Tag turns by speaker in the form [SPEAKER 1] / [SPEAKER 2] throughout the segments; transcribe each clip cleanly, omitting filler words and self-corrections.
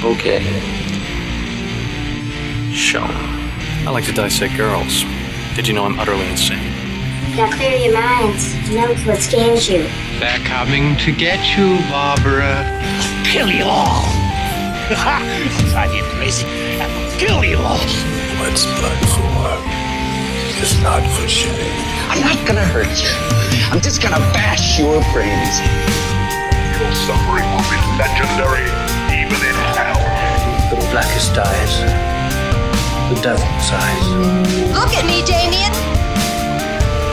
[SPEAKER 1] Okay. Show.
[SPEAKER 2] I like to dissect girls. Did you know I'm utterly insane?
[SPEAKER 3] Now clear your minds. Note what scares you.
[SPEAKER 4] They're coming to get you, Barbara.
[SPEAKER 5] Kill you all. Drive you crazy. Kill you all.
[SPEAKER 6] What's blood for? It's not for shame.
[SPEAKER 5] I'm not gonna hurt you. I'm just gonna bash your brains.
[SPEAKER 6] Your suffering will be legendary, even in hell.
[SPEAKER 1] The blackest eyes. The devil's eyes.
[SPEAKER 7] Look at me, Damien.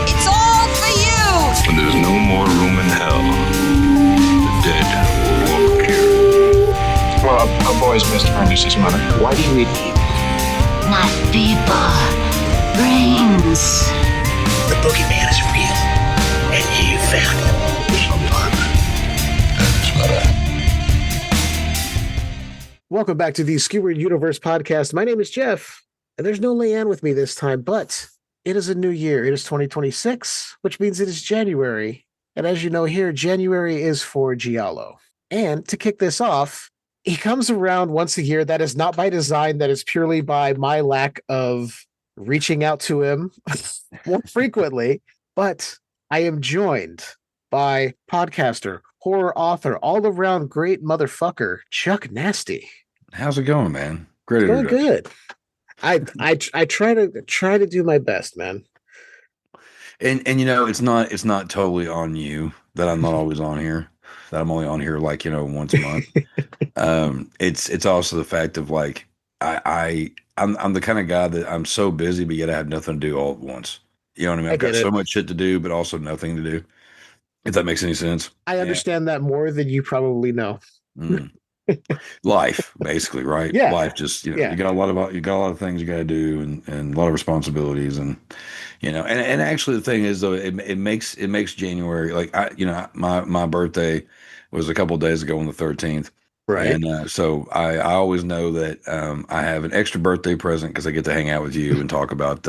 [SPEAKER 7] It's all for you.
[SPEAKER 6] When there's no more room in hell, the dead will walk here.
[SPEAKER 8] Well, a boy's best friend is his mother.
[SPEAKER 5] Why do you eat people?
[SPEAKER 7] Not people. Brains.
[SPEAKER 5] The boogeyman is real, and you found him.
[SPEAKER 6] Sometimes that's better.
[SPEAKER 9] Welcome back to the Skewered Universe podcast. My name is Jeff, and there's no Leanne with me this time, but it is a new year. It is 2026, which means it is January. And as you know here, January is for Giallo. And to kick this off, he comes around once a year. That is not by design. That is purely by my lack of reaching out to him more frequently. But I am joined by podcaster, horror author, all-around great motherfucker, Chuck Nasty.
[SPEAKER 10] How's it going, man? Great.
[SPEAKER 9] Going good. I try to do my best, man.
[SPEAKER 10] And you know, it's not totally on you that I'm not always on here. That I'm only on here like, once a month. It's also the fact of like I'm the kind of guy that I'm so busy, but yet I have nothing to do all at once. You know what I mean? I've got so much shit to do, but also nothing to do. If that makes any sense.
[SPEAKER 9] I understand that more than you probably know.
[SPEAKER 10] Life, basically, right?
[SPEAKER 9] Yeah.
[SPEAKER 10] Life just, you got a lot of things you got to do and a lot of responsibilities and actually the thing is though, it makes January like my birthday was a couple of days ago on the 13th.
[SPEAKER 9] Right.
[SPEAKER 10] And so I always know that I have an extra birthday present because I get to hang out with you and talk about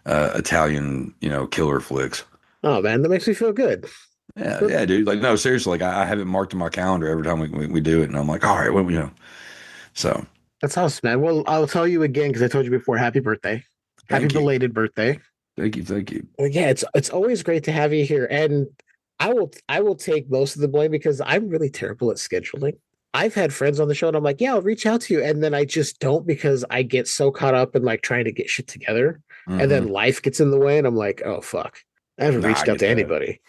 [SPEAKER 10] Italian, killer flicks.
[SPEAKER 9] Oh man, that makes me feel good.
[SPEAKER 10] Yeah, dude. Like, no, seriously. Like, I have it marked in my calendar every time we do it, and I'm like, all right, well, So
[SPEAKER 9] that's awesome, man. Well, I'll tell you again because I told you before. Happy birthday! Happy belated birthday!
[SPEAKER 10] Thank you.
[SPEAKER 9] Well, yeah, it's always great to have you here, and I will take most of the blame because I'm really terrible at scheduling. I've had friends on the show, and I'm like, yeah, I'll reach out to you, and then I just don't because I get so caught up in like trying to get shit together, and then life gets in the way, and I'm like, oh fuck, I haven't reached out to anybody.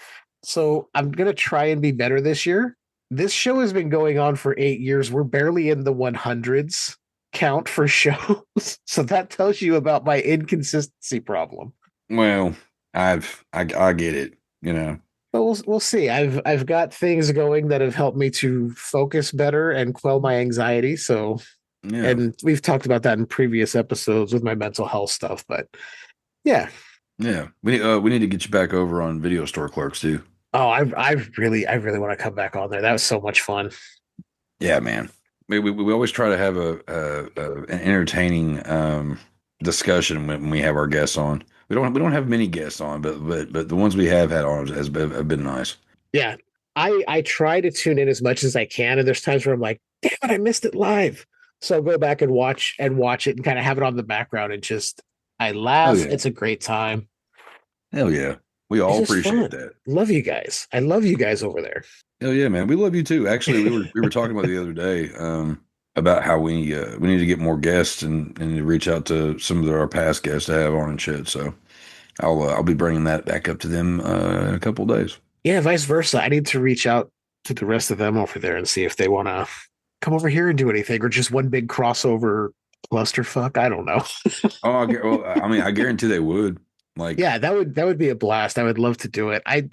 [SPEAKER 9] So I'm going to try and be better this year. This show has been going on for 8 years. We're barely in the 100s count for shows. So that tells you about my inconsistency problem.
[SPEAKER 10] Well, I get it,
[SPEAKER 9] But we'll see. I've got things going that have helped me to focus better and quell my anxiety. So, and we've talked about that in previous episodes with my mental health stuff, but yeah.
[SPEAKER 10] Yeah, we need to get you back over on Video Store Clerks too.
[SPEAKER 9] Oh, I really want to come back on there. That was so much fun.
[SPEAKER 10] Yeah, man. We always try to have an entertaining discussion when we have our guests on. We don't have many guests on, but the ones we have had on have been nice.
[SPEAKER 9] Yeah, I try to tune in as much as I can, and there's times where I'm like, damn it, I missed it live. So I'll go back and watch it and kind of have it on the background and just. I laugh. Oh, yeah. It's a great time.
[SPEAKER 10] Hell yeah. We all appreciate that.
[SPEAKER 9] Love you guys. I love you guys over there.
[SPEAKER 10] Hell yeah, man. We love you too. Actually, we were talking about the other day about how we need to get more guests and reach out to some of our past guests to have on and shit. So I'll be bringing that back up to them in a couple of days.
[SPEAKER 9] Yeah, vice versa. I need to reach out to the rest of them over there and see if they want to come over here and do anything or just one big crossover clusterfuck. I don't know.
[SPEAKER 10] I guarantee they would. Like,
[SPEAKER 9] yeah, that would be a blast. I would love to do it. I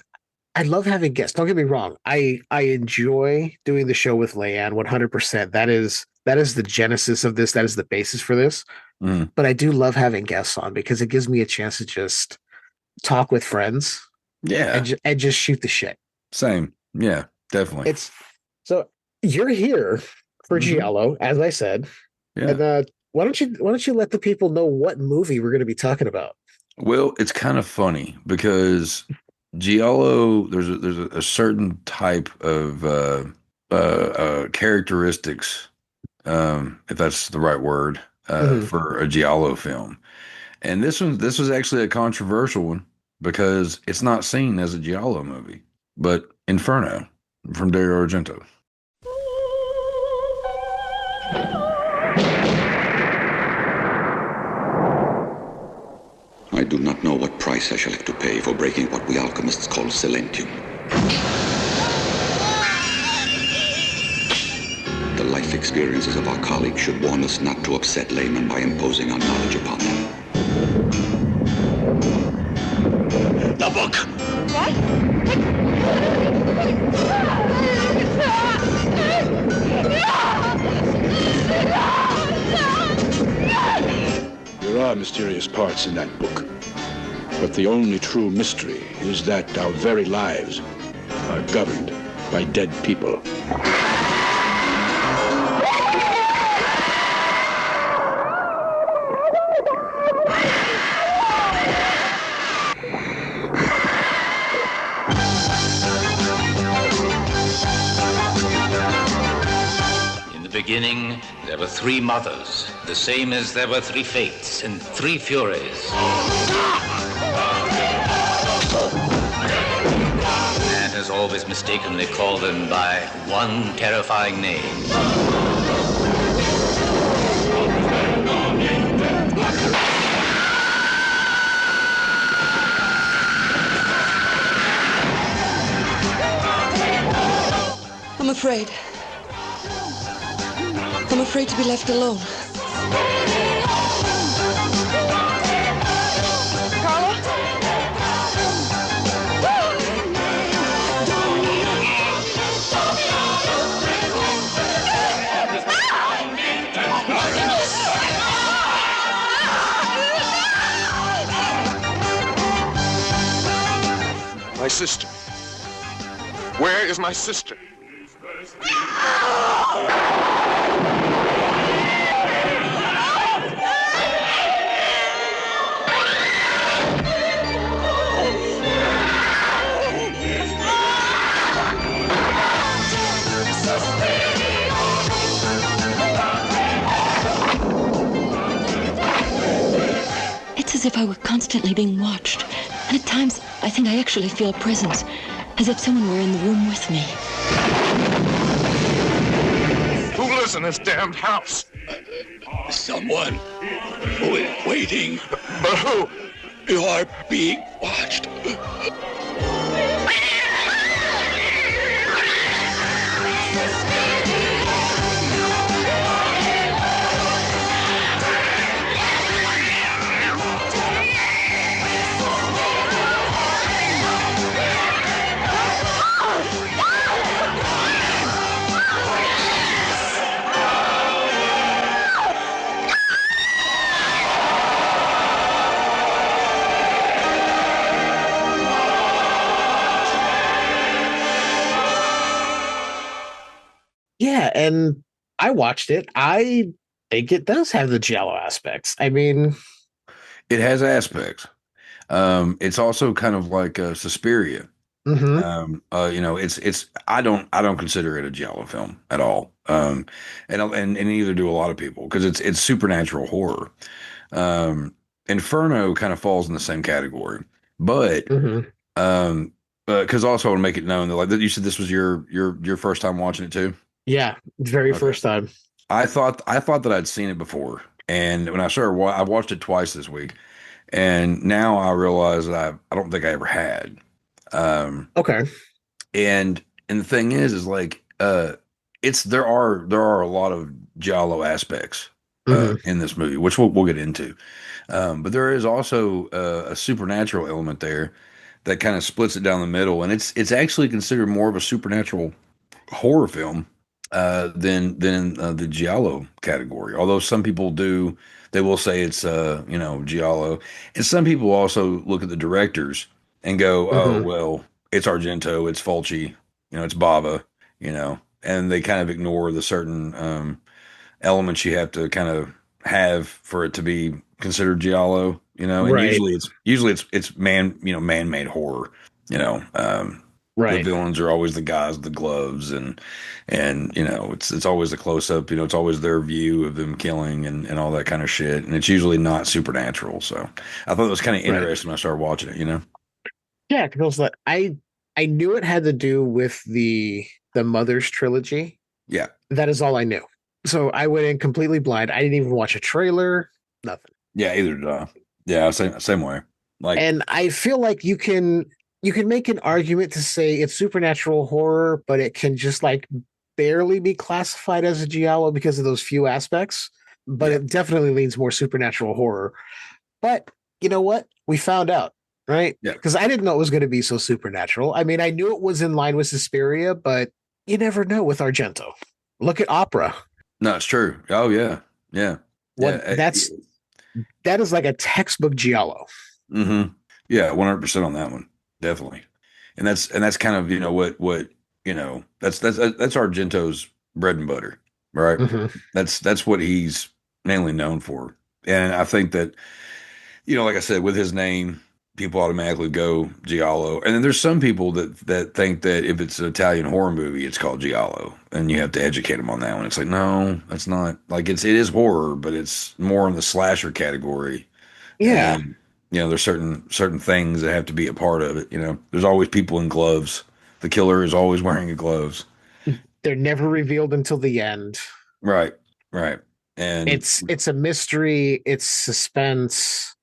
[SPEAKER 9] love having guests. Don't get me wrong. I enjoy doing the show with Leanne 100%. That is the genesis of this. That is the basis for this. But I do love having guests on because it gives me a chance to just talk with friends.
[SPEAKER 10] Yeah,
[SPEAKER 9] and just shoot the shit.
[SPEAKER 10] Same. Yeah, definitely.
[SPEAKER 9] So you're here for Giallo, as I said. Yeah. And why don't you let the people know what movie we're going to be talking about?
[SPEAKER 10] Well, it's kind of funny because Giallo, there's a certain type of characteristics if that's the right word,
[SPEAKER 9] Mhm.
[SPEAKER 10] for a Giallo film. And this was actually a controversial one because it's not seen as a Giallo movie, but Inferno from Dario Argento.
[SPEAKER 11] I do not know what price I shall have to pay for breaking what we alchemists call silentium. The life experiences of our colleagues should warn us not to upset laymen by imposing our knowledge upon them.
[SPEAKER 5] The book!
[SPEAKER 12] There are mysterious parts in that book, but the only true mystery is that our very lives are governed by dead people.
[SPEAKER 13] In the beginning, there were three mothers, the same as there were three fates and three furies. Man has always mistakenly called them by one terrifying name.
[SPEAKER 7] I'm afraid. I'm afraid to be left alone. Carla?
[SPEAKER 12] My sister. Where is my sister?
[SPEAKER 14] It's as if I were constantly being watched. And at times, I think I actually feel a presence, as if someone were in the room with me.
[SPEAKER 12] Who lives in this damned house?
[SPEAKER 5] Someone who is waiting.
[SPEAKER 12] But who?
[SPEAKER 5] You are being watched.
[SPEAKER 9] Yeah, and I watched it. I think it does have the Giallo aspects. I mean,
[SPEAKER 10] It has aspects. It's also kind of like Suspiria.
[SPEAKER 9] mhm.
[SPEAKER 10] It's I don't consider it a Giallo film at all. And neither do a lot of people because it's supernatural horror. Inferno kind of falls in the same category, but
[SPEAKER 9] Mhm.
[SPEAKER 10] because also I want to make it known that like you said this was your first time watching it too.
[SPEAKER 9] Yeah, very
[SPEAKER 10] Okay.
[SPEAKER 9] first time.
[SPEAKER 10] I thought that I'd seen it before, and when I started, I watched it twice this week, and now I realize that I don't think I ever had.
[SPEAKER 9] Okay.
[SPEAKER 10] And the thing is like it's there are a lot of Giallo aspects
[SPEAKER 9] Mhm.
[SPEAKER 10] in this movie, which we'll get into. But there is also a supernatural element there that kind of splits it down the middle, and it's actually considered more of a supernatural horror film than the Giallo category. Although some people do, they will say it's Giallo, and some people also look at the directors and go, oh
[SPEAKER 9] Mhm.
[SPEAKER 10] well, it's Argento, it's Fulci, it's Bava, and they kind of ignore the certain elements you have to kind of have for it to be considered Giallo, and
[SPEAKER 9] Right.
[SPEAKER 10] usually it's man-made horror, you know. The
[SPEAKER 9] Right.
[SPEAKER 10] villains are always the guys with the gloves, and it's always a close up. It's always their view of them killing and all that kind of shit, and it's usually not supernatural. So I thought it was kind of
[SPEAKER 9] Right.
[SPEAKER 10] interesting when I started watching it.
[SPEAKER 9] Yeah, because like I knew it had to do with the Mother's trilogy.
[SPEAKER 10] Yeah.
[SPEAKER 9] That is all I knew. So I went in completely blind. I didn't even watch a trailer, nothing.
[SPEAKER 10] Yeah, either did I. Yeah, same way. Like,
[SPEAKER 9] And I feel like you can make an argument to say it's supernatural horror, but it can just like barely be classified as a giallo because of those few aspects. But
[SPEAKER 10] Yeah.
[SPEAKER 9] it definitely leans more supernatural horror. But you know what? We found out, right?
[SPEAKER 10] Yeah.
[SPEAKER 9] Because I didn't know it was going to be so supernatural. I mean, I knew it was in line with Suspiria, but you never know with Argento. Look at Opera.
[SPEAKER 10] no, it's true. Oh yeah, yeah,
[SPEAKER 9] What
[SPEAKER 10] yeah.
[SPEAKER 9] that is like a textbook giallo.
[SPEAKER 10] Mm-hmm. Yeah, 100% on that one, definitely. And that's kind of what that's Argento's bread and butter, right?
[SPEAKER 9] Mhm.
[SPEAKER 10] That's what he's mainly known for. And I think that like I said, with his name, people automatically go Giallo. And then there's some people that think that if it's an Italian horror movie, it's called Giallo, and you have to educate them on that one. It's like, no, that's not. Like it is horror, but it's more in the slasher category.
[SPEAKER 9] Yeah.
[SPEAKER 10] And there's certain things that have to be a part of it. There's always people in gloves. The killer is always wearing gloves.
[SPEAKER 9] They're never revealed until the end.
[SPEAKER 10] Right, right. And
[SPEAKER 9] It's a mystery, it's suspense.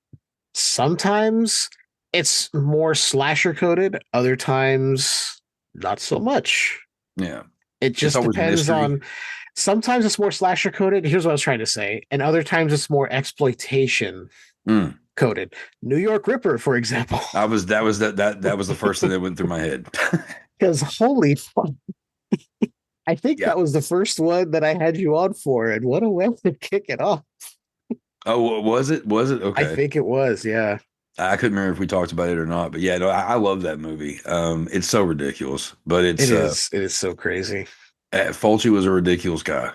[SPEAKER 9] Sometimes it's more slasher coded, other times not so much.
[SPEAKER 10] yeah,
[SPEAKER 9] It
[SPEAKER 10] it's
[SPEAKER 9] just
[SPEAKER 10] always
[SPEAKER 9] depends
[SPEAKER 10] mystery.
[SPEAKER 9] on sometimes it's more slasher coded. Here's what I was trying to say. And other times it's more exploitation
[SPEAKER 10] Mm.
[SPEAKER 9] coded. New York Ripper, for example.
[SPEAKER 10] That was the first thing that went through my head.
[SPEAKER 9] Because holy fuck. I think
[SPEAKER 10] Yeah.
[SPEAKER 9] that was the first one that I had you on for, and what a way to kick it off.
[SPEAKER 10] Oh, was it? Was it?
[SPEAKER 9] I
[SPEAKER 10] Okay.
[SPEAKER 9] think it was, yeah.
[SPEAKER 10] I couldn't remember if we talked about it or not, but yeah, no, I love that movie. It's so ridiculous, but
[SPEAKER 9] It is so crazy.
[SPEAKER 10] Fulci was a ridiculous guy.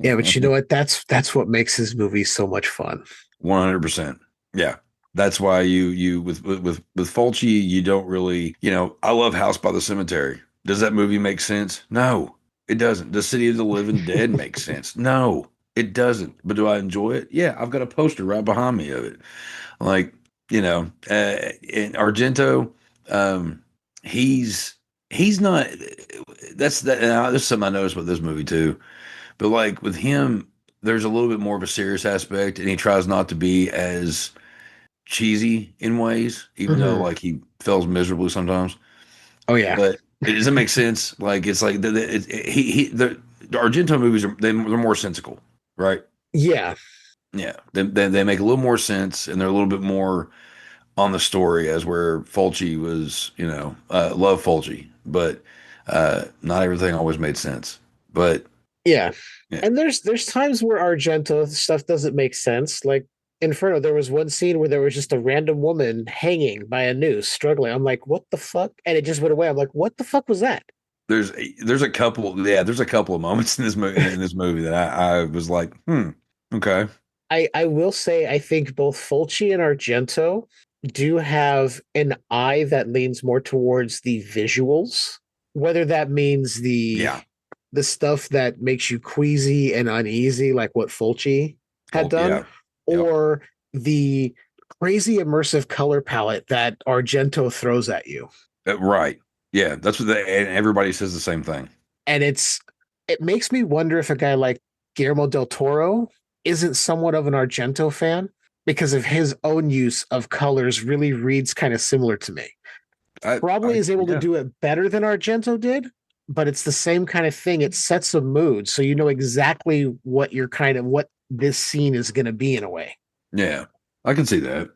[SPEAKER 9] Yeah, but you know what? That's what makes his movies so much fun.
[SPEAKER 10] 100%. Yeah. That's why you with Fulci, you don't really, I love House by the Cemetery. Does that movie make sense? No, it doesn't. Does City of the Living Dead make sense? No, it doesn't. But do I enjoy it? Yeah, I've got a poster right behind me of it. Like, in Argento, he's not, that's that. And this is something I noticed with this movie too. But like with him, there's a little bit more of a serious aspect, and he tries not to be as cheesy in ways, even though like he fails miserably sometimes.
[SPEAKER 9] Oh yeah,
[SPEAKER 10] but it doesn't make sense. Like it's like the Argento movies they're more sensical, right?
[SPEAKER 9] yeah,
[SPEAKER 10] Yeah, they make a little more sense, and they're a little bit more on the story, as where Fulci was, love Fulci, but not everything always made sense. But
[SPEAKER 9] yeah.
[SPEAKER 10] yeah.
[SPEAKER 9] And there's times where Argento stuff doesn't make sense. Like Inferno, there was one scene where there was just a random woman hanging by a noose, struggling. I'm like, what the fuck? And it just went away. I'm like, what the fuck was that?
[SPEAKER 10] There's a couple of moments in this movie that I was like, okay.
[SPEAKER 9] I will say I think both Fulci and Argento do have an eye that leans more towards the visuals, whether that means the stuff that makes you queasy and uneasy, like what Fulci had done,
[SPEAKER 10] Yeah.
[SPEAKER 9] or the crazy immersive color palette that Argento throws at you.
[SPEAKER 10] Right. Yeah, that's what and everybody says the same thing.
[SPEAKER 9] And it makes me wonder if a guy like Guillermo del Toro isn't somewhat of an Argento fan, because of his own use of colors really reads kind of similar to me. Probably is able to do it better than Argento did, but it's the same kind of thing. It sets a mood, so you know exactly what what this scene is going to be in a way.
[SPEAKER 10] Yeah, I can see that.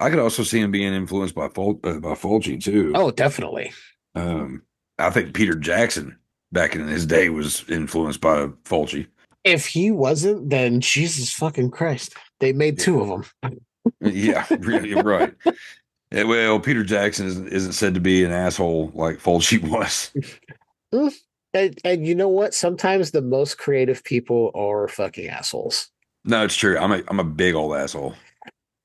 [SPEAKER 10] I could also see him being influenced by Fulci too.
[SPEAKER 9] Oh, definitely.
[SPEAKER 10] I think Peter Jackson back in his day was influenced by Fulci.
[SPEAKER 9] If he wasn't, then Jesus fucking Christ, they made two of them.
[SPEAKER 10] Yeah, really, right. Yeah, well, Peter Jackson isn't said to be an asshole like Fulci was.
[SPEAKER 9] And you know what? Sometimes the most creative people are fucking assholes.
[SPEAKER 10] No, it's true. I'm a big old asshole.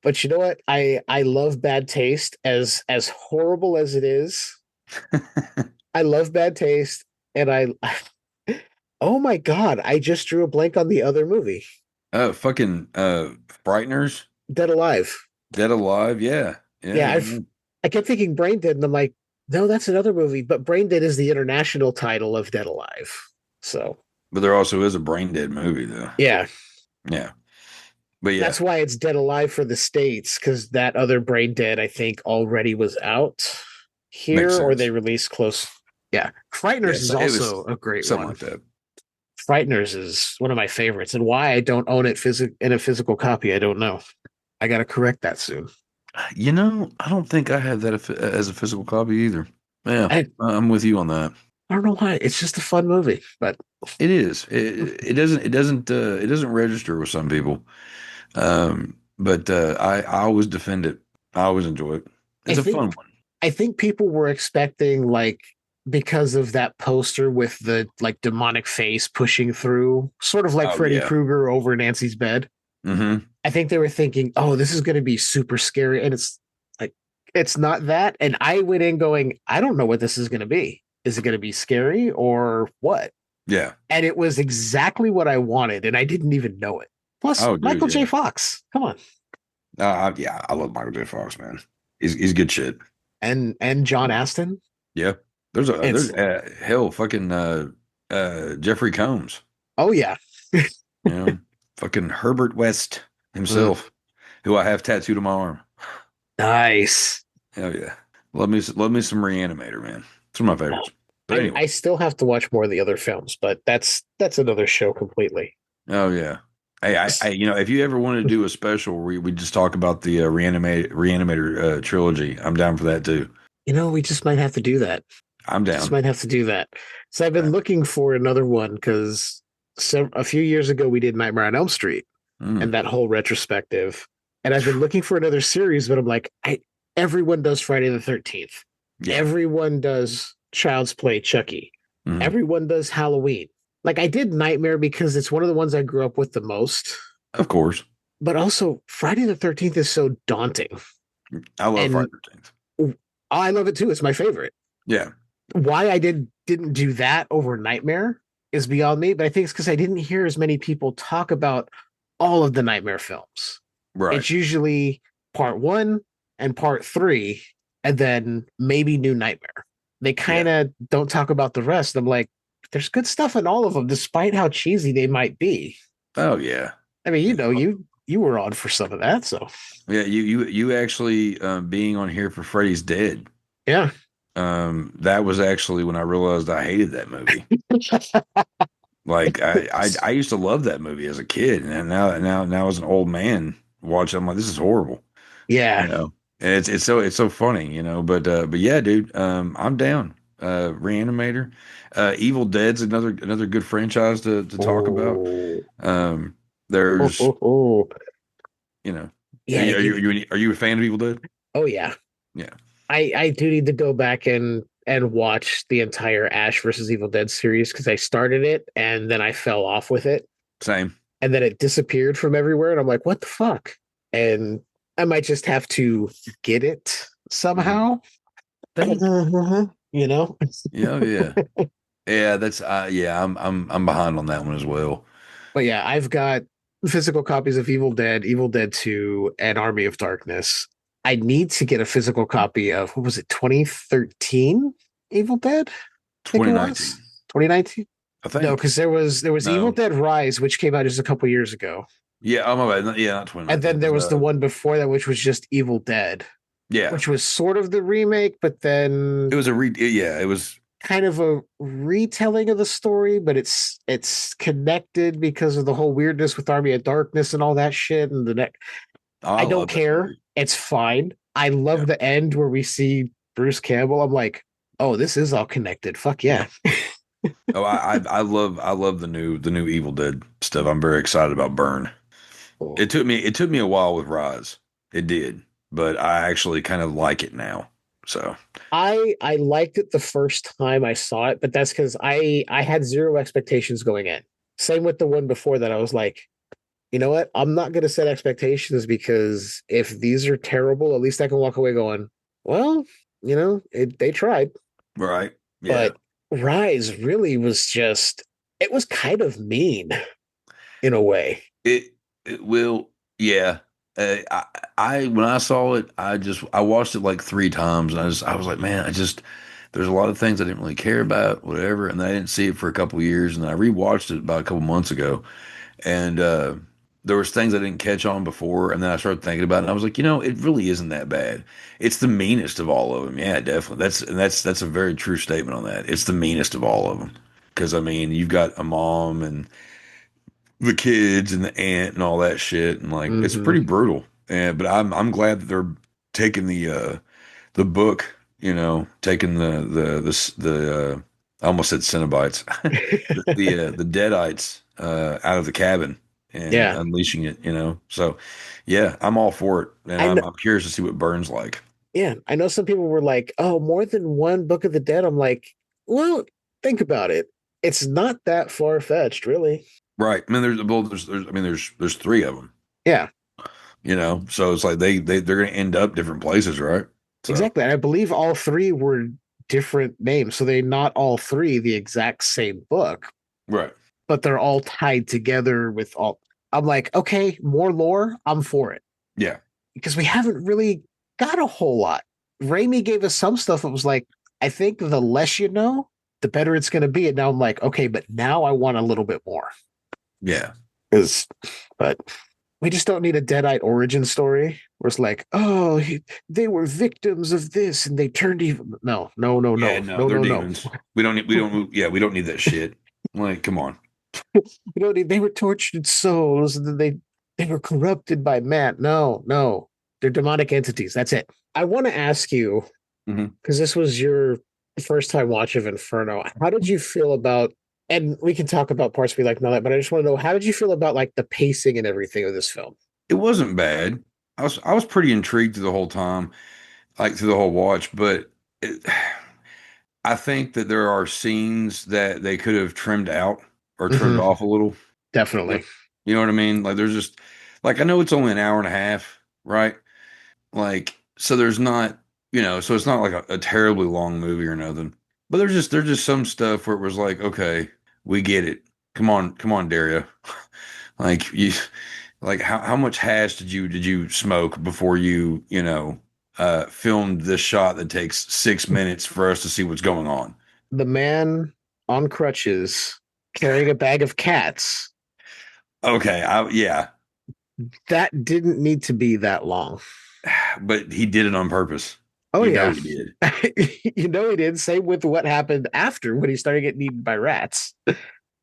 [SPEAKER 9] But you know what? I love Bad Taste as horrible as it is. I love Bad Taste, and I oh my god, I just drew a blank on the other movie.
[SPEAKER 10] Fucking Frighteners,
[SPEAKER 9] Dead Alive.
[SPEAKER 10] Dead Alive. Yeah,
[SPEAKER 9] Yeah,
[SPEAKER 10] yeah.
[SPEAKER 9] I kept thinking Brain Dead, and I'm like, no, that's another movie. But Brain Dead is the international title of Dead Alive. So,
[SPEAKER 10] But there also is a Brain Dead movie though.
[SPEAKER 9] yeah,
[SPEAKER 10] Yeah, but yeah,
[SPEAKER 9] that's why it's Dead Alive for the States, because that other Brain Dead, I think, already was out
[SPEAKER 10] makes
[SPEAKER 9] here,
[SPEAKER 10] sense.
[SPEAKER 9] or they released close. Yeah, Frighteners is
[SPEAKER 10] it was
[SPEAKER 9] also a great
[SPEAKER 10] something
[SPEAKER 9] one.
[SPEAKER 10] like that.
[SPEAKER 9] Frighteners is one of my favorites, and why I don't own it in a physical copy, I don't know. I got to correct that soon.
[SPEAKER 10] You know, I don't think I have that as a physical copy either. Yeah, I'm with you on that.
[SPEAKER 9] I don't know why. It's just a fun movie, but
[SPEAKER 10] it is. It doesn't register with some people. But I always defend it. I always enjoy it. It's a fun one.
[SPEAKER 9] I think people were expecting, like, because of that poster with the like demonic face pushing through, sort of like Freddy Krueger over Nancy's bed.
[SPEAKER 10] Mm-hmm.
[SPEAKER 9] I think they were thinking, oh, this is going to be super scary. And it's like, it's not that. And I went in going, I don't know what this is going to be. Is it going to be scary or what?
[SPEAKER 10] Yeah.
[SPEAKER 9] And it was exactly what I wanted. And I didn't even know it. Plus, Michael J. Fox. Come on.
[SPEAKER 10] Yeah, I love Michael J. Fox, man. He's good shit.
[SPEAKER 9] And John Aston.
[SPEAKER 10] Yeah. There's hell, fucking Jeffrey Combs.
[SPEAKER 9] Oh yeah.
[SPEAKER 10] You know, fucking Herbert West himself, who I have tattooed on my arm.
[SPEAKER 9] Nice.
[SPEAKER 10] Hell yeah. Love me some Reanimator, man. It's one of my favorites. But anyway.
[SPEAKER 9] I still have to watch more of the other films, but that's another show completely.
[SPEAKER 10] Oh yeah. Hey, I you know, if you ever wanted to do a special where we just talk about the Reanimator trilogy, I'm down for that too.
[SPEAKER 9] You know, we just might have to do that.
[SPEAKER 10] I'm down.
[SPEAKER 9] Just might have to do that. So I've been looking for another one because a few years ago we did Nightmare on Elm Street and that whole retrospective, and I've been looking for another series, but I'm like, everyone does Friday the 13th. Yeah. Everyone does Child's Play, Chucky. Mm-hmm. Everyone does Halloween. Like, I did Nightmare because it's one of the ones I grew up with the most.
[SPEAKER 10] Of course.
[SPEAKER 9] But also, Friday the 13th is so daunting.
[SPEAKER 10] I love Friday the 13th.
[SPEAKER 9] I love it too. It's my favorite.
[SPEAKER 10] Yeah.
[SPEAKER 9] Why I didn't do that over Nightmare is beyond me, but I think it's because I didn't hear as many people talk about all of the Nightmare films.
[SPEAKER 10] Right.
[SPEAKER 9] It's usually part 1 and part 3, and then maybe New Nightmare. They kind of don't talk about the rest. I'm like, there's good stuff in all of them, despite how cheesy they might be.
[SPEAKER 10] Oh yeah.
[SPEAKER 9] I mean, you know, you were on for some of that, so
[SPEAKER 10] yeah. You actually being on here for Freddy's Dead.
[SPEAKER 9] Yeah.
[SPEAKER 10] That was actually when I realized I hated that movie. Like I used to love that movie as a kid, and now as an old man watching, I'm like, this is horrible.
[SPEAKER 9] Yeah.
[SPEAKER 10] You know, and it's so funny, you know. But yeah, dude, I'm down. Reanimator, Evil Dead's another good franchise to talk about. There's, you know,
[SPEAKER 9] yeah.
[SPEAKER 10] Are you a fan of Evil Dead?
[SPEAKER 9] Oh yeah,
[SPEAKER 10] yeah.
[SPEAKER 9] I do need to go back and watch the entire Ash versus Evil Dead series because I started it and then I fell off with it.
[SPEAKER 10] Same. And
[SPEAKER 9] then it disappeared from everywhere, and I'm like, what the fuck? And I might just have to get it somehow. You know?
[SPEAKER 10] Yeah. That's I'm behind on that one as well.
[SPEAKER 9] But yeah, I've got physical copies of Evil Dead 2, and Army of Darkness. I need to get a physical copy of, what was it, 2013 Evil Dead? 2019.
[SPEAKER 10] I think.
[SPEAKER 9] No, because there was Evil Dead Rise, which came out just a couple years ago.
[SPEAKER 10] Yeah, oh my bad. Yeah, not 2019.
[SPEAKER 9] And then there was the one before that, which was just Evil Dead.
[SPEAKER 10] Yeah.
[SPEAKER 9] Which was sort of the remake, but then
[SPEAKER 10] it was it was
[SPEAKER 9] kind of a retelling of the story, but it's connected because of the whole weirdness with Army of Darkness and all that shit. And I don't care. It's fine. I love the end where we see Bruce Campbell. I'm like, oh, this is all connected. Fuck yeah.
[SPEAKER 10] Oh, I love the new Evil Dead stuff. I'm very excited about Burn. Cool. It took me a while with Rise. It did. But I actually kind of like it now. So
[SPEAKER 9] I liked it the first time I saw it, but that's because I had zero expectations going in. Same with the one before that. I was like, you know what? I'm not going to set expectations because if these are terrible, at least I can walk away going, well, they tried.
[SPEAKER 10] Right. Yeah.
[SPEAKER 9] But Rise really was just, it was kind of mean in a way.
[SPEAKER 10] It will. Yeah. I when I saw it, I watched it like 3 times, and I was like, man, there's a lot of things I didn't really care about, whatever, and I didn't see it for a couple of years, and I rewatched it about a couple months ago, and there was things I didn't catch on before, and then I started thinking about it, and I was like, it really isn't that bad. It's the meanest of all of them. Yeah, definitely. That's a very true statement on that. It's the meanest of all of them, because I mean, you've got a mom and the kids and the aunt and all that shit, and like it's
[SPEAKER 9] Mm-hmm.
[SPEAKER 10] pretty brutal. And but I'm glad that they're taking the book, taking the I almost said Cenobites, the Deadites out of the cabin and
[SPEAKER 9] Yeah.
[SPEAKER 10] unleashing it. So yeah, I'm all for it, and
[SPEAKER 9] I know,
[SPEAKER 10] I'm curious to see what Burns like.
[SPEAKER 9] yeah. I know some people were like, oh, more than one Book of the Dead. I'm like, well, think about it. It's not that far fetched, really.
[SPEAKER 10] Right. I mean, there's I mean, there's 3 of them.
[SPEAKER 9] Yeah.
[SPEAKER 10] So it's like they're going to end up different places, right? So
[SPEAKER 9] Exactly. And I believe all 3 were different names. So they're not all 3 the exact same book,
[SPEAKER 10] right.
[SPEAKER 9] but they're all tied together with all. I'm like, okay, more lore. I'm for it.
[SPEAKER 10] Yeah.
[SPEAKER 9] Because we haven't really got a whole lot. Raimi gave us some stuff that was like, I think the less you know, the better it's going to be. And now I'm like, okay, but now I want a little bit more.
[SPEAKER 10] Yeah.
[SPEAKER 9] But we just don't need a Deadite origin story where it's like, oh, they were victims of this and they turned evil. No.
[SPEAKER 10] Yeah, no, they're demons. We don't need that shit. Like, come on.
[SPEAKER 9] They were tortured souls and then they were corrupted by man. No. They're demonic entities. That's it. I want to ask you, because this was your first time watch of Inferno. How did you feel about, and we can talk about parts we like and all that, but I just want to know, how did you feel about like the pacing and everything of this film?
[SPEAKER 10] It wasn't bad. I was pretty intrigued through the whole time, like through the whole watch, but I think that there are scenes that they could have trimmed out or trimmed off a little.
[SPEAKER 9] Definitely.
[SPEAKER 10] You know what I mean? Like there's just like I know it's only an hour and a half, right? Like so there's not, so it's not like a terribly long movie or nothing. But there's just some stuff where it was like, okay, we get it. Come on, Dario. Like you like how much hash did you smoke before filmed this shot that takes 6 minutes for us to see what's going on?
[SPEAKER 9] The man on crutches carrying a bag of cats.
[SPEAKER 10] Okay, yeah.
[SPEAKER 9] That didn't need to be that long.
[SPEAKER 10] But he did it on purpose.
[SPEAKER 9] Oh,
[SPEAKER 10] yeah. He did.
[SPEAKER 9] He did. Same with what happened after when he started getting eaten by rats.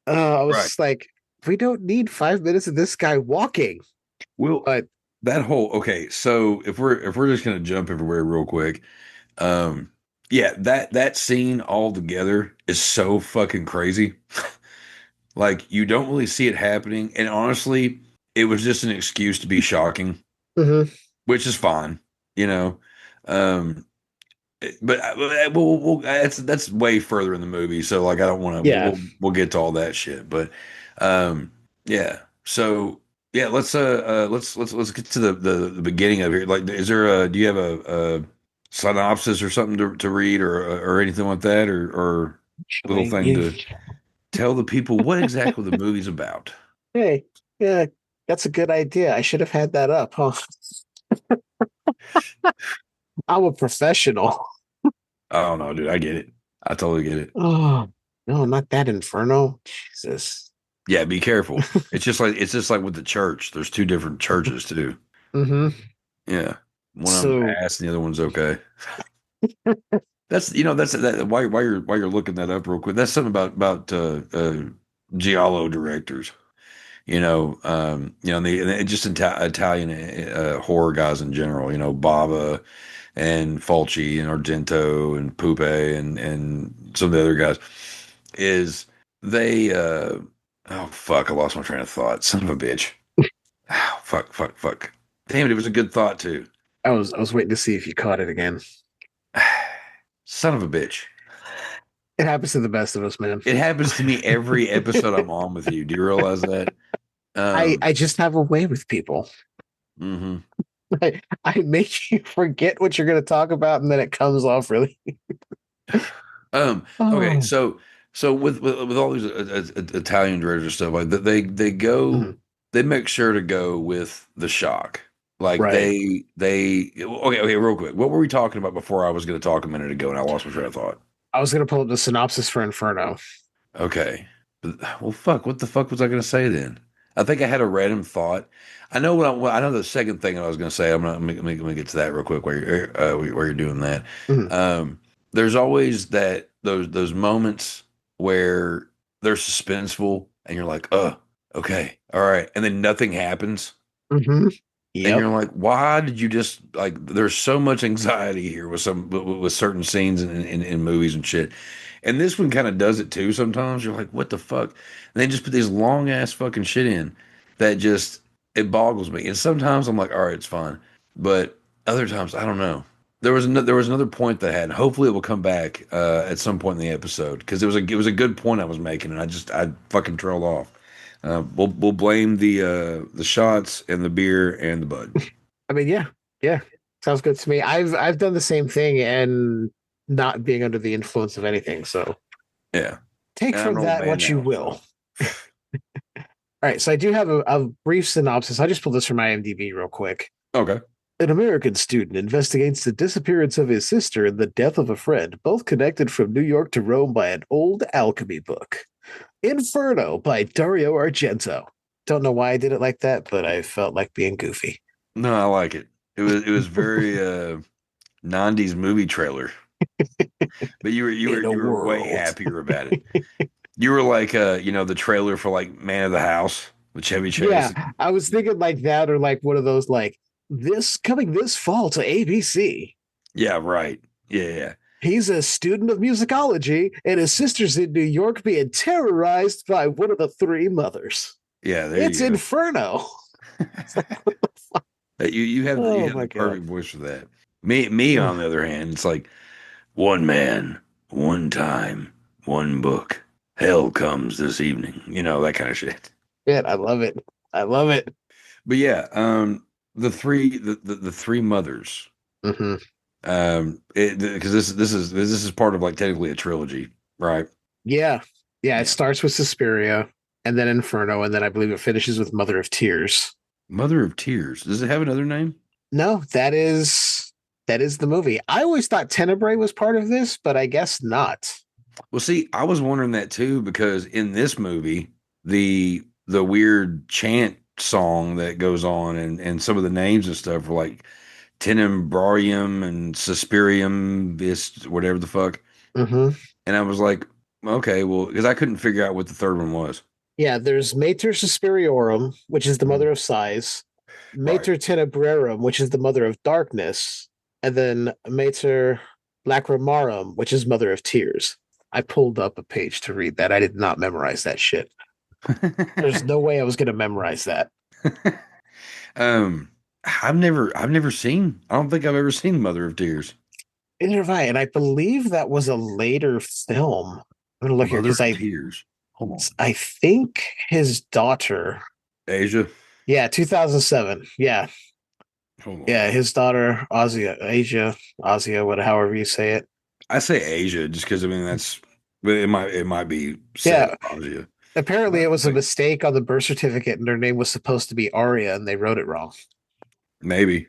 [SPEAKER 9] I was just like, we don't need 5 minutes of this guy walking.
[SPEAKER 10] Well, that whole okay. So if we're just gonna jump everywhere real quick, yeah, that scene all together is so fucking crazy. Like you don't really see it happening, and honestly, it was just an excuse to be shocking, which is fine, But that's way further in the movie, so like I don't want to.
[SPEAKER 9] Yeah,
[SPEAKER 10] we'll get to all that shit, but yeah. So yeah, let's get to the beginning of here. Like, do you have a synopsis or something to read or anything like that, or little thing to tell the people what exactly the movie's about?
[SPEAKER 9] Hey, yeah, that's a good idea. I should have had that up, huh? I'm a professional.
[SPEAKER 10] Oh no, dude, I get it. I totally get it.
[SPEAKER 9] Oh no, not that Inferno. Jesus.
[SPEAKER 10] Yeah, be careful. It's just like with the church. There's 2 different churches too. Yeah, one of them ass and the other one's okay. That's that why you're looking that up real quick. That's something about Giallo directors. And just Italian horror guys in general. Bava and Fulci and Argento and Pupe and some of the other guys is they oh fuck, I lost my train of thought. Son of a bitch. Oh, fuck. Damn it was a good thought too.
[SPEAKER 9] I was waiting to see if you caught it again.
[SPEAKER 10] Son of a bitch.
[SPEAKER 9] It happens to the best of us, man.
[SPEAKER 10] It happens to me every episode I'm on with you. Do you realize that?
[SPEAKER 9] I just have a way with people.
[SPEAKER 10] Mm-hmm.
[SPEAKER 9] I make you forget what you're going to talk about, and then it comes off really.
[SPEAKER 10] Okay,
[SPEAKER 9] Oh.
[SPEAKER 10] so with all these Italian directors and stuff like that, they go they make sure to go with the shock. Like
[SPEAKER 9] Right.
[SPEAKER 10] they okay, real quick. What were we talking about before I was going to talk a minute ago and I lost my train of thought?
[SPEAKER 9] I was going to pull up the synopsis for Inferno.
[SPEAKER 10] Okay. Well, fuck. What the fuck was I going to say then? I think I had a random thought. I know I know the second thing I was going to say. Let me get to that real quick while you're doing that.
[SPEAKER 9] Mhm.
[SPEAKER 10] There's always those moments where they're suspenseful and you're like, oh, okay, all right, and then nothing happens.
[SPEAKER 9] Mm-hmm.
[SPEAKER 10] And
[SPEAKER 9] Yep.
[SPEAKER 10] you're like, why did you just like? There's so much anxiety here with certain scenes in movies and shit, and this one kind of does it too. Sometimes you're like, what the fuck? And they just put these long ass fucking shit in that just it boggles me. And sometimes I'm like, all right, it's fine, but other times I don't know. There was another point that I had. And hopefully, it will come back at some point in the episode because it was a good point I was making, and I fucking trailed off. We'll blame the shots and the beer and the bud.
[SPEAKER 9] I mean, yeah, sounds good to me. I've done the same thing and not being under the influence of anything. So
[SPEAKER 10] Yeah,
[SPEAKER 9] take
[SPEAKER 10] and I'm
[SPEAKER 9] from
[SPEAKER 10] an old
[SPEAKER 9] that
[SPEAKER 10] man
[SPEAKER 9] what you
[SPEAKER 10] now,
[SPEAKER 9] will. All right, so I do have a brief synopsis. I just pulled this from IMDb real quick.
[SPEAKER 10] Okay.
[SPEAKER 9] An American student investigates the disappearance of his sister and the death of a friend, both connected from New York to Rome by an old alchemy book. Inferno by Dario Argento. Don't know why I did it like that, but I felt like being goofy.
[SPEAKER 10] No, I like it. It was very 90s movie trailer. But you were way happier about it. You were like the trailer for like Man of the House with Chevy Chase.
[SPEAKER 9] Yeah, I was thinking like that, or like one of those like this coming this fall to ABC.
[SPEAKER 10] Yeah, right. Yeah.
[SPEAKER 9] He's a student of musicology, and his sister's in New York being terrorized by one of the three mothers.
[SPEAKER 10] Yeah,
[SPEAKER 9] It's Inferno.
[SPEAKER 10] You have
[SPEAKER 9] Oh
[SPEAKER 10] you have
[SPEAKER 9] my
[SPEAKER 10] the perfect
[SPEAKER 9] God.
[SPEAKER 10] voice for that. Me on the other hand, it's like one man, one time, one book. Hell comes this evening. You know, that kind of shit.
[SPEAKER 9] Yeah, I love it. I love it.
[SPEAKER 10] But yeah, the three mothers.
[SPEAKER 9] Mm-hmm.
[SPEAKER 10] Because this is part of like technically a trilogy, right?
[SPEAKER 9] Yeah. It starts with Suspiria and then Inferno, and then I believe it finishes with Mother of Tears.
[SPEAKER 10] Mother of Tears. Does it have another name?
[SPEAKER 9] No, that is the movie. I always thought Tenebrae was part of this, but I guess not.
[SPEAKER 10] Well, see, I was wondering that too because in this movie, the weird chant song that goes on and some of the names and stuff are like Tenebrarium and Suspirium, this whatever the fuck.
[SPEAKER 9] Mm-hmm.
[SPEAKER 10] And I was like, okay, well, because I couldn't figure out what the third one was.
[SPEAKER 9] Yeah, there's Mater Suspiriorum, which is the mother of sighs, Mater Tenebrarum, which is the mother of darkness, and then Mater Lacrimarum, which is mother of tears. I pulled up a page to read that. I did not memorize that shit. There's no way I was going to memorize that.
[SPEAKER 10] I've never seen. I don't think I've ever seen Mother of Tears.
[SPEAKER 9] Neither have I, and I believe that was a later film. I'm gonna look here because
[SPEAKER 10] Tears. Hold on.
[SPEAKER 9] I think his daughter,
[SPEAKER 10] Asia.
[SPEAKER 9] Yeah, 2007. Yeah, yeah, his daughter Asia, whatever, however you say it.
[SPEAKER 10] I say Asia just because I mean it might be Asia.
[SPEAKER 9] Apparently, it was a mistake on the birth certificate, and her name was supposed to be Aria, and they wrote it wrong.
[SPEAKER 10] Maybe.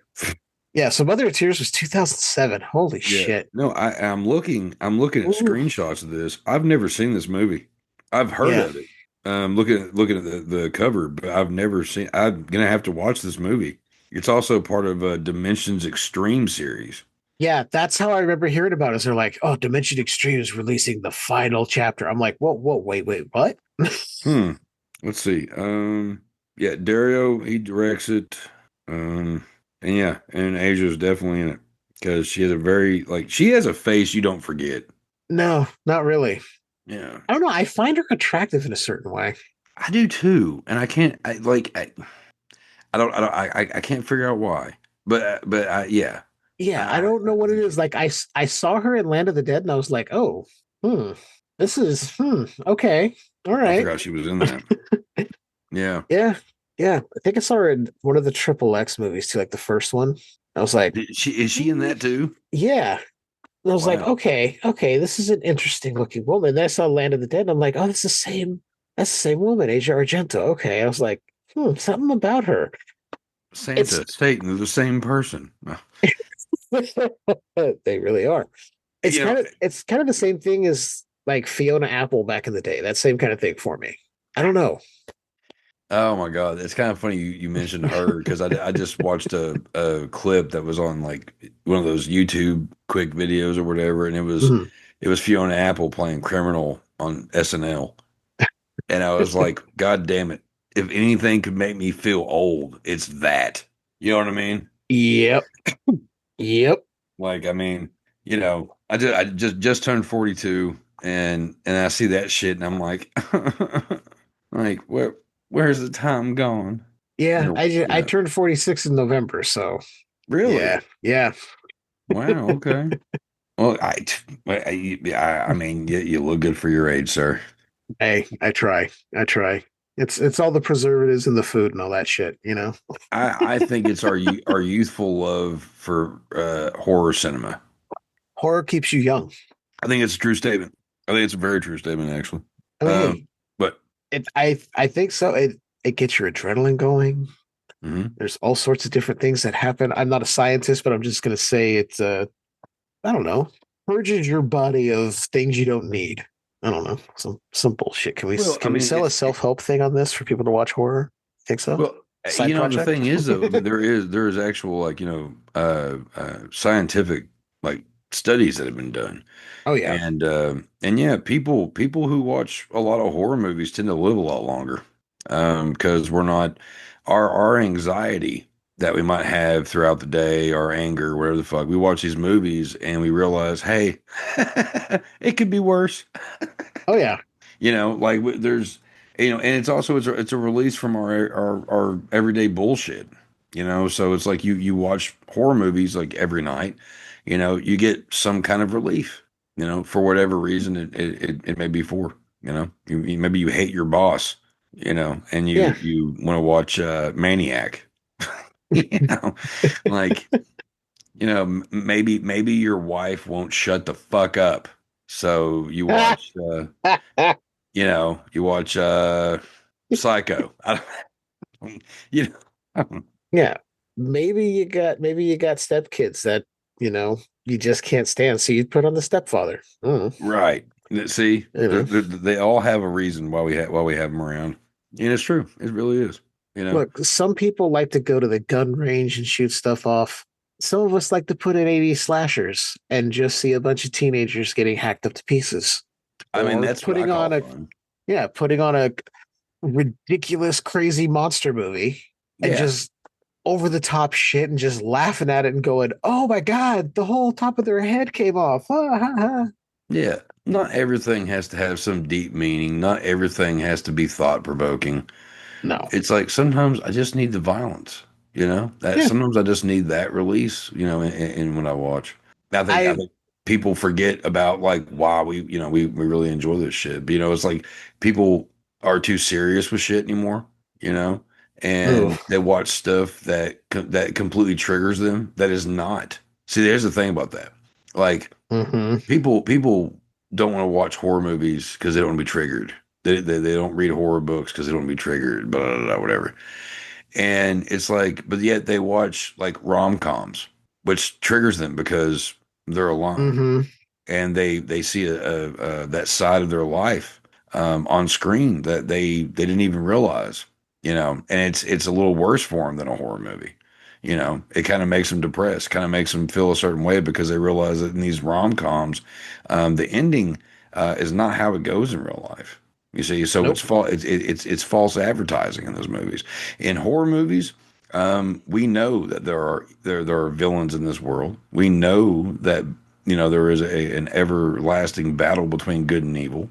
[SPEAKER 9] Yeah, so Mother of Tears was 2007. Holy shit!
[SPEAKER 10] No, I'm looking at screenshots of this. I've never seen this movie. I've heard of it. Looking at the cover, but I've never seen. I'm gonna have to watch this movie. It's also part of a Dimensions Extreme series.
[SPEAKER 9] Yeah, that's how I remember hearing about it. They're like, "Oh, Dimension Extreme is releasing the final chapter." I'm like, "Whoa, wait, what?"
[SPEAKER 10] Let's see. Yeah, Dario, he directs it. And Asia's definitely in it because she has she has a face you don't forget.
[SPEAKER 9] No, not really.
[SPEAKER 10] Yeah,
[SPEAKER 9] I don't know. I find her attractive in a certain way.
[SPEAKER 10] I do too, and I can't. I can't figure out why. But yeah.
[SPEAKER 9] Yeah, I don't know what it is. Like I saw her in Land of the Dead, and I was like, oh, this is okay, all right.
[SPEAKER 10] I forgot she was in that. Yeah.
[SPEAKER 9] Yeah, I think I saw her in one of the Triple X movies too, like the first one. I was like,
[SPEAKER 10] Is she in that too?
[SPEAKER 9] yeah. And I was like,
[SPEAKER 10] Wow.
[SPEAKER 9] okay, this is an interesting looking woman. Then I saw Land of the Dead, and I'm like, oh, that's the same woman, Dario Argento. Okay. I was like, something about her.
[SPEAKER 10] Santa, Satan, they're the same person.
[SPEAKER 9] They really are.
[SPEAKER 10] You know,
[SPEAKER 9] It's kind of the same thing as like Fiona Apple back in the day. That same kind of thing for me. I don't know.
[SPEAKER 10] oh my God, it's kind of funny you mentioned her because I just watched a clip that was on like one of those YouTube quick videos or whatever, and
[SPEAKER 9] Mhm.
[SPEAKER 10] it was Fiona Apple playing criminal on SNL, and I was like, God damn it! If anything could make me feel old, it's that. You know what I mean?
[SPEAKER 9] Yep. Yep.
[SPEAKER 10] Like, I mean, I just turned 42, and I see that shit, and I'm like, like where's the time gone?
[SPEAKER 9] Yeah. I
[SPEAKER 10] Yeah.
[SPEAKER 9] turned 46 in November, so
[SPEAKER 10] Really?
[SPEAKER 9] yeah. Yeah.
[SPEAKER 10] Wow. Okay. Well, I mean, you look good for your age, sir.
[SPEAKER 9] Hey, I try. I try. It's all the preservatives in the food and all that shit,
[SPEAKER 10] I think it's our youthful love for horror cinema.
[SPEAKER 9] Horror keeps you young.
[SPEAKER 10] I think it's a true statement. I think it's a very true statement, actually.
[SPEAKER 9] I mean, hey,
[SPEAKER 10] But
[SPEAKER 9] I think so. It gets your adrenaline going.
[SPEAKER 10] mhm.
[SPEAKER 9] There's all sorts of different things that happen. I'm not a scientist, but I'm just gonna say it's I don't know, purges your body of things you don't need. I don't know, some bullshit. Can we
[SPEAKER 10] Well, I mean,
[SPEAKER 9] sell a self-help thing on this for people to watch horror? Think so?
[SPEAKER 10] well,
[SPEAKER 9] Side
[SPEAKER 10] the
[SPEAKER 9] project?
[SPEAKER 10] thing is though, there is actual like scientific like studies that have been done.
[SPEAKER 9] Oh yeah.
[SPEAKER 10] And yeah, people who watch a lot of horror movies tend to live a lot longer. Because we're not our anxiety that we might have throughout the day, our anger, whatever the fuck. We watch these movies and we realize, hey, it could be worse.
[SPEAKER 9] Oh yeah.
[SPEAKER 10] Like there's and it's also it's a release from our everyday bullshit. So it's like you watch horror movies like every night, you get some kind of relief, for whatever reason it may be for, maybe you hate your boss, and
[SPEAKER 9] Yeah.
[SPEAKER 10] you want to watch Maniac, like, maybe your wife won't shut the fuck up. So you watch, you watch Psycho. I don't, I don't-
[SPEAKER 9] Yeah. Maybe you got stepkids that, you just can't stand. So you put on the stepfather.
[SPEAKER 10] right. See,
[SPEAKER 9] You know.
[SPEAKER 10] they all have a reason why we have them around. And it's true. It really is.
[SPEAKER 9] Look, some people like to go to the gun range and shoot stuff off. Some of us like to put in 80s slashers and just see a bunch of teenagers getting hacked up to pieces.
[SPEAKER 10] I mean,
[SPEAKER 9] Or
[SPEAKER 10] that's what I call fun.
[SPEAKER 9] putting on a ridiculous, crazy monster movie and
[SPEAKER 10] Yeah.
[SPEAKER 9] just over the top shit and just laughing at it and going, "Oh my god, the whole top of their head came off." Ah, ha, ha.
[SPEAKER 10] Yeah. Not everything has to have some deep meaning. Not everything has to be thought provoking.
[SPEAKER 9] No.
[SPEAKER 10] It's like sometimes I just need the violence, that
[SPEAKER 9] Yeah.
[SPEAKER 10] sometimes I just need that release, in when I watch. I think people forget about like why we really enjoy this shit. But it's like people are too serious with shit anymore, and
[SPEAKER 9] Oof.
[SPEAKER 10] they watch stuff that completely triggers them. That is not. See, there's the thing about that. Like
[SPEAKER 9] Mhm.
[SPEAKER 10] people don't want to watch horror movies because they don't want to be triggered. They don't read horror books because they don't want to be triggered, blah, blah, blah, whatever. And it's like, but yet they watch like rom-coms, which triggers them because they're alone
[SPEAKER 9] Mhm.
[SPEAKER 10] and they see that side of their life on screen that they didn't even realize, and it's a little worse for them than a horror movie. It kind of makes them depressed, kind of makes them feel a certain way because they realize that in these rom-coms, the ending is not how it goes in real life. You see, so
[SPEAKER 9] Nope.
[SPEAKER 10] it's false. It's false advertising in those movies. In horror movies, we know that there are villains in this world. We know that there is an everlasting battle between good and evil,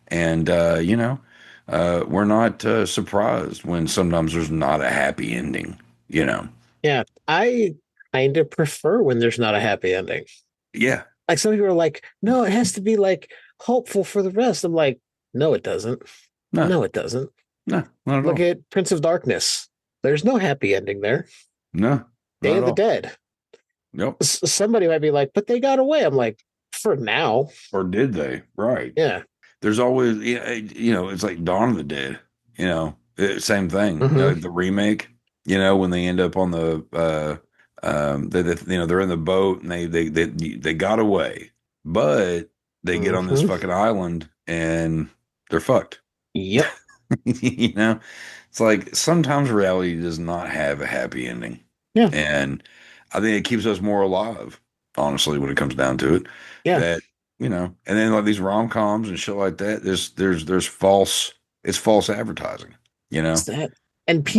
[SPEAKER 10] and we're not surprised when sometimes there's not a happy ending.
[SPEAKER 9] Yeah, I kind of prefer when there's not a happy ending.
[SPEAKER 10] Yeah.
[SPEAKER 9] Like some people are like, "No, it has to be like hopeful for the rest." I'm like, "No, it doesn't.
[SPEAKER 10] No,
[SPEAKER 9] No, it doesn't."
[SPEAKER 10] no, not at
[SPEAKER 9] Look
[SPEAKER 10] all.
[SPEAKER 9] at Prince of Darkness. There's no happy ending there.
[SPEAKER 10] No, not
[SPEAKER 9] Day
[SPEAKER 10] at
[SPEAKER 9] of the
[SPEAKER 10] all.
[SPEAKER 9] Dead.
[SPEAKER 10] Nope.
[SPEAKER 9] Somebody might be like, but they got away. I'm like, for now.
[SPEAKER 10] Or did they? Right.
[SPEAKER 9] Yeah.
[SPEAKER 10] There's always, it's like Dawn of the Dead, same thing.
[SPEAKER 9] Mhm.
[SPEAKER 10] The remake, when they end up on they're in the boat and they got away, but they get on this
[SPEAKER 9] Mhm.
[SPEAKER 10] fucking island and they're fucked.
[SPEAKER 9] Yep.
[SPEAKER 10] It's like sometimes reality does not have a happy ending.
[SPEAKER 9] Yeah.
[SPEAKER 10] And I think it keeps us more alive, honestly, when it comes down to it.
[SPEAKER 9] Yeah.
[SPEAKER 10] That, and then like these rom-coms and shit like that, there's false, it's false advertising,
[SPEAKER 9] It's that. And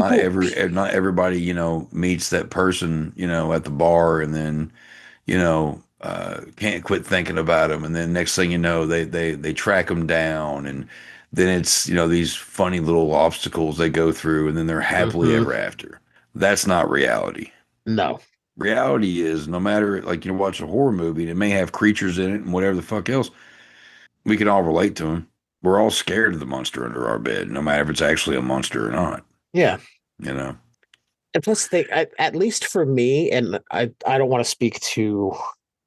[SPEAKER 10] not everybody, meets that person, at the bar and then, can't quit thinking about them. And then next thing you know, they track them down and then it's, these funny little obstacles they go through and then they're happily
[SPEAKER 9] Mhm.
[SPEAKER 10] ever after. That's not reality.
[SPEAKER 9] No.
[SPEAKER 10] Reality is no matter like you watch a horror movie and it may have creatures in it and whatever the fuck else, we can all relate to them. We're all scared of the monster under our bed, no matter if it's actually a monster or not.
[SPEAKER 9] Yeah.
[SPEAKER 10] You know.
[SPEAKER 9] And plus, at least for me, and I don't want to speak to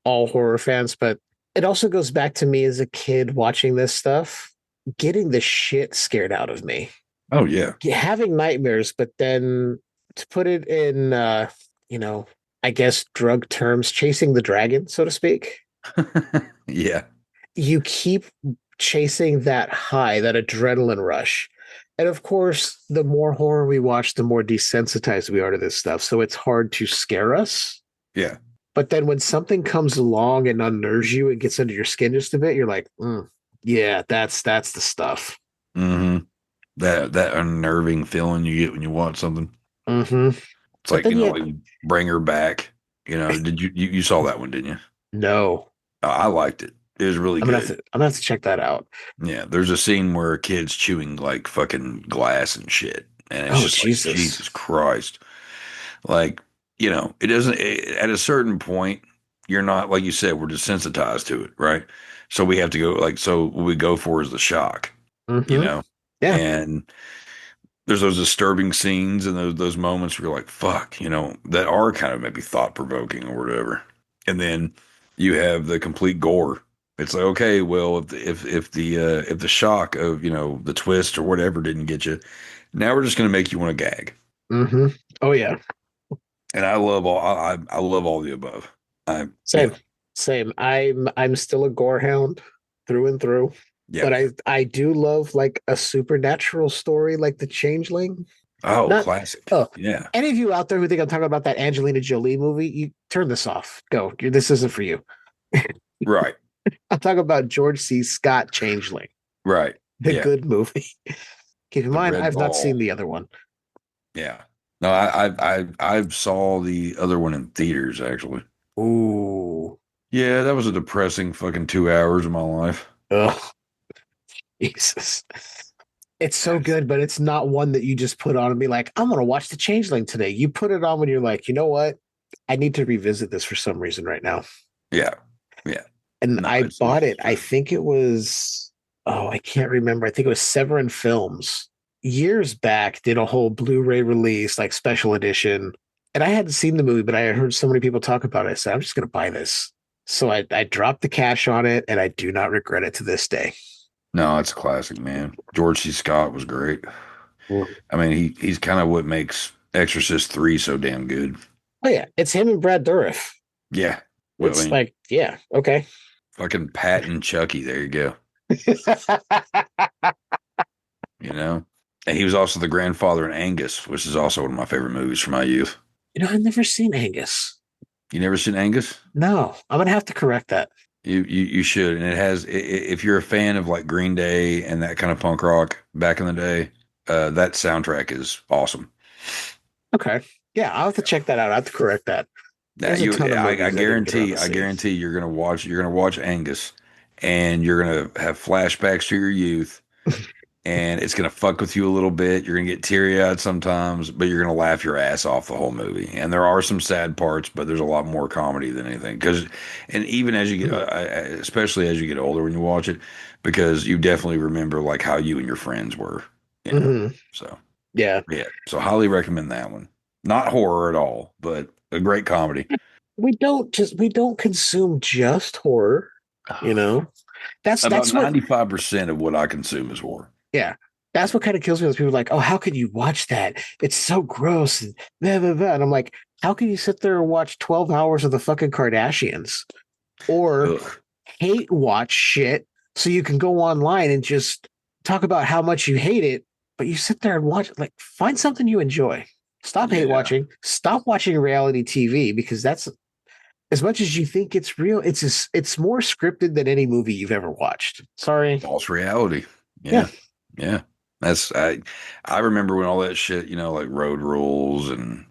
[SPEAKER 9] all horror fans, but it also goes back to me as a kid watching this stuff, getting the shit scared out of me.
[SPEAKER 10] Oh yeah.
[SPEAKER 9] Having nightmares, but then to put it in, I guess drug terms, chasing the dragon, so to speak.
[SPEAKER 10] Yeah.
[SPEAKER 9] You keep chasing that high, that adrenaline rush. And of course, the more horror we watch, the more desensitized we are to this stuff. So it's hard to scare us.
[SPEAKER 10] Yeah.
[SPEAKER 9] But then when something comes along and unnerves you, it gets under your skin just a bit, you're like, yeah, that's the stuff.
[SPEAKER 10] Mm-hmm. That unnerving feeling you get when you watch something.
[SPEAKER 9] Mm-hmm.
[SPEAKER 10] It's like, like Bring Her Back. Did you saw that one, didn't you?
[SPEAKER 9] No.
[SPEAKER 10] I liked it. It was really good.
[SPEAKER 9] I'm gonna have to check that out.
[SPEAKER 10] Yeah, there's a scene where a kid's chewing like fucking glass and shit, and it's just
[SPEAKER 9] Jesus.
[SPEAKER 10] like Jesus Christ. Like it doesn't. At a certain point, you're not like you said. We're desensitized to it, right? So we have to go so what we go for is the shock.
[SPEAKER 9] Mm-hmm. Yeah.
[SPEAKER 10] And there's those disturbing scenes and those moments where you're like, fuck, that are kind of maybe thought provoking or whatever. And then you have the complete gore. It's like, okay, well, if the shock of the twist or whatever didn't get you, now we're just going to make you want to gag.
[SPEAKER 9] Mm-hmm. Oh yeah.
[SPEAKER 10] And I love all the above.
[SPEAKER 9] Same. I'm still a gore hound through and through.
[SPEAKER 10] Yeah.
[SPEAKER 9] But I do love like a supernatural story like The Changeling.
[SPEAKER 10] Oh, classic.
[SPEAKER 9] Oh,
[SPEAKER 10] yeah.
[SPEAKER 9] Any of you out there who think I'm talking about that Angelina Jolie movie, you turn this off. Go. This isn't for you.
[SPEAKER 10] Right.
[SPEAKER 9] I'm talking about George C. Scott Changeling.
[SPEAKER 10] Right.
[SPEAKER 9] The good movie. Keep in mind, I've not seen the other one.
[SPEAKER 10] Yeah. No, I saw the other one in theaters actually.
[SPEAKER 9] Ooh.
[SPEAKER 10] Yeah, that was a depressing fucking 2 hours of my life.
[SPEAKER 9] Ugh. Jesus. It's so good, but it's not one that you just put on and be like, I'm gonna watch The Changeling today. You put it on when you're like, you know what? I need to revisit this for some reason right now.
[SPEAKER 10] Yeah. Yeah.
[SPEAKER 9] And I bought it. I think it was, I can't remember. I think it was Severin Films. Years back, did a whole Blu-ray release, like special edition. And I hadn't seen the movie, but I had heard so many people talk about it. I said, I'm just going to buy this. So I dropped the cash on it, and I do not regret it to this day.
[SPEAKER 10] No, it's a classic, man. George C. Scott was great. I mean, he's kind of what makes Exorcist 3 so damn good.
[SPEAKER 9] Oh, yeah. It's him and Brad Dourif.
[SPEAKER 10] Yeah.
[SPEAKER 9] Well, it's like, yeah, okay.
[SPEAKER 10] Fucking Pat and Chucky. There you go. And he was also the grandfather in Angus, which is also one of my favorite movies from my youth.
[SPEAKER 9] I've never seen Angus.
[SPEAKER 10] You never seen Angus?
[SPEAKER 9] No, I'm gonna have to correct that.
[SPEAKER 10] You should, and it has. If you're a fan of like Green Day and that kind of punk rock back in the day, that soundtrack is awesome.
[SPEAKER 9] Okay, yeah, I'll have to check that out. I have to correct that.
[SPEAKER 10] I guarantee you're gonna watch Angus, and you're gonna have flashbacks to your youth. And it's going to fuck with you a little bit. You're going to get teary-eyed sometimes, but you're going to laugh your ass off the whole movie. And there are some sad parts, but there's a lot more comedy than anything. And even as you get, especially as you get older when you watch it, because you definitely remember like how you and your friends were. So
[SPEAKER 9] Yeah.
[SPEAKER 10] Yeah. So highly recommend that one. Not horror at all, but a great comedy.
[SPEAKER 9] We don't consume just horror, you know.
[SPEAKER 10] About
[SPEAKER 9] That's what
[SPEAKER 10] 95% of what I consume is horror.
[SPEAKER 9] Yeah. That's what kind of kills me. Those people are like, oh, how could you watch that? It's so gross and blah, blah, blah. And I'm like, how can you sit there and watch 12 hours of the fucking Kardashians or
[SPEAKER 10] Ugh.
[SPEAKER 9] hate watch shit so you can go online and just talk about how much you hate it, but you sit there and watch, like, find something you enjoy. Stop hate
[SPEAKER 10] Yeah.
[SPEAKER 9] watching. Stop watching reality TV because that's as much as you think it's real, it's more scripted than any movie you've ever watched. Sorry.
[SPEAKER 10] False reality.
[SPEAKER 9] Yeah.
[SPEAKER 10] Yeah. That's I remember when all that shit, like Road Rules and,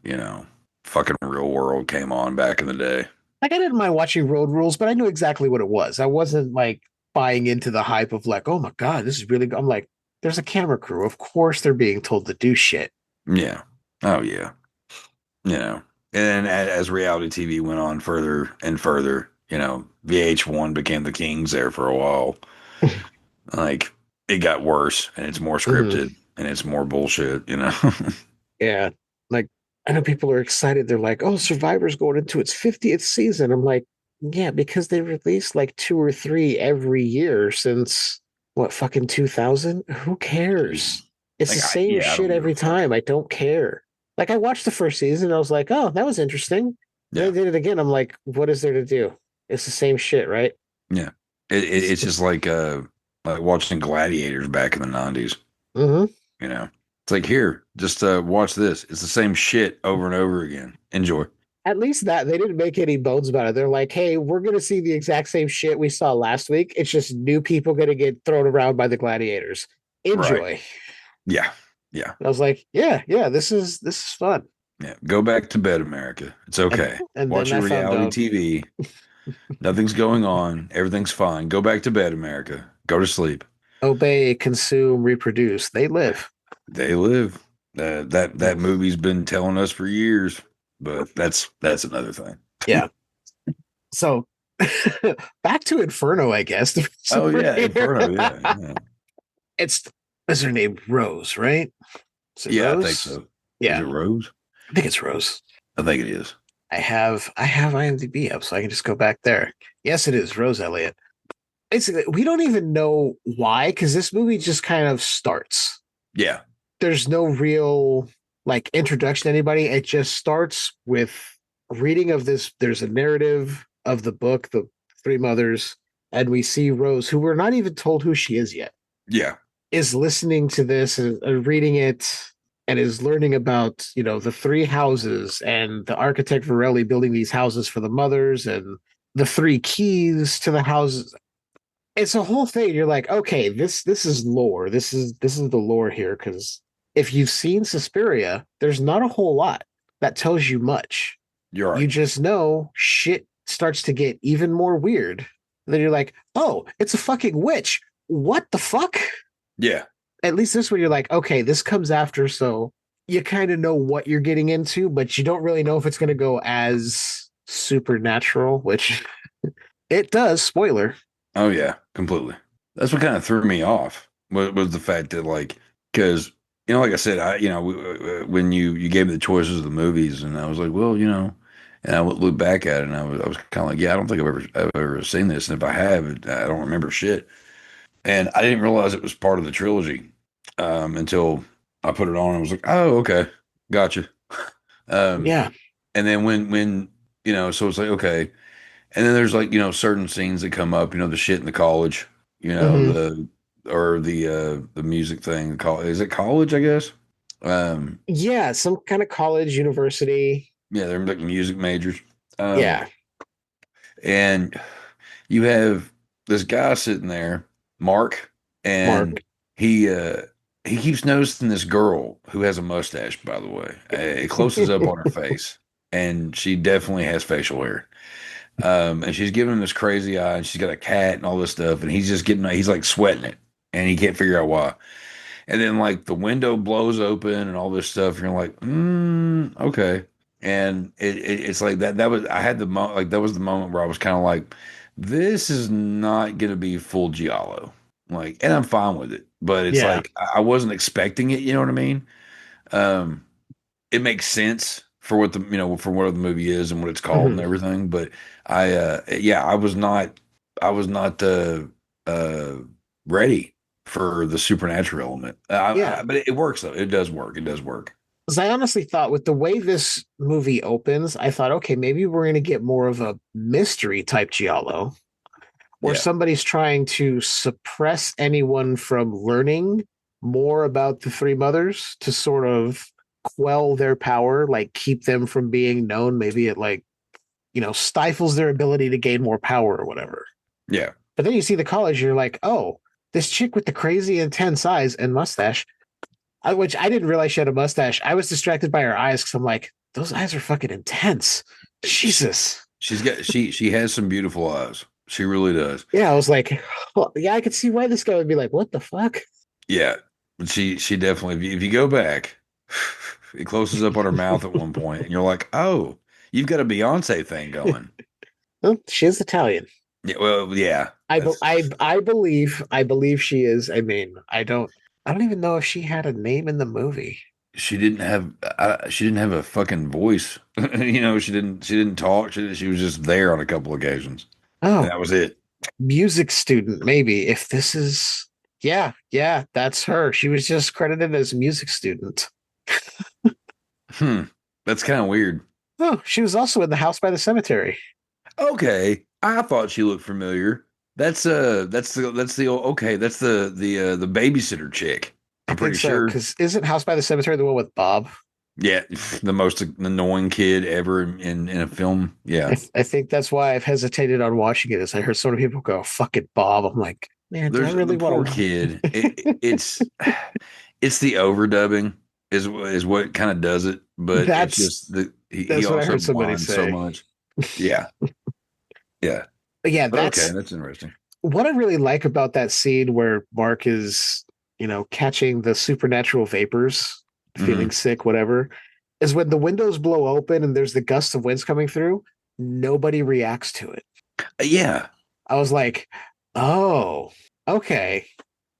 [SPEAKER 10] fucking Real World came on back in the day.
[SPEAKER 9] Like I didn't mind watching Road Rules, but I knew exactly what it was. I wasn't like buying into the hype of like, oh my God, this is really good. I'm like, there's a camera crew. Of course they're being told to do shit.
[SPEAKER 10] Yeah. Oh yeah. And as reality TV went on further and further, VH1 became the kings there for a while. Like it got worse and it's more scripted and it's more bullshit,
[SPEAKER 9] Yeah. Like I know people are excited. They're like, oh, Survivor's going into its 50th season. I'm like, yeah, because they released like 2 or 3 every year since what fucking 2000? Who cares? It's
[SPEAKER 10] Like,
[SPEAKER 9] the same
[SPEAKER 10] I
[SPEAKER 9] shit
[SPEAKER 10] don't give
[SPEAKER 9] every
[SPEAKER 10] a fuck.
[SPEAKER 9] time. I don't care. Like I watched the first season and I was like, oh, that was interesting.
[SPEAKER 10] Yeah.
[SPEAKER 9] Then I did it again. I'm like, what is there to do? It's the same shit, right?
[SPEAKER 10] Yeah. It's just like watching Gladiators back in the 90s.
[SPEAKER 9] Mm-hmm.
[SPEAKER 10] It's like, here, just watch this. It's the same shit over and over again. Enjoy.
[SPEAKER 9] At least that they didn't make any bones about it. They're like, hey, we're gonna see the exact same shit we saw last week. It's just new people gonna get thrown around by the gladiators. Enjoy.
[SPEAKER 10] Right. Yeah. Yeah.
[SPEAKER 9] And I was like, yeah, this is fun.
[SPEAKER 10] Yeah. Go back to bed, America. It's okay.
[SPEAKER 9] And
[SPEAKER 10] Watch
[SPEAKER 9] then
[SPEAKER 10] your
[SPEAKER 9] I found out
[SPEAKER 10] reality TV. Nothing's going on. Everything's fine. Go back to bed, America. Go to sleep.
[SPEAKER 9] obey, consume, reproduce. They live.
[SPEAKER 10] They live. That movie's been telling us for years, but that's another thing.
[SPEAKER 9] Yeah. So back to Inferno, I guess.
[SPEAKER 10] Oh yeah, Inferno. Yeah.
[SPEAKER 9] Is her name Rose, right?
[SPEAKER 10] Yeah,
[SPEAKER 9] Rose?
[SPEAKER 10] I think so.
[SPEAKER 9] Yeah.
[SPEAKER 10] Is it Rose?
[SPEAKER 9] I think it's Rose.
[SPEAKER 10] I think it is.
[SPEAKER 9] I have IMDb up, so I can just go back there. Yes, it is Rose Elliott. Basically, we don't even know why, because this movie just kind of starts.
[SPEAKER 10] Yeah.
[SPEAKER 9] There's no real like introduction to anybody. It just starts with reading of this. There's a narrative of the book, The Three Mothers, and we see Rose, who we're not even told who she is yet.
[SPEAKER 10] Yeah.
[SPEAKER 9] Is listening to this and reading it and is learning about, the 3 houses and the architect Varelli building these houses for the mothers and the 3 keys to the houses. It's a whole thing. You're like, okay, this is lore. This is the lore here. Because if you've seen Suspiria, there's not a whole lot that tells you much.
[SPEAKER 10] You're right.
[SPEAKER 9] You just know shit starts to get even more weird. And then you're like, oh, it's a fucking witch. What the fuck?
[SPEAKER 10] Yeah.
[SPEAKER 9] At least this one, you're like, okay, this comes after, so you kind of know what you're getting into, but you don't really know if it's going to go as supernatural, which it does. Spoiler.
[SPEAKER 10] Oh yeah, completely. That's what kind of threw me off was the fact that because like I said, when you gave me the choices of the movies, and I was like, well, and I would look back at it, and I was kind of like, yeah, I don't think I've ever seen this, and if I have, I don't remember shit. And I didn't realize it was part of the trilogy until I put it on. And I was like, oh, okay, gotcha.
[SPEAKER 9] Yeah.
[SPEAKER 10] And then when so it's like, okay. And then there's certain scenes that come up, the shit in the college, the music thing. Is it college, I guess?
[SPEAKER 9] Yeah, some kind of college, university.
[SPEAKER 10] Yeah, they're like music majors.
[SPEAKER 9] Yeah.
[SPEAKER 10] And you have this guy sitting there, Mark, and he keeps noticing this girl who has a mustache, by the way. It closes up on her face, and she definitely has facial hair. And she's giving him this crazy eye, and she's got a cat and all this stuff, and he's like sweating it, and he can't figure out why. And then the window blows open and all this stuff, and you're like, okay. And it's like that. That was that was the moment where I was kind of like, this is not going to be full Giallo. And I'm fine with it, but it's I wasn't expecting it. You know what I mean? It makes sense for what for what the movie is and what it's called and everything. But I was not uh, ready for the supernatural element. But it works though. It does work. It does work.
[SPEAKER 9] Because I honestly thought with the way this movie opens, I thought, okay, maybe we're going to get more of a mystery type Giallo, where somebody's trying to suppress anyone from learning more about the three mothers to sort of quell their power, like keep them from being known. Maybe it stifles their ability to gain more power or whatever.
[SPEAKER 10] Yeah.
[SPEAKER 9] But then you see the college, you're like, oh, this chick with the crazy intense eyes and mustache, which I didn't realize she had a mustache. I was distracted by her eyes because I'm like, those eyes are fucking intense. Jesus.
[SPEAKER 10] She has some beautiful eyes. She really does.
[SPEAKER 9] Yeah, I was like, well, yeah, I could see why this guy would be like, what the fuck?
[SPEAKER 10] Yeah, but she definitely. If you go back, it closes up on her mouth at one point, and you're like, oh, you've got a Beyonce thing going.
[SPEAKER 9] Well, she is Italian.
[SPEAKER 10] Yeah, well, yeah.
[SPEAKER 9] I believe she is. I mean, I don't even know if she had a name in the movie.
[SPEAKER 10] She didn't have a fucking voice. She didn't talk. She was just there on a couple occasions.
[SPEAKER 9] Oh,
[SPEAKER 10] and that was it.
[SPEAKER 9] Music student, maybe. If this is, yeah, that's her. She was just credited as music student.
[SPEAKER 10] That's kind of weird.
[SPEAKER 9] Oh, she was also in The House by the Cemetery.
[SPEAKER 10] Okay, I thought she looked familiar. That's the babysitter chick. I'm pretty sure.
[SPEAKER 9] Because isn't House by the Cemetery the one with Bob?
[SPEAKER 10] Yeah, the most annoying kid ever in a film. Yeah,
[SPEAKER 9] I think that's why I've hesitated on watching it. Is I heard so many people go "fucking Bob." I'm like, man, do I really want to?
[SPEAKER 10] Kid. It's the overdubbing is what kind of does it, but it's just he also whines so much. Yeah, yeah, that's interesting.
[SPEAKER 9] What I really like about that scene where Mark is, catching the supernatural vapors, feeling sick, whatever, is when the windows blow open and there's the gust of winds coming through, nobody reacts to it.
[SPEAKER 10] Yeah.
[SPEAKER 9] I was like, oh, okay.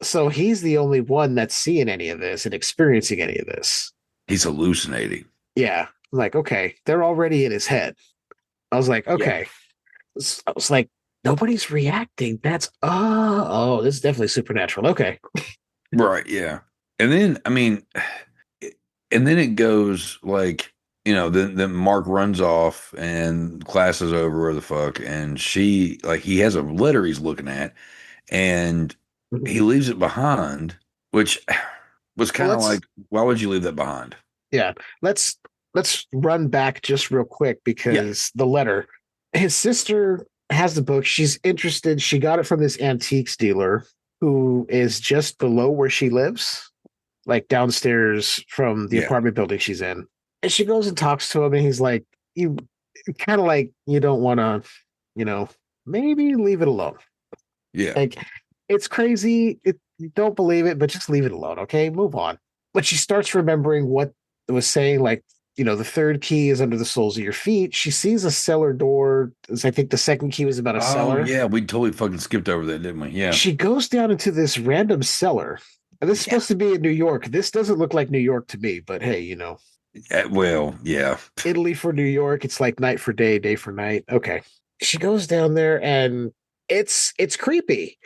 [SPEAKER 9] So he's the only one that's seeing any of this and experiencing any of this.
[SPEAKER 10] He's hallucinating.
[SPEAKER 9] Yeah. I'm like, okay, they're already in his head. I was like, okay. Yeah. I was like, nobody's reacting. That's, this is definitely supernatural. Okay.
[SPEAKER 10] Right. Yeah. And then, and then it goes like, then Mark runs off and class is over or the fuck. And he has a letter he's looking at and he leaves it behind, which was kind of like, why would you leave that behind?
[SPEAKER 9] Yeah. Let's run back just real quick because the letter, his sister has the book. She's interested. She got it from this antiques dealer who is just below where she lives, like downstairs from the apartment building she's in. And she goes and talks to him and he's like, you kind of like, you don't want to, maybe leave it alone.
[SPEAKER 10] Yeah.
[SPEAKER 9] Like it's crazy. You don't believe it, but just leave it alone. Okay. Move on. But she starts remembering what it was saying, like, the third key is under the soles of your feet. She sees a cellar door. I think the second key was about a cellar.
[SPEAKER 10] Yeah, we totally fucking skipped over that, didn't we? Yeah.
[SPEAKER 9] She goes down into this random cellar. And this is supposed to be in New York. This doesn't look like New York to me, but hey,
[SPEAKER 10] well, yeah.
[SPEAKER 9] Italy for New York. It's like night for day, day for night. Okay. She goes down there and it's creepy.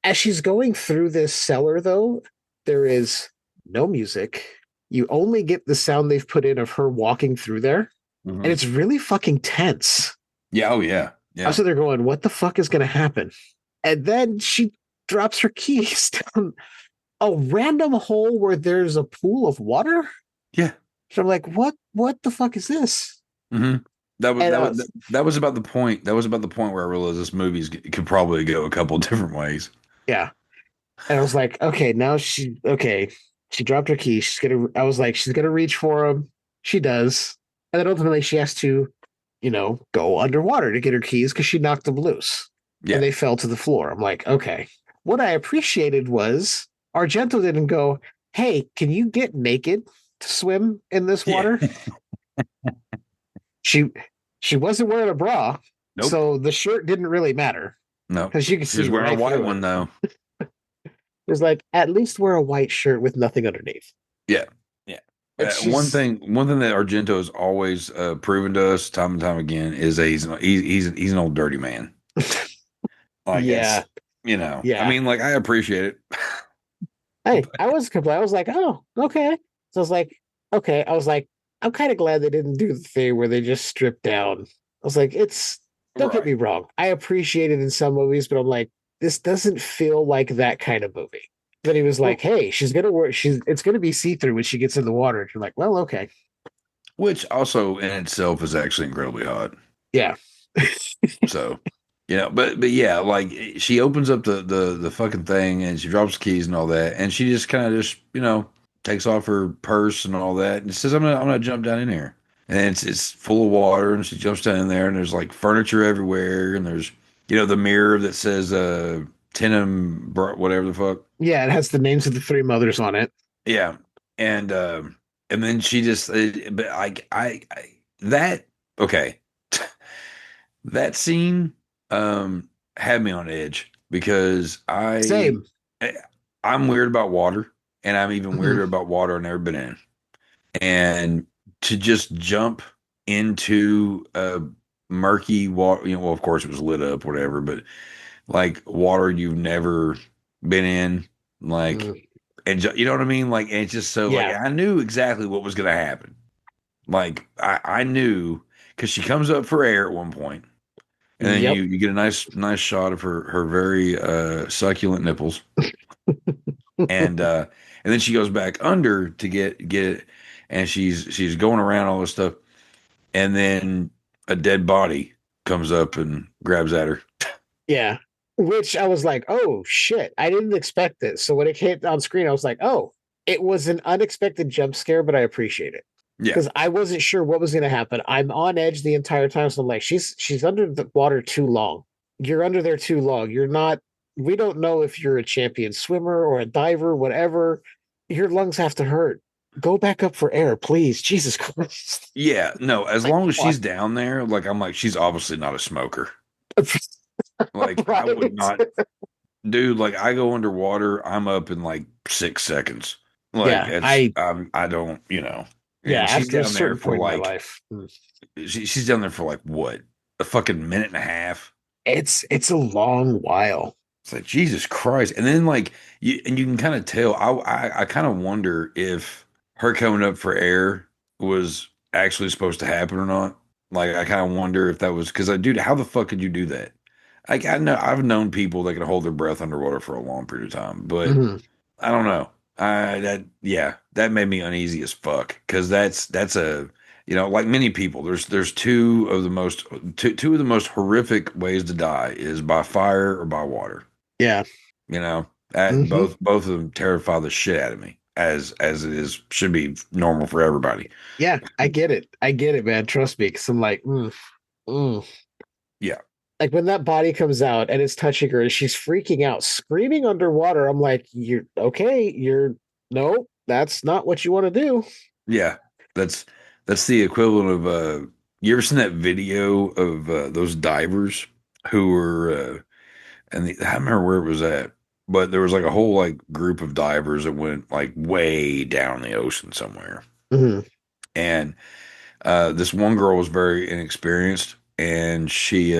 [SPEAKER 9] As she's going through this cellar, though, there is no music. You only get the sound they've put in of her walking through there. And it's really fucking tense.
[SPEAKER 10] Yeah. Oh, yeah. Yeah.
[SPEAKER 9] So they're going, what the fuck is going to happen? And then she drops her keys down a random hole where there's a pool of water.
[SPEAKER 10] Yeah.
[SPEAKER 9] So I'm like, what the fuck is this?
[SPEAKER 10] Mm-hmm. That was about the point. That was about the point where I realized this movie could probably go a couple of different ways.
[SPEAKER 9] Yeah. And I was like, okay, now she dropped her key. She's gonna reach for him. She does. And then ultimately she has to, go underwater to get her keys because she knocked them loose. Yeah. And they fell to the floor. I'm like, okay. What I appreciated was Argento didn't go, hey, can you get naked to swim in this water? She wasn't wearing a bra. Nope. So the shirt didn't really matter.
[SPEAKER 10] No.
[SPEAKER 9] Because you can see
[SPEAKER 10] she's wearing a white one though.
[SPEAKER 9] It was like, at least wear a white shirt with nothing underneath.
[SPEAKER 10] Yeah. One thing that Argento has always proven to us, time and time again, is that he's an old dirty man. Like
[SPEAKER 9] yeah,
[SPEAKER 10] I mean, like I appreciate it.
[SPEAKER 9] Hey, I was complaining. I was like, oh, okay. So I was like, okay. I was like, I'm kind of glad they didn't do the thing where they just stripped down. I was like, don't get me wrong. I appreciate it in some movies, but I'm like, this doesn't feel like that kind of movie. Then he was like, hey, she's gonna work. It's gonna be see-through when she gets in the water. And you're like, well, okay.
[SPEAKER 10] Which also in itself is actually incredibly hot.
[SPEAKER 9] Yeah.
[SPEAKER 10] So, but yeah, like she opens up the fucking thing and she drops the keys and all that, and she just kind of takes off her purse and all that, and says, I'm gonna jump down in here." And it's full of water, and she jumps down in there, and there's like furniture everywhere, and there's the mirror that says Tenem whatever the fuck.
[SPEAKER 9] Yeah, it has the names of the three mothers on it.
[SPEAKER 10] Yeah, and then she just but I that okay. That scene had me on edge because
[SPEAKER 9] Same.
[SPEAKER 10] I'm weird about water, and I'm even weirder about water I've never been in. And to just jump into a murky water, well, of course it was lit up, whatever, but like water you've never been in, like, and you know what I mean? Like, and it's just so like I knew exactly what was going to happen. Like, I knew because she comes up for air at one point. And then you get a nice shot of her very succulent nipples, and then she goes back under to get it, and she's going around all this stuff, and then a dead body comes up and grabs at her.
[SPEAKER 9] Yeah, which I was like, oh shit, I didn't expect this. So when it hit on screen, I was like, oh, it was an unexpected jump scare, but I appreciate it.
[SPEAKER 10] Yeah,
[SPEAKER 9] because I wasn't sure what was going to happen. I'm on edge the entire time, so I'm like, she's under the water too long. You're under there too long. You're not. We don't know if you're a champion swimmer or a diver, whatever. Your lungs have to hurt. Go back up for air, please. Jesus Christ.
[SPEAKER 10] Yeah, no. As long as she's down there, like I'm like, she's obviously not a smoker. Like I would not, dude. Like I go underwater, I'm up in like 6 seconds. Like I don't,
[SPEAKER 9] Yeah,
[SPEAKER 10] she's
[SPEAKER 9] after a
[SPEAKER 10] down there
[SPEAKER 9] certain
[SPEAKER 10] for
[SPEAKER 9] point
[SPEAKER 10] like
[SPEAKER 9] in my life.
[SPEAKER 10] she's down there for like what, a fucking minute and a half.
[SPEAKER 9] It's a long while.
[SPEAKER 10] It's like Jesus Christ, and then like you can kind of tell. I kind of wonder if her coming up for air was actually supposed to happen or not. Like I kind of wonder if that was because dude, how the fuck could you do that? Like I know I've known people that can hold their breath underwater for a long period of time, but I don't know. That made me uneasy as fuck because that's a like many people there's two of the most horrific ways to die is by fire or by water.
[SPEAKER 9] Yeah,
[SPEAKER 10] both of them terrify the shit out of me as it should be normal for everybody.
[SPEAKER 9] Yeah, I get it, man. Trust me, because I'm like,
[SPEAKER 10] yeah.
[SPEAKER 9] Like when that body comes out and it's touching her and she's freaking out, screaming underwater. I'm like, you're okay. No, that's not what you want to do.
[SPEAKER 10] Yeah. That's the equivalent of, you ever seen that video of those divers who were, I remember where it was at, but there was like a whole like group of divers that went like way down the ocean somewhere. And this one girl was very inexperienced and she,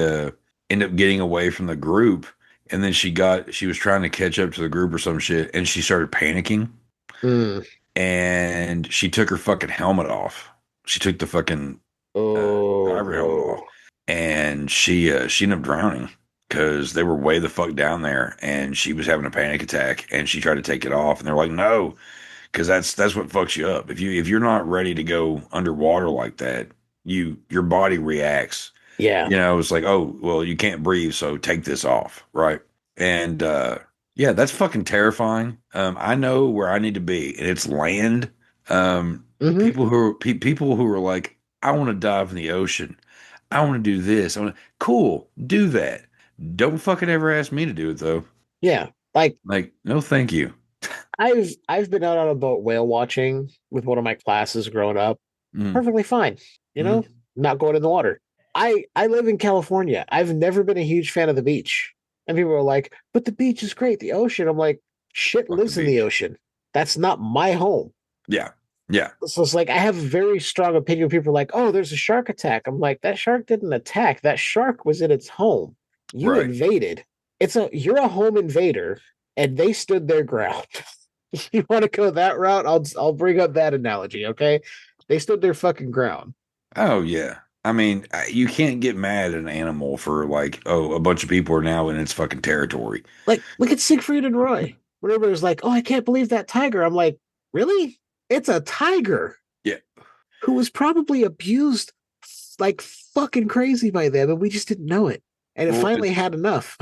[SPEAKER 10] ended up getting away from the group, and then she was trying to catch up to the group or some shit, and she started panicking, and she took her fucking helmet off. She took the fucking diver helmet off, and she ended up drowning because they were way the fuck down there, and she was having a panic attack, and she tried to take it off, and they're like, no, because that's what fucks you up. If you're not ready to go underwater like that, your body reacts.
[SPEAKER 9] Yeah.
[SPEAKER 10] It's like, oh, well, you can't breathe, so take this off, right? And that's fucking terrifying. I know where I need to be, and it's land. People who are like, I want to dive in the ocean. I want to do this. Cool, do that. Don't fucking ever ask me to do it though.
[SPEAKER 9] Yeah, like
[SPEAKER 10] no, thank you.
[SPEAKER 9] I've been out on a boat whale watching with one of my classes growing up. Perfectly fine, not going in the water. I live in California. I've never been a huge fan of the beach. And people are like, but the beach is great. The ocean. I'm like, shit lives in the ocean. That's not my home.
[SPEAKER 10] Yeah. Yeah.
[SPEAKER 9] So it's like I have a very strong opinion. People are like, "Oh, there's a shark attack." I'm like, that shark didn't attack. That shark was in its home. You
[SPEAKER 10] Right.
[SPEAKER 9] invaded. You're a home invader, and they stood their ground. If you want to go that route, I'll bring up that analogy. Okay, they stood their fucking ground.
[SPEAKER 10] Oh yeah. I mean, you can't get mad at an animal for like, oh, a bunch of people are now in its fucking territory.
[SPEAKER 9] Like, look at Siegfried and Roy. When everybody's like, "Oh, I can't believe that tiger," I'm like, really? It's a tiger.
[SPEAKER 10] Yeah.
[SPEAKER 9] Who was probably abused like fucking crazy by them, and we just didn't know it. And it finally had enough.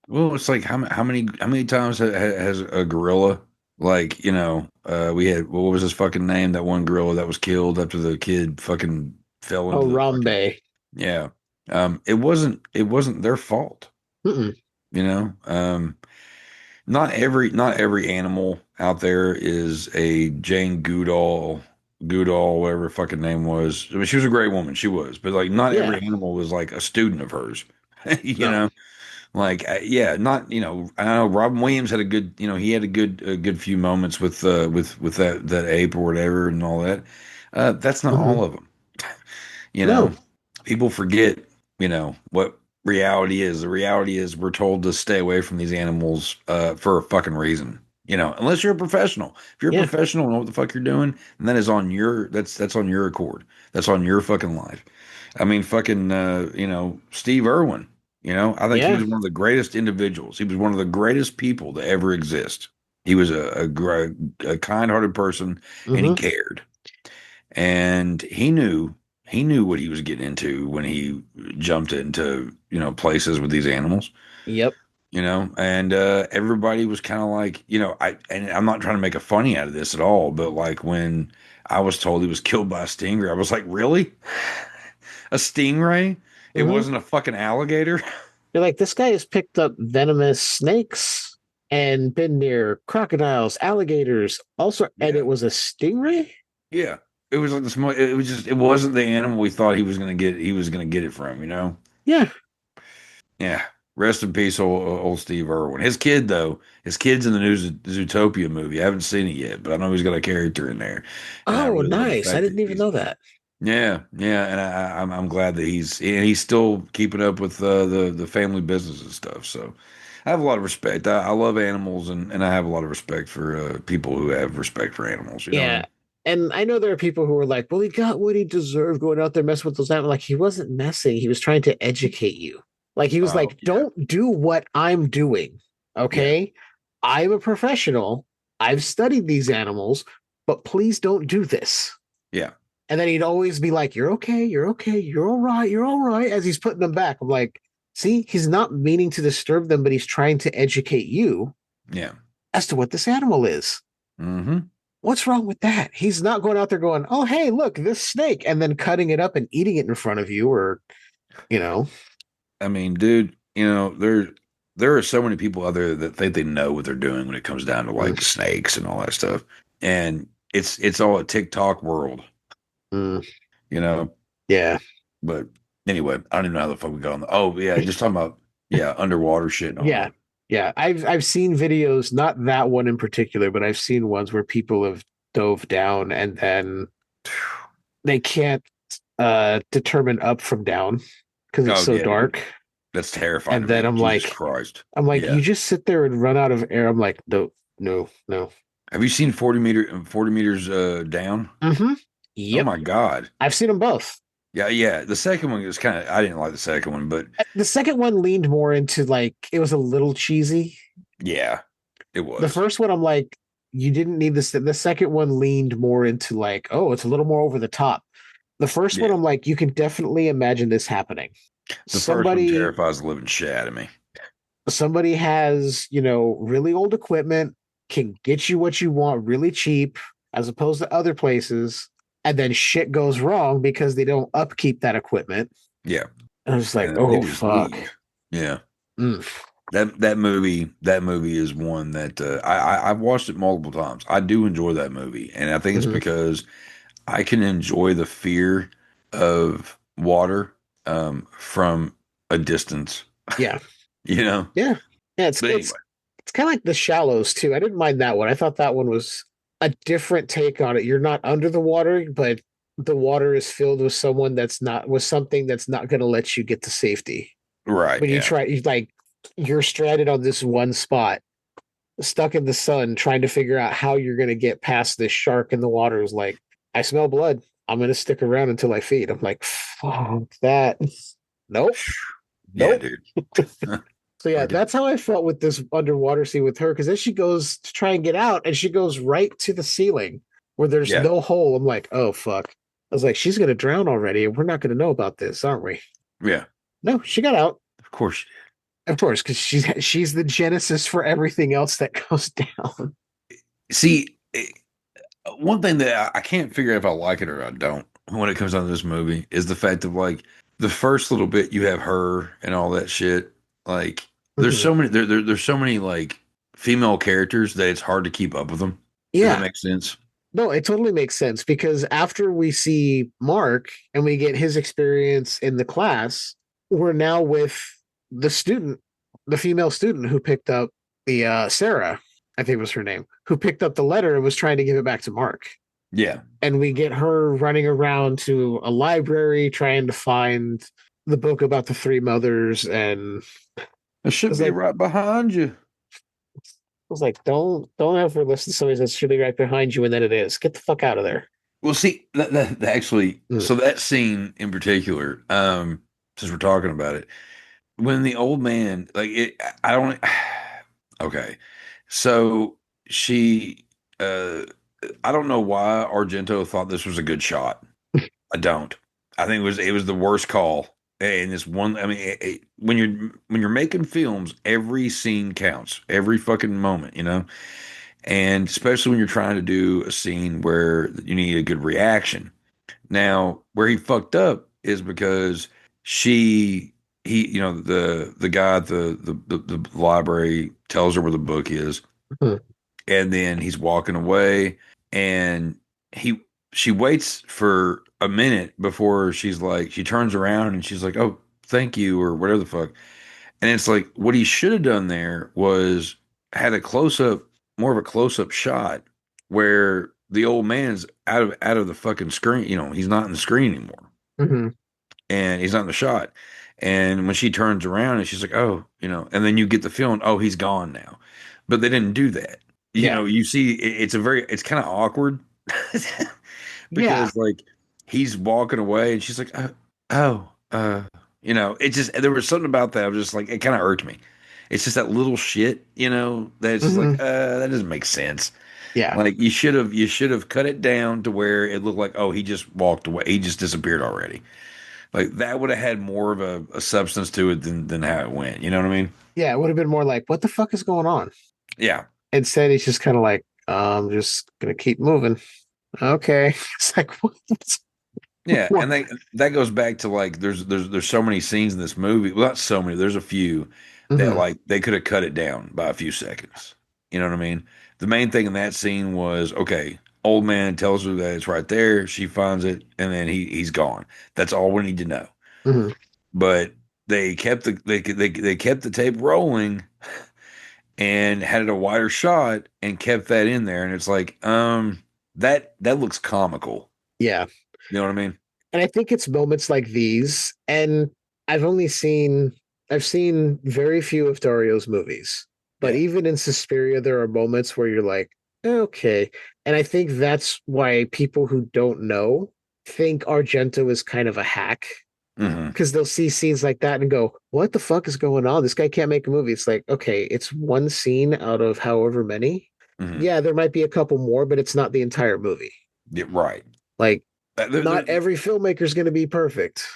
[SPEAKER 10] Well, it's like how many times has a gorilla, like, we had, what was his fucking name? That one gorilla that was killed after the kid fucking fell into the fucking,
[SPEAKER 9] Harambe.
[SPEAKER 10] yeah. It wasn't their fault.
[SPEAKER 9] Mm-mm.
[SPEAKER 10] Not every animal out there is a Jane Goodall, whatever her fucking name was. I mean, she was a great woman, she was, but like not every animal was like a student of hers. you
[SPEAKER 9] No.
[SPEAKER 10] know, like yeah, not I know Robin Williams had a good, he had a good few moments with that ape or whatever and all that. That's not all of them.
[SPEAKER 9] No.
[SPEAKER 10] People forget, what reality is. The reality is we're told to stay away from these animals for a fucking reason. Unless you're a professional. If you're a professional and know what the fuck you're doing, and that is on that's on your accord. That's on your fucking life. I mean, fucking, Steve Irwin. I think he was one of the greatest individuals. He was one of the greatest people to ever exist. He was a kind-hearted person, and he cared. And he knew what he was getting into when he jumped into, places with these animals.
[SPEAKER 9] Yep.
[SPEAKER 10] And everybody was kind of like, and I'm not trying to make a funny out of this at all, but like when I was told he was killed by a stingray, I was like, really? A stingray? It wasn't a fucking alligator?
[SPEAKER 9] You're like, this guy has picked up venomous snakes and been near crocodiles, alligators, also, and it was a stingray?
[SPEAKER 10] Yeah. It was like it wasn't the animal we thought he was gonna get it from,
[SPEAKER 9] Yeah.
[SPEAKER 10] Yeah. Rest in peace, old Steve Irwin. His kid's in the new Zootopia movie. I haven't seen it yet, but I know he's got a character in there.
[SPEAKER 9] Oh, nice. I didn't even know that.
[SPEAKER 10] Yeah, yeah, and I'm glad that he's still keeping up with the family business and stuff. So I have a lot of respect. I love animals, and I have a lot of respect for people who have respect for animals.
[SPEAKER 9] Yeah. And I know there are people who are like, well, he got what he deserved going out there messing with those animals. Like, he wasn't messing. He was trying to educate you. Like, he was like, don't do what I'm doing. Okay. Yeah. I'm a professional. I've studied these animals, but please don't do this.
[SPEAKER 10] Yeah.
[SPEAKER 9] And then he'd always be like, you're okay. You're okay. You're all right. You're all right. As he's putting them back. I'm like, see, he's not meaning to disturb them, but he's trying to educate you.
[SPEAKER 10] Yeah.
[SPEAKER 9] As to what this animal is.
[SPEAKER 10] Mm-hmm.
[SPEAKER 9] What's wrong with that? He's not going out there going, oh, hey, look, this snake, and then cutting it up and eating it in front of you, or,
[SPEAKER 10] I mean, dude, there are so many people out there that think they know what they're doing when it comes down to like snakes and all that stuff. And it's all a TikTok world.
[SPEAKER 9] Yeah.
[SPEAKER 10] But anyway, I don't even know how the fuck we got on the. Oh yeah, just talking about underwater shit. And all
[SPEAKER 9] yeah,
[SPEAKER 10] that.
[SPEAKER 9] Yeah. I've seen videos, not that one in particular, but I've seen ones where people have dove down and then they can't determine up from down because it's so dark.
[SPEAKER 10] That's terrifying.
[SPEAKER 9] And then I'm like,
[SPEAKER 10] Christ.
[SPEAKER 9] You just sit there and run out of air. I'm like, no.
[SPEAKER 10] Have you seen 40 meters down?
[SPEAKER 9] Mm-hmm. Yep.
[SPEAKER 10] Oh my God.
[SPEAKER 9] I've seen them both.
[SPEAKER 10] Yeah. The second one was I didn't like the second one, but
[SPEAKER 9] the second one leaned more into like, it was a little cheesy.
[SPEAKER 10] Yeah, it was.
[SPEAKER 9] The first one, I'm like, you didn't need this. The second one leaned more into like, oh, it's a little more over the top. The first one, I'm like, you can definitely imagine this happening.
[SPEAKER 10] The first one terrifies the living shit out of me.
[SPEAKER 9] Somebody has, really old equipment, can get you what you want really cheap, as opposed to other places. And then shit goes wrong because they don't upkeep that equipment.
[SPEAKER 10] Yeah.
[SPEAKER 9] And I was like, oh, fuck.
[SPEAKER 10] Leave. Yeah. That movie is one that I've watched it multiple times. I do enjoy that movie. And I think it's because I can enjoy the fear of water from a distance.
[SPEAKER 9] Yeah.
[SPEAKER 10] Yeah.
[SPEAKER 9] Yeah. It's kind of like The Shallows too. I didn't mind that one. I thought that one was a different take on it. You're not under the water, but the water is filled with something that's not going to let you get to safety.
[SPEAKER 10] Right.
[SPEAKER 9] When you
[SPEAKER 10] Yeah.
[SPEAKER 9] try, you're stranded on this one spot, stuck in the sun, trying to figure out how you're going to get past this shark in the water. Is like, I smell blood. I'm going to stick around until I feed. I'm like, fuck that. Nope.
[SPEAKER 10] Yeah,
[SPEAKER 9] Nope.
[SPEAKER 10] dude.
[SPEAKER 9] So yeah, that's how I felt with this underwater scene with her, because then she goes to try and get out and she goes right to the ceiling where there's
[SPEAKER 10] Yeah.
[SPEAKER 9] no hole. I'm like, oh fuck. I was like, she's gonna drown already, and we're not gonna know about this, aren't we?
[SPEAKER 10] Yeah.
[SPEAKER 9] No, she got out.
[SPEAKER 10] Of course she did.
[SPEAKER 9] Of course, because she's the genesis for everything else that goes down.
[SPEAKER 10] See, one thing that I can't figure out if I like it or I don't when it comes down to this movie is the fact of like the first little bit you have her and all that shit. Like there's so many there's so many like female characters that it's hard to keep up with them.
[SPEAKER 9] Yeah.
[SPEAKER 10] If that makes sense.
[SPEAKER 9] No, it totally makes sense, because after we see Mark and we get his experience in the class, we're now with the student, the female student who picked up the Sarah, I think was her name, who picked up the letter and was trying to give it back to Mark.
[SPEAKER 10] Yeah.
[SPEAKER 9] And we get her running around to a library trying to find the book about the three mothers, and
[SPEAKER 10] it should be right behind you.
[SPEAKER 9] I was like, don't ever listen to somebody that should be right behind you, and then it is. Get the fuck out of there.
[SPEAKER 10] Well, see, that actually, so that scene in particular, since we're talking about it, when the old man, like it, I don't, okay, so she, I don't know why Argento thought this was a good shot. I don't. I think it was the worst call. And this one, I mean, when you're making films, every scene counts, every fucking moment, you know, and especially when you're trying to do a scene where you need a good reaction. Now, where he fucked up is because he, you know, the guy at the library tells her where the book is, and then he's walking away, and she waits for a minute before she turns around and she's like, oh, thank you, or whatever the fuck. And it's like, what he should have done there was had more of a close up shot where the old man's out of the fucking screen. You know, he's not in the screen anymore. And he's not in the shot. And when she turns around and she's like, oh, you know, and then you get the feeling, oh, he's gone now. But they didn't do that. You know, you see, it's kind of awkward. Because like he's walking away and she's like, you know, it just, there was something about that. I was just like, it kind of irked me. It's just that little shit, you know, that's just like, that doesn't make sense.
[SPEAKER 9] Yeah.
[SPEAKER 10] Like you should have cut it down to where it looked like, oh, he just walked away. He just disappeared already. Like that would have had more of a substance to it than how it went. You know what I mean?
[SPEAKER 9] Yeah. It would have been more like, what the fuck is going on?
[SPEAKER 10] Yeah.
[SPEAKER 9] Instead, he's just kind of like, I'm just going to keep moving. Okay. It's like, what?
[SPEAKER 10] Yeah, and that goes back to like there's so many scenes in this movie. Well, not so many. There's a few that like they could have cut it down by a few seconds. You know what I mean? The main thing in that scene was, okay, old man tells her that it's right there. She finds it, and then he's gone. That's all we need to know. But they kept they kept the tape rolling and had it a wider shot and kept that in there. And it's like, that looks comical.
[SPEAKER 9] Yeah.
[SPEAKER 10] You know what I mean?
[SPEAKER 9] And I think it's moments like these, and I've seen very few of Dario's movies, but even in Suspiria, there are moments where you're like, okay. And I think that's why people who don't know think Argento is kind of a hack, because they'll see scenes like that and go, what the fuck is going on? This guy can't make a movie. It's like, okay, it's one scene out of however many. Yeah, there might be a couple more, but it's not the entire movie.
[SPEAKER 10] Yeah, right.
[SPEAKER 9] Like, not every filmmaker is going to be perfect.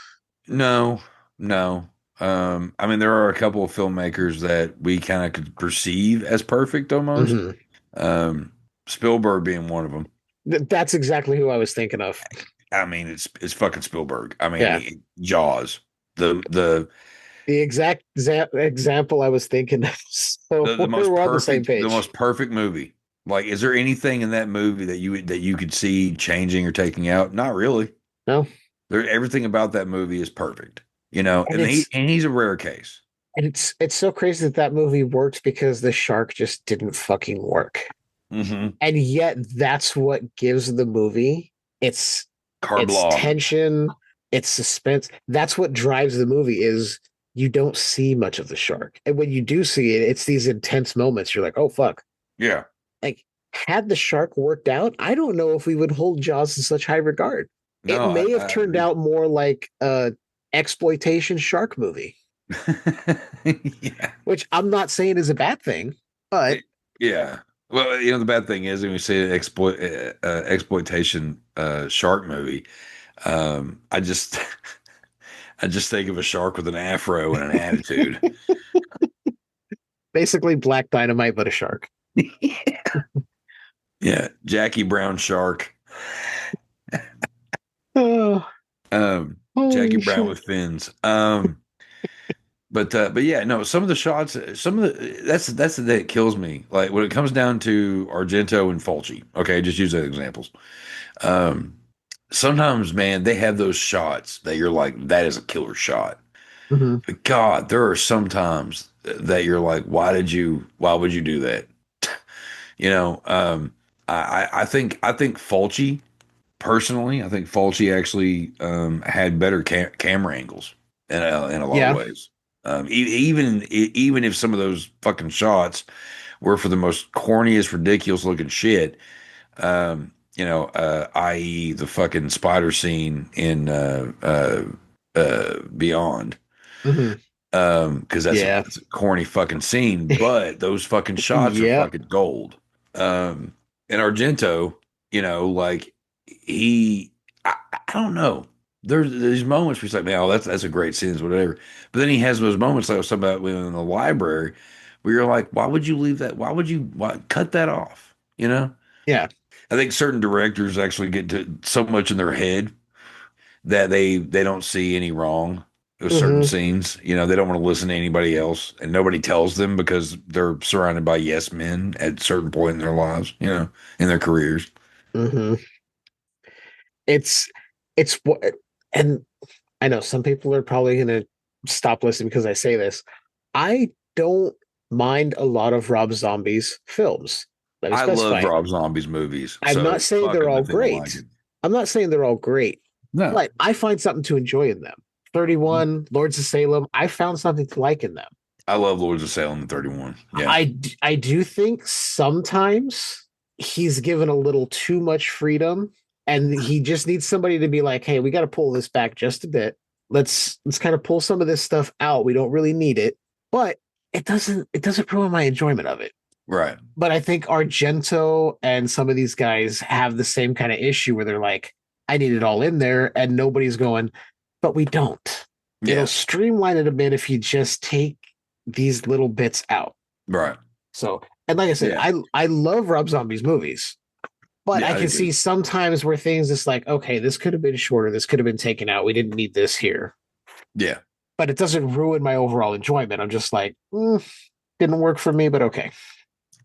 [SPEAKER 10] No. I mean, there are a couple of filmmakers that we kind of could perceive as perfect almost. Spielberg being one of them.
[SPEAKER 9] That's exactly who I was thinking of.
[SPEAKER 10] I mean, it's fucking Spielberg. I mean, Jaws. The
[SPEAKER 9] exact example I was thinking of. So
[SPEAKER 10] the most
[SPEAKER 9] we're on
[SPEAKER 10] perfect,
[SPEAKER 9] the same page.
[SPEAKER 10] The most perfect movie. Like, is there anything in that movie that you could see changing or taking out? Not really.
[SPEAKER 9] No.
[SPEAKER 10] Everything about that movie is perfect. You know, and he's a rare case.
[SPEAKER 9] And it's so crazy that movie worked because the shark just didn't fucking work.
[SPEAKER 10] Mm-hmm.
[SPEAKER 9] And yet that's what gives the movie its
[SPEAKER 10] Carblaw.
[SPEAKER 9] tension, its suspense. That's what drives the movie is you don't see much of the shark. And when you do see it, it's these intense moments. You're like, oh fuck.
[SPEAKER 10] Yeah.
[SPEAKER 9] Like, had the shark worked out, I don't know if we would hold Jaws in such high regard. It
[SPEAKER 10] No,
[SPEAKER 9] may have
[SPEAKER 10] I
[SPEAKER 9] turned out more like a exploitation shark movie,
[SPEAKER 10] yeah.
[SPEAKER 9] which I'm not saying is a bad thing, but
[SPEAKER 10] Yeah. Well, the bad thing is when we say exploitation shark movie, I just I just think of a shark with an afro and an attitude.
[SPEAKER 9] basically Black Dynamite, but a shark.
[SPEAKER 10] Yeah, Jackie Brown shark.
[SPEAKER 9] Oh,
[SPEAKER 10] Jackie Brown
[SPEAKER 9] shit.
[SPEAKER 10] with fins. But yeah, no, some of the shots, some of the that's the thing that kills me. Like when it comes down to Argento and Fulci. Okay, just use that examples. Um, Sometimes, man, they have those shots that you're like, that is a killer shot.
[SPEAKER 9] Mhm.
[SPEAKER 10] But God, there are some times that you're like, why would you do that? You know, I think Fulci, personally, I think Fulci actually had better camera angles in a lot of
[SPEAKER 9] Yeah.
[SPEAKER 10] ways. Even if some of those fucking shots were for the most corniest, ridiculous looking shit, i.e. the fucking spider scene in Beyond,
[SPEAKER 9] Mhm.
[SPEAKER 10] because
[SPEAKER 9] Yeah.
[SPEAKER 10] that's a corny fucking scene, but those fucking shots are
[SPEAKER 9] Yeah.
[SPEAKER 10] fucking gold. And Argento, like I don't know. There's these moments where he's like, man, oh, that's a great scene, whatever. But then he has those moments like I was talking about in the library where you're like, why would you leave that? Why cut that off?
[SPEAKER 9] Yeah.
[SPEAKER 10] I think certain directors actually get to so much in their head that they don't see any wrong with certain
[SPEAKER 9] Mhm.
[SPEAKER 10] scenes. They don't want to listen to anybody else, and nobody tells them because they're surrounded by yes men at a certain point in their lives, in their careers.
[SPEAKER 9] Mhm. It's what, and I know some people are probably going to stop listening because I say this. I don't mind a lot of Rob Zombie's films. Let me
[SPEAKER 10] I love
[SPEAKER 9] specify.
[SPEAKER 10] Rob Zombie's movies,
[SPEAKER 9] I'm not
[SPEAKER 10] so
[SPEAKER 9] saying
[SPEAKER 10] fuck
[SPEAKER 9] they're
[SPEAKER 10] him
[SPEAKER 9] all
[SPEAKER 10] if they don't like
[SPEAKER 9] great.
[SPEAKER 10] it.
[SPEAKER 9] I'm not saying they're all great,
[SPEAKER 10] No,
[SPEAKER 9] but I find something to enjoy in them. 31, Lords of Salem, I found something to like in them.
[SPEAKER 10] I love Lords of Salem and 31. Yeah,
[SPEAKER 9] I do think sometimes he's given a little too much freedom and he just needs somebody to be like, hey, we got to pull this back just a bit. Let's kind of pull some of this stuff out. We don't really need it, but it doesn't ruin my enjoyment of it.
[SPEAKER 10] right.
[SPEAKER 9] But I think Argento and some of these guys have the same kind of issue where they're like, I need it all in there, and nobody's going, but we don't.
[SPEAKER 10] Yeah,
[SPEAKER 9] It'll streamline it a bit if you just take these little bits out.
[SPEAKER 10] right.
[SPEAKER 9] So, and like I said,
[SPEAKER 10] Yeah.
[SPEAKER 9] I love Rob Zombie's movies, but
[SPEAKER 10] Yeah,
[SPEAKER 9] I
[SPEAKER 10] I
[SPEAKER 9] can
[SPEAKER 10] do.
[SPEAKER 9] see sometimes where things just like, okay, this could have been shorter, this could have been taken out. We didn't need this here,
[SPEAKER 10] Yeah,
[SPEAKER 9] but it doesn't ruin my overall enjoyment. I'm just like, didn't work for me, but okay.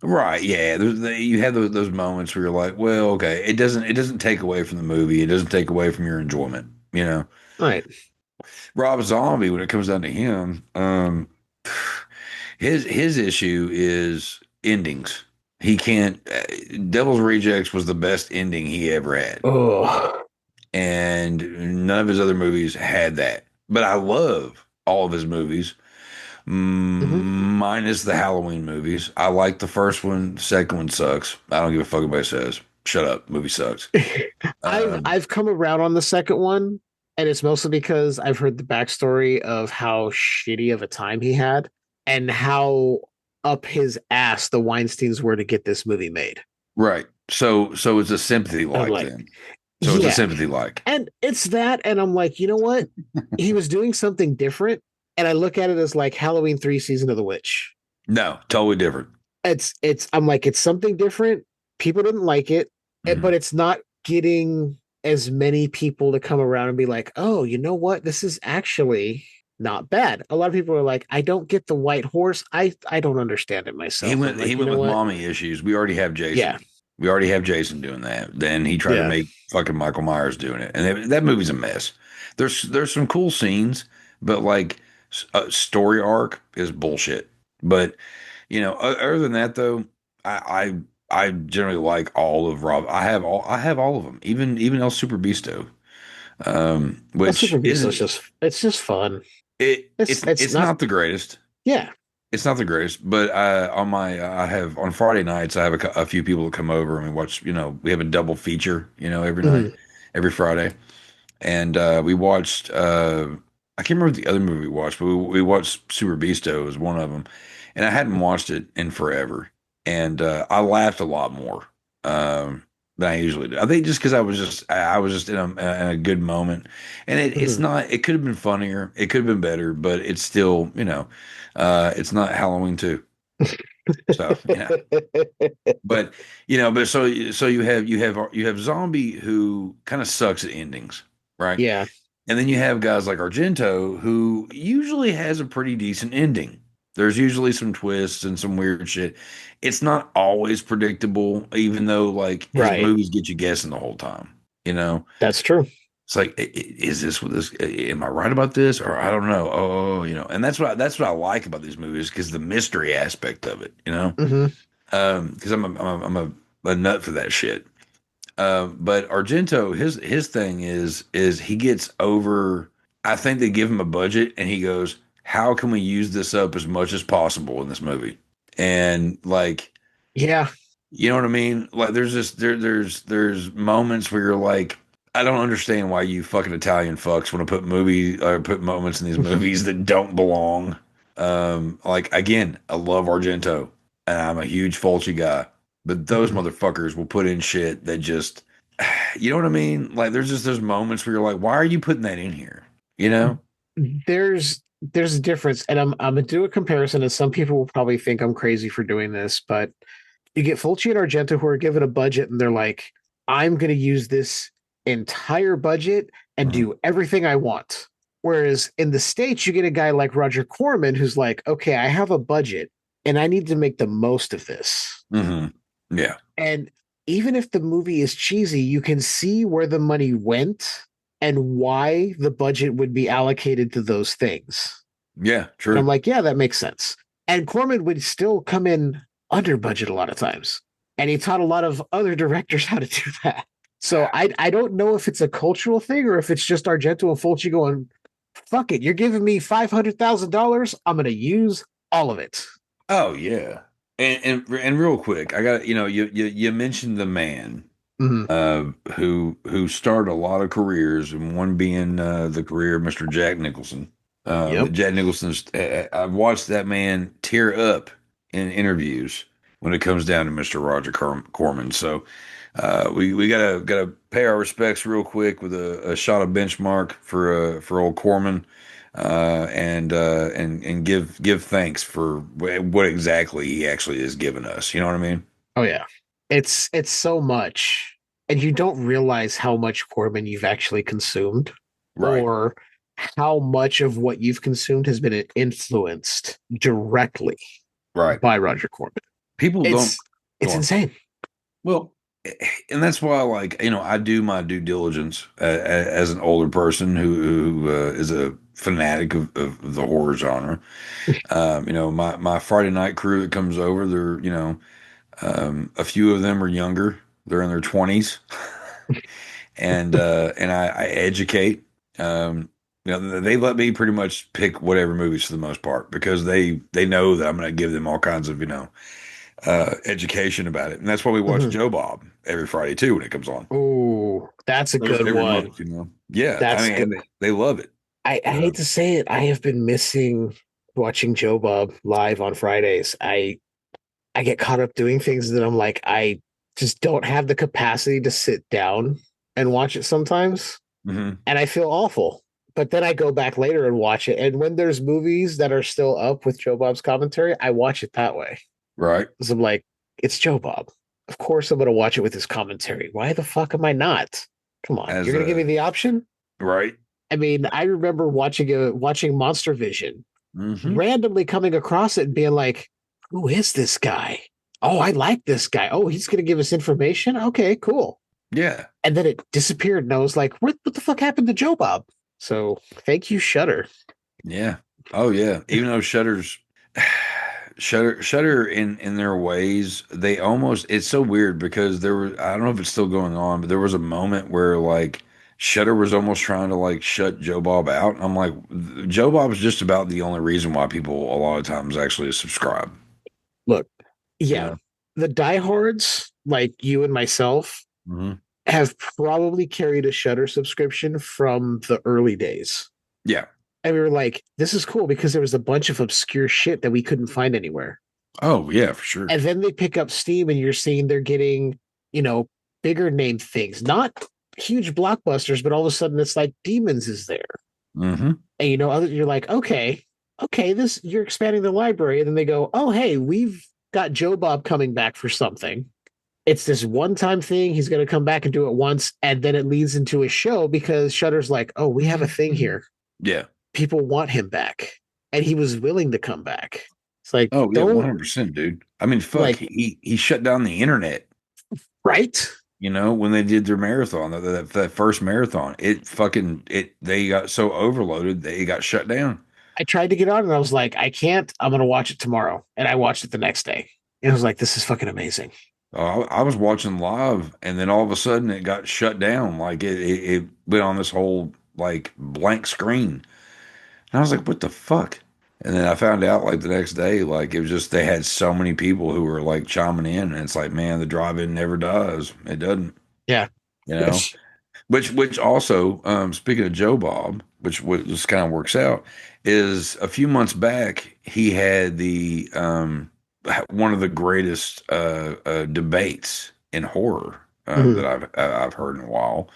[SPEAKER 10] right. Yeah, you have those moments where you're like, well, okay, it doesn't take away from the movie. It doesn't take away from your enjoyment.
[SPEAKER 9] All right.
[SPEAKER 10] Rob Zombie, when it comes down to him, his issue is endings. He can't. Devil's Rejects was the best ending he ever had,
[SPEAKER 9] Oh,
[SPEAKER 10] and none of his other movies had that. But I love all of his movies, minus the Halloween movies. I like the first one. The second one sucks. I don't give a fuck what anybody says. Shut up. Movie sucks.
[SPEAKER 9] I've come around on the second one, and it's mostly because I've heard the backstory of how shitty of a time he had and how up his ass the Weinsteins were to get this movie made.
[SPEAKER 10] Right. So it's a sympathy like
[SPEAKER 9] like,
[SPEAKER 10] then. So it's
[SPEAKER 9] yeah.
[SPEAKER 10] a sympathy like.
[SPEAKER 9] And it's that, and I'm like, you know what? He was doing something different, and I look at it as like Halloween 3 Season of the Witch.
[SPEAKER 10] No, totally different.
[SPEAKER 9] I'm like, it's something different. People didn't like it, but it's not getting as many people to come around and be like, oh, you know what? This is actually not bad. A lot of people are like, I don't get the white horse. I don't understand it myself.
[SPEAKER 10] He went
[SPEAKER 9] like,
[SPEAKER 10] with mommy issues. We already have Jason.
[SPEAKER 9] Yeah.
[SPEAKER 10] We already have Jason doing that. Then he tried to make fucking Michael Myers doing it. And that movie's a mess. There's some cool scenes, but like story arc is bullshit. But, other than that though, I I generally like all of Rob. I have all of them, even El Super Bisto,
[SPEAKER 9] Well, Super
[SPEAKER 10] which
[SPEAKER 9] Beast is
[SPEAKER 10] isn't
[SPEAKER 9] just fun.
[SPEAKER 10] it's not the greatest.
[SPEAKER 9] Yeah.
[SPEAKER 10] It's not the greatest, but I have on Friday nights I have a few people that come over and we watch. We have a double feature. Every night, every Friday, and we watched. I can't remember the other movie we watched, but we watched Super Beasto as one of them, and I hadn't watched it in forever, and I laughed a lot more than I usually do. I think just because I was just in a good moment, and it's not. It could have been funnier. It could have been better, but it's still it's not Halloween 2. So but so you have Zombie who kind of sucks at endings, right?
[SPEAKER 9] Yeah.
[SPEAKER 10] And then you have guys like Argento who usually has a pretty decent ending. There's usually some twists and some weird shit. It's not always predictable, even though like his
[SPEAKER 9] Right.
[SPEAKER 10] movies get you guessing the whole time.
[SPEAKER 9] That's true.
[SPEAKER 10] It's like, is this what this? Am I right about this, or I don't know? And that's what I like about these movies because the mystery aspect of it, because I'm a nut for that shit. But Argento, his thing is he gets over. I think they give him a budget, and he goes, "How can we use this up as much as possible in this movie?" And like,
[SPEAKER 9] yeah,
[SPEAKER 10] you know what I mean? Like, there's moments where you're like, I don't understand why you fucking Italian fucks want to put moments in these movies that don't belong. Like again, I love Argento, and I'm a huge Fulci guy. But those motherfuckers will put in shit that just, you know what I mean? Like there's just those moments where you're like, why are you putting that in here?
[SPEAKER 9] There's a difference, and I'm gonna do a comparison, and some people will probably think I'm crazy for doing this, but you get Fulci and Argento who are given a budget, and they're like, I'm gonna use this entire budget and do everything I want. Whereas in the States, you get a guy like Roger Corman who's like, okay, I have a budget and I need to make the most of this.
[SPEAKER 10] Yeah.
[SPEAKER 9] And even if the movie is cheesy, you can see where the money went and why the budget would be allocated to those things.
[SPEAKER 10] Yeah, true.
[SPEAKER 9] And I'm like, yeah, that makes sense. And Corman would still come in under budget a lot of times. And he taught a lot of other directors how to do that. So I don't know if it's a cultural thing or if it's just Argento and Fulci going, fuck it, you're giving me $500,000. I'm going to use all of it.
[SPEAKER 10] Oh, yeah. And real quick, I got you mentioned the man who started a lot of careers, and one being the career of Mr. Jack Nicholson. Jack Nicholson's I've watched that man tear up in interviews when it comes down to Mr. Roger Corman. So we gotta pay our respects real quick with a shot of benchmark for old Corman. And give thanks for what exactly he actually has given us. You know what I mean?
[SPEAKER 9] Oh yeah, it's so much, and you don't realize how much Corman you've actually consumed,
[SPEAKER 10] right?
[SPEAKER 9] Or how much of what you've consumed has been influenced directly,
[SPEAKER 10] right,
[SPEAKER 9] by Roger Corman.
[SPEAKER 10] People
[SPEAKER 9] it's insane.
[SPEAKER 10] Well, and that's why, like, I do my due diligence as an older person who is a fanatic of the horror genre. My Friday night crew that comes over, they're, a few of them are younger. They're in their 20s. and I educate. They let me pretty much pick whatever movies for the most part because they know that I'm going to give them all kinds of, education about it. And that's why we watch Joe Bob every Friday too when it comes on.
[SPEAKER 9] Oh, that's a good one.
[SPEAKER 10] Month, Yeah, they love it.
[SPEAKER 9] I hate to say it, I have been missing watching Joe Bob live on Fridays. I get caught up doing things that I'm like, I just don't have the capacity to sit down and watch it sometimes. And I feel awful. But then I go back later and watch it. And when there's movies that are still up with Joe Bob's commentary, I watch it that way.
[SPEAKER 10] Right.
[SPEAKER 9] Because I'm like, it's Joe Bob. Of course I'm going to watch it with his commentary. Why the fuck am I not? Come on. You're going to give me the option?
[SPEAKER 10] Right.
[SPEAKER 9] I mean, I remember watching Monster Vision, randomly coming across it and being like, who is this guy? Oh, I like this guy. Oh, he's going to give us information? Okay, cool.
[SPEAKER 10] Yeah.
[SPEAKER 9] And then it disappeared. And I was like, what the fuck happened to Joe Bob? So thank you, Shudder.
[SPEAKER 10] Yeah. Oh, yeah. Even though Shudder's Shutter in their ways, they almost, it's so weird because there was, I don't know if it's still going on, but there was a moment where like Shutter was almost trying to like shut Joe Bob out. I'm like, Joe Bob is just about the only reason why people a lot of times actually subscribe.
[SPEAKER 9] Look,
[SPEAKER 10] You
[SPEAKER 9] yeah,
[SPEAKER 10] know?
[SPEAKER 9] the diehards like you and myself
[SPEAKER 10] Mm-hmm.
[SPEAKER 9] have probably carried a Shutter subscription from the early days.
[SPEAKER 10] Yeah.
[SPEAKER 9] And we were like, this is cool because there was a bunch of obscure shit that we couldn't find anywhere.
[SPEAKER 10] Oh yeah, for sure.
[SPEAKER 9] And then they pick up Steam and you're seeing they're getting, bigger name things, not huge blockbusters, but all of a sudden it's like Demons is there.
[SPEAKER 10] Mm-hmm.
[SPEAKER 9] And you're like, okay, this you're expanding the library. And then they go, oh, hey, we've got Joe Bob coming back for something. It's this one-time thing. He's going to come back and do it once, and then it leads into a show because Shudder's like, oh, we have a thing here.
[SPEAKER 10] Yeah.
[SPEAKER 9] People want him back, and he was willing to come back. It's like,
[SPEAKER 10] Oh yeah,
[SPEAKER 9] don't
[SPEAKER 10] 100%, dude. I mean, fuck,
[SPEAKER 9] like,
[SPEAKER 10] he shut down the internet.
[SPEAKER 9] right?
[SPEAKER 10] When they did their marathon, that first marathon, they got so overloaded they got shut down.
[SPEAKER 9] I tried to get on, and I was like, I can't. I'm going to watch it tomorrow, and I watched it the next day, and I was like, this is fucking amazing.
[SPEAKER 10] I was watching live, and then all of a sudden it got shut down. Like it went on this whole like blank screen, and I was like, "What the fuck?" And then I found out like the next day, like it was just they had so many people who were like chiming in, and it's like, man, the drive-in never dies. It doesn't,
[SPEAKER 9] Yeah.
[SPEAKER 10] you know. Which also, speaking of Joe Bob, which just kind of works out, is a few months back he had the one of the greatest debates in horror that I've heard in a while.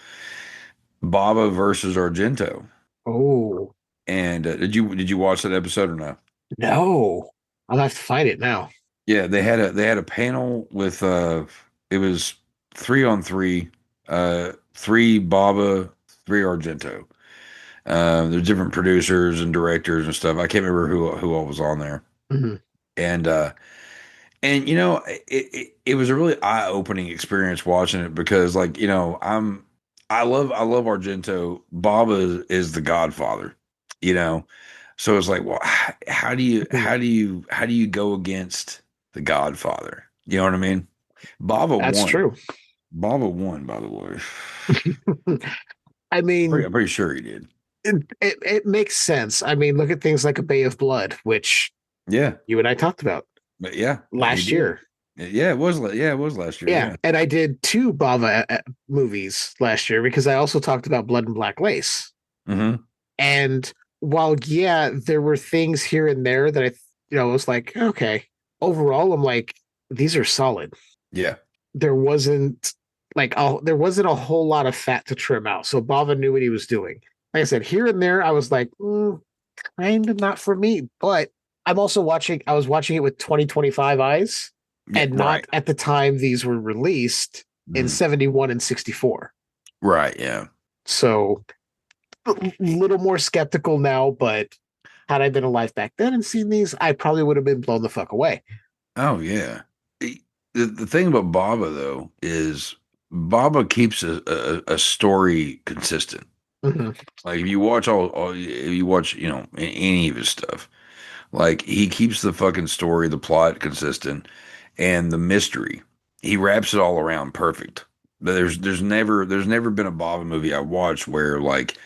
[SPEAKER 10] Bava versus Argento.
[SPEAKER 9] Oh,
[SPEAKER 10] And did you watch that episode or no?
[SPEAKER 9] no. I'll have to find it now.
[SPEAKER 10] Yeah, they had a panel with it was 3-on-3, 3 Bava, 3 Argento. There's different producers and directors and stuff. I can't remember who all was on there.
[SPEAKER 9] Mm-hmm.
[SPEAKER 10] And it was a really eye-opening experience watching it because like I love Argento. Baba is the Godfather, so it's like, well, how do you go against the Godfather? You know what I mean? Baba
[SPEAKER 9] That's
[SPEAKER 10] won.
[SPEAKER 9] true.
[SPEAKER 10] Baba won, by the way.
[SPEAKER 9] I mean,
[SPEAKER 10] I'm pretty sure he did.
[SPEAKER 9] It makes sense. I mean, look at things like A Bay of Blood, which you and I talked about.
[SPEAKER 10] But yeah,
[SPEAKER 9] last year.
[SPEAKER 10] Yeah, it was last year.
[SPEAKER 9] Yeah, and I did 2 Bava movies last year because I also talked about Blood and Black Lace.
[SPEAKER 10] Mm-hmm.
[SPEAKER 9] And while there were things here and there that I was like, okay, overall, I'm like, these are solid.
[SPEAKER 10] Yeah,
[SPEAKER 9] there wasn't a whole lot of fat to trim out, so Bava knew what he was doing. Like I said, here and there, I was like, kind of not for me, but I was watching it with 2025 eyes and not at the time these were released in 71 and 64.
[SPEAKER 10] Right. Yeah.
[SPEAKER 9] So a little more skeptical now, but had I been alive back then and seen these, I probably would have been blown the fuck away.
[SPEAKER 10] Oh yeah. The thing about Baba though is Baba keeps a story consistent.
[SPEAKER 9] Mm-hmm.
[SPEAKER 10] Like if you watch any of his stuff, like he keeps the fucking story, the plot consistent, and the mystery. He wraps it all around perfect. But there's never been a Bava movie I watched where like,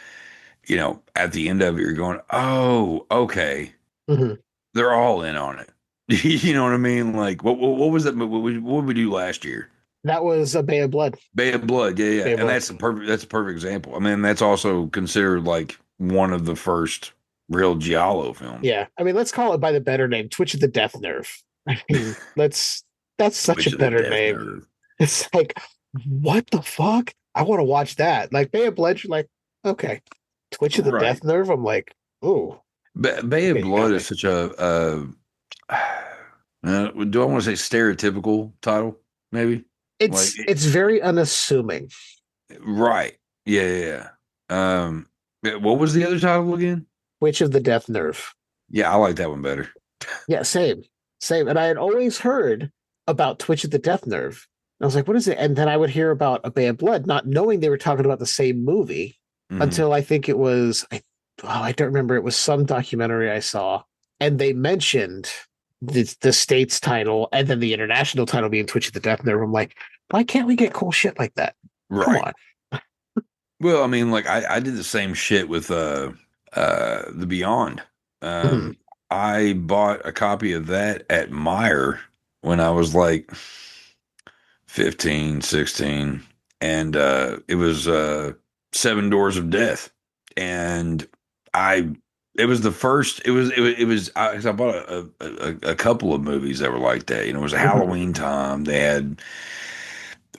[SPEAKER 10] at the end of it you're going, oh, okay, they're all in on it. You know what I mean? Like what was that? What did we do last year?
[SPEAKER 9] That was A Bay of Blood.
[SPEAKER 10] Bay of Blood, yeah.
[SPEAKER 9] Bay of
[SPEAKER 10] And
[SPEAKER 9] Blood.
[SPEAKER 10] that's a perfect example. I mean, that's also considered like one of the first real Giallo films.
[SPEAKER 9] Yeah. I mean, let's call it by the better name, Twitch of the Death Nerve. I mean, that's such a better name. Nerve. It's like, what the fuck? I want to watch that. Like Bay of Blood, you're like, okay. Twitch of the Death Nerve, I'm like, ooh.
[SPEAKER 10] Bay of Blood is such a do I want to say stereotypical title? Maybe
[SPEAKER 9] it's very unassuming,
[SPEAKER 10] right? Yeah. What was the other title again?
[SPEAKER 9] Twitch of the Death Nerve.
[SPEAKER 10] Yeah, I like that one better.
[SPEAKER 9] Yeah, same. And I had always heard about Twitch of the Death Nerve. And I was like, what is it? And then I would hear about A Bay of Blood, not knowing they were talking about the same movie until I think it was, I don't remember. It was some documentary I saw, and they mentioned the state's title and then the international title being Twitch of the Death Nerve. I'm like, why can't we get cool shit like that? Come
[SPEAKER 10] Right.
[SPEAKER 9] on.
[SPEAKER 10] Well, I mean, like I did the same shit with the Beyond. I bought a copy of that at Meyer when I was like 15, 16, and it was Seven Doors of Death. And I it was the first I bought a couple of movies that were like that. You know, it was a Halloween time. They had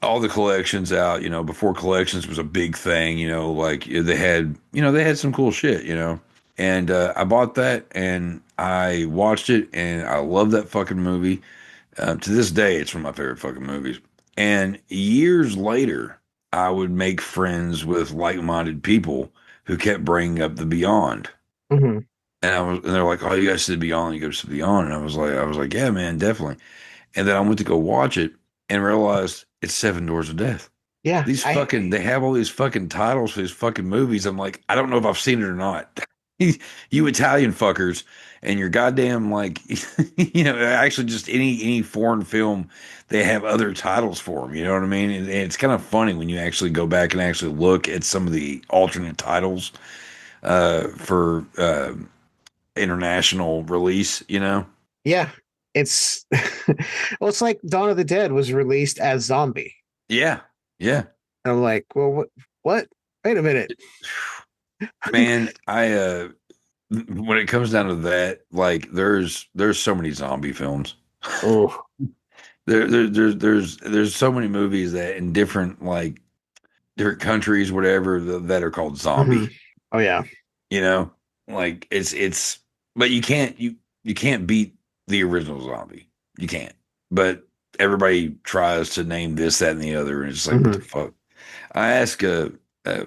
[SPEAKER 10] all the collections out, you know, before collections was a big thing, you know, like they had some cool shit, you know. And I bought that and I watched it and I love that fucking movie. To this day, it's one of my favorite fucking movies. And years later, I would make friends with like-minded people who kept bringing up the Beyond. And and they're like, "Oh, you guys see the Beyond? You go to the Beyond?" And I was like, "Yeah, man, definitely." And then I went to go watch it and realized it's Seven Doors of Death.
[SPEAKER 9] Yeah,
[SPEAKER 10] they have all these fucking titles for these fucking movies. I'm like, I don't know if I've seen it or not. You Italian fuckers and your goddamn like, you know, actually just any foreign film, they have other titles for them. You know what I mean? And it's kind of funny when you actually go back and actually look at some of the alternate titles for international release. You know?
[SPEAKER 9] Yeah, it's well, it's like Dawn of the Dead was released as Zombie.
[SPEAKER 10] Yeah, yeah.
[SPEAKER 9] And I'm like, well, what? Wait a minute,
[SPEAKER 10] man. When it comes down to that, like there's so many zombie films.
[SPEAKER 9] Oh,
[SPEAKER 10] there's so many movies that in different countries, whatever, that are called zombie.
[SPEAKER 9] Oh yeah,
[SPEAKER 10] you know, like it's, but you can't beat the original Zombie. You can't. But everybody tries to name this, that, and the other, and it's like, what the fuck? I asked a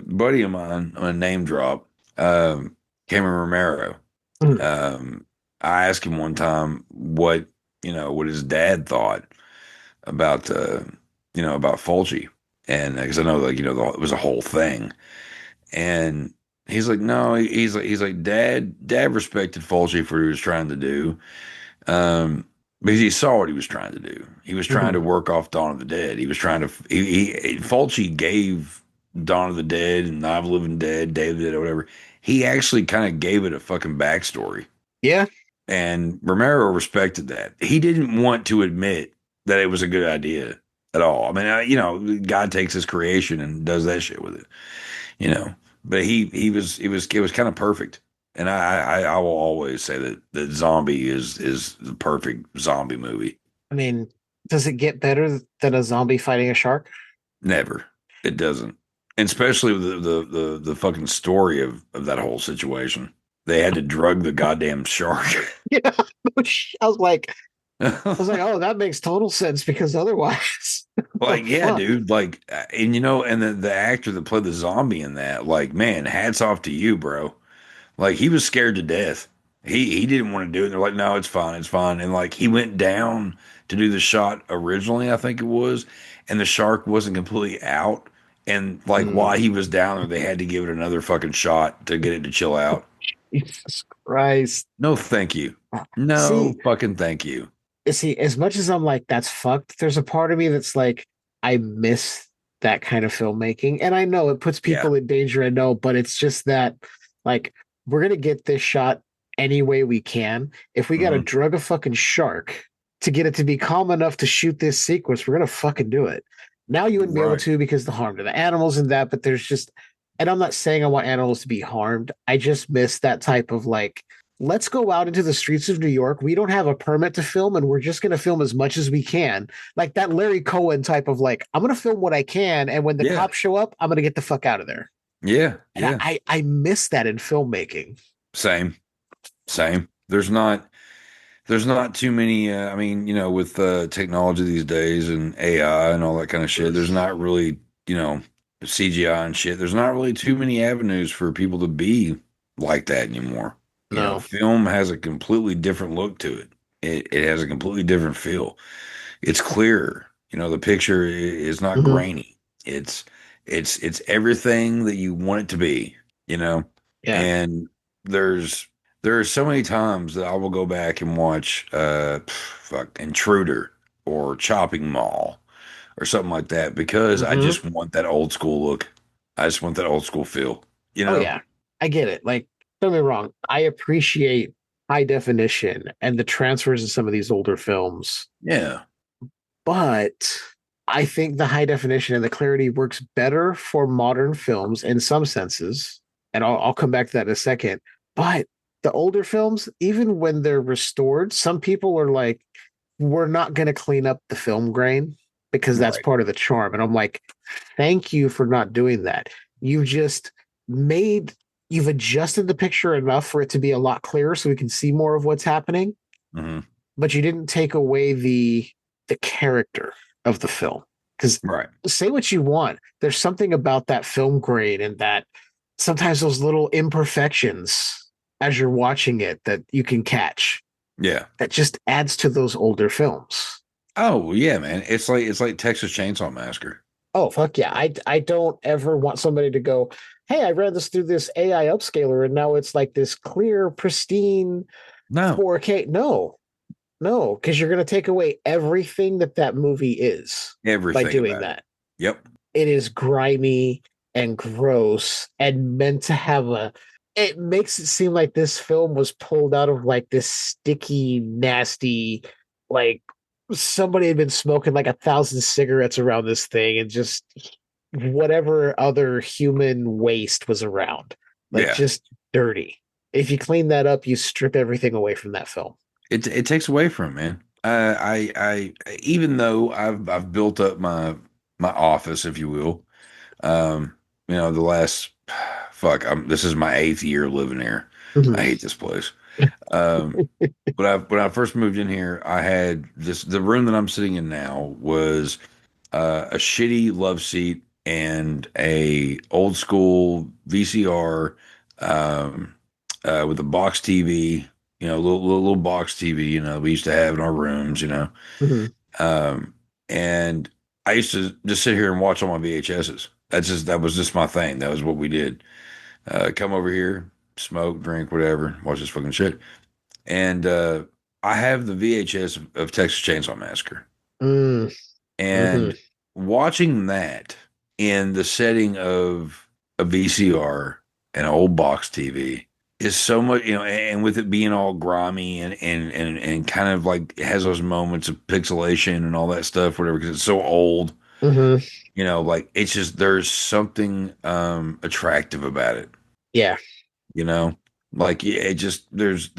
[SPEAKER 10] buddy of mine on a name drop, Cameron Romero. I asked him one time what his dad thought about about Fulci, and because I know it was a whole thing, and he's like, no, he's like dad respected Fulci for what he was trying to do, because he saw what he was trying to do. He was trying to work off Dawn of the Dead. He was trying to Fulci gave Dawn of the Dead and Night of the Living Dead, Day of the Dead, or whatever. He actually kind of gave it a fucking backstory.
[SPEAKER 9] Yeah.
[SPEAKER 10] And Romero respected that. He didn't want to admit that it was a good idea at all. I mean, God takes his creation and does that shit with it, but it was kind of perfect. And I will always say that Zombie is the perfect zombie movie.
[SPEAKER 9] I mean, does it get better than a zombie fighting a shark?
[SPEAKER 10] Never. It doesn't. And especially with the fucking story of that whole situation. They had to drug the goddamn shark.
[SPEAKER 9] Yeah. I was like, oh, that makes total sense, because otherwise.
[SPEAKER 10] Like, yeah, dude. Like, and and the actor that played the zombie in that, like, man, hats off to you, bro. Like, he was scared to death. He didn't want to do it. They're like, no, it's fine, it's fine. And like, he went down to do the shot originally, I think it was, and the shark wasn't completely out. And like, while he was down there, they had to give it another fucking shot to get it to chill out.
[SPEAKER 9] Jesus Christ.
[SPEAKER 10] No, thank you. No, fucking thank you.
[SPEAKER 9] See, as much as I'm like, that's fucked, there's a part of me that's like, I miss that kind of filmmaking. And I know it puts people in danger, I know, but it's just that, like, we're going to get this shot any way we can. If we got to drug a fucking shark to get it to be calm enough to shoot this sequence, we're going to fucking do it. Now you wouldn't be able to, because the harm to the animals and that, but there's just, and I'm not saying I want animals to be harmed. I just miss that type of like, let's go out into the streets of New York. We don't have a permit to film, and we're just going to film as much as we can. Like that Larry Cohen type of like, I'm going to film what I can, and when the cops show up, I'm going to get the fuck out of there.
[SPEAKER 10] Yeah.
[SPEAKER 9] And I miss that in filmmaking.
[SPEAKER 10] Same. There's not too many, with technology these days and AI and all that kind of shit, there's not really, CGI and shit. There's not really too many avenues for people to be like that anymore.
[SPEAKER 9] No.
[SPEAKER 10] Film has a completely different look to it. It has a completely different feel. It's clearer. The picture is not grainy. It's everything that you want it to be,
[SPEAKER 9] Yeah.
[SPEAKER 10] And there's There are so many times that I will go back and watch Intruder or Chopping Mall or something like that because I
[SPEAKER 9] Hmm.
[SPEAKER 10] just want that old school look. I just want that old school feel, you
[SPEAKER 9] Oh
[SPEAKER 10] know?
[SPEAKER 9] yeah, I get it. Like, don't get me wrong, I appreciate high definition and the transfers in some of these older films,
[SPEAKER 10] Yeah.
[SPEAKER 9] but I think the high definition and the clarity works better for modern films in some senses. And I'll come back to that in a second. But the older films, even when they're restored, some people are like, we're not going to clean up the film grain because that's
[SPEAKER 10] Right.
[SPEAKER 9] part of the charm. And I'm like, thank you for not doing that. You just made, you've adjusted the picture enough for it to be a lot clearer so we can see more of what's happening,
[SPEAKER 10] Hmm.
[SPEAKER 9] but you didn't take away the character of the film. Because
[SPEAKER 10] Right.
[SPEAKER 9] say what you want, there's something about that film grain and that sometimes those little imperfections as you're watching it that you can catch
[SPEAKER 10] Yeah.
[SPEAKER 9] that just adds to those older films.
[SPEAKER 10] Oh yeah, man. It's like Texas Chainsaw Massacre.
[SPEAKER 9] Oh fuck yeah. I don't ever want somebody to go, hey, I read this through this AI upscaler and now it's like this clear, pristine
[SPEAKER 10] No.
[SPEAKER 9] 4K. No, no, because you're going to take away everything that that movie is by
[SPEAKER 10] Everything
[SPEAKER 9] doing
[SPEAKER 10] about it.
[SPEAKER 9] that.
[SPEAKER 10] Yep.
[SPEAKER 9] It is grimy and gross and meant to have a. It makes it seem like this film was pulled out of like this sticky, nasty, like somebody had been smoking like 1,000 cigarettes around this thing and just whatever other human waste was around, like
[SPEAKER 10] Yeah.
[SPEAKER 9] just dirty. If you clean that up, you strip everything away from that film.
[SPEAKER 10] It takes away from it, man. Even though I've built up my office, if you will, the last this is my 8th year living here. I
[SPEAKER 9] Mhm.
[SPEAKER 10] hate this place. Um, but when I first moved in here, I had the room that I'm sitting in now was a shitty love seat and a old school VCR with a box TV, little box TV, we used to have in our rooms,
[SPEAKER 9] Mhm.
[SPEAKER 10] um, and I used to just sit here and watch all my VHSs. That was just my thing. That was what we did. Come over here, smoke, drink, whatever, watch this fucking shit. And I have the VHS of Texas Chainsaw Massacre.
[SPEAKER 9] Mm.
[SPEAKER 10] And
[SPEAKER 9] Mhm.
[SPEAKER 10] watching that in the setting of a VCR and an old box TV is so much, and with it being all grimy and kind of like it has those moments of pixelation and all that stuff, whatever, because it's so old,
[SPEAKER 9] Mhm.
[SPEAKER 10] like it's just there's something attractive about it,
[SPEAKER 9] Yeah.
[SPEAKER 10] you know. Like yeah, it just there's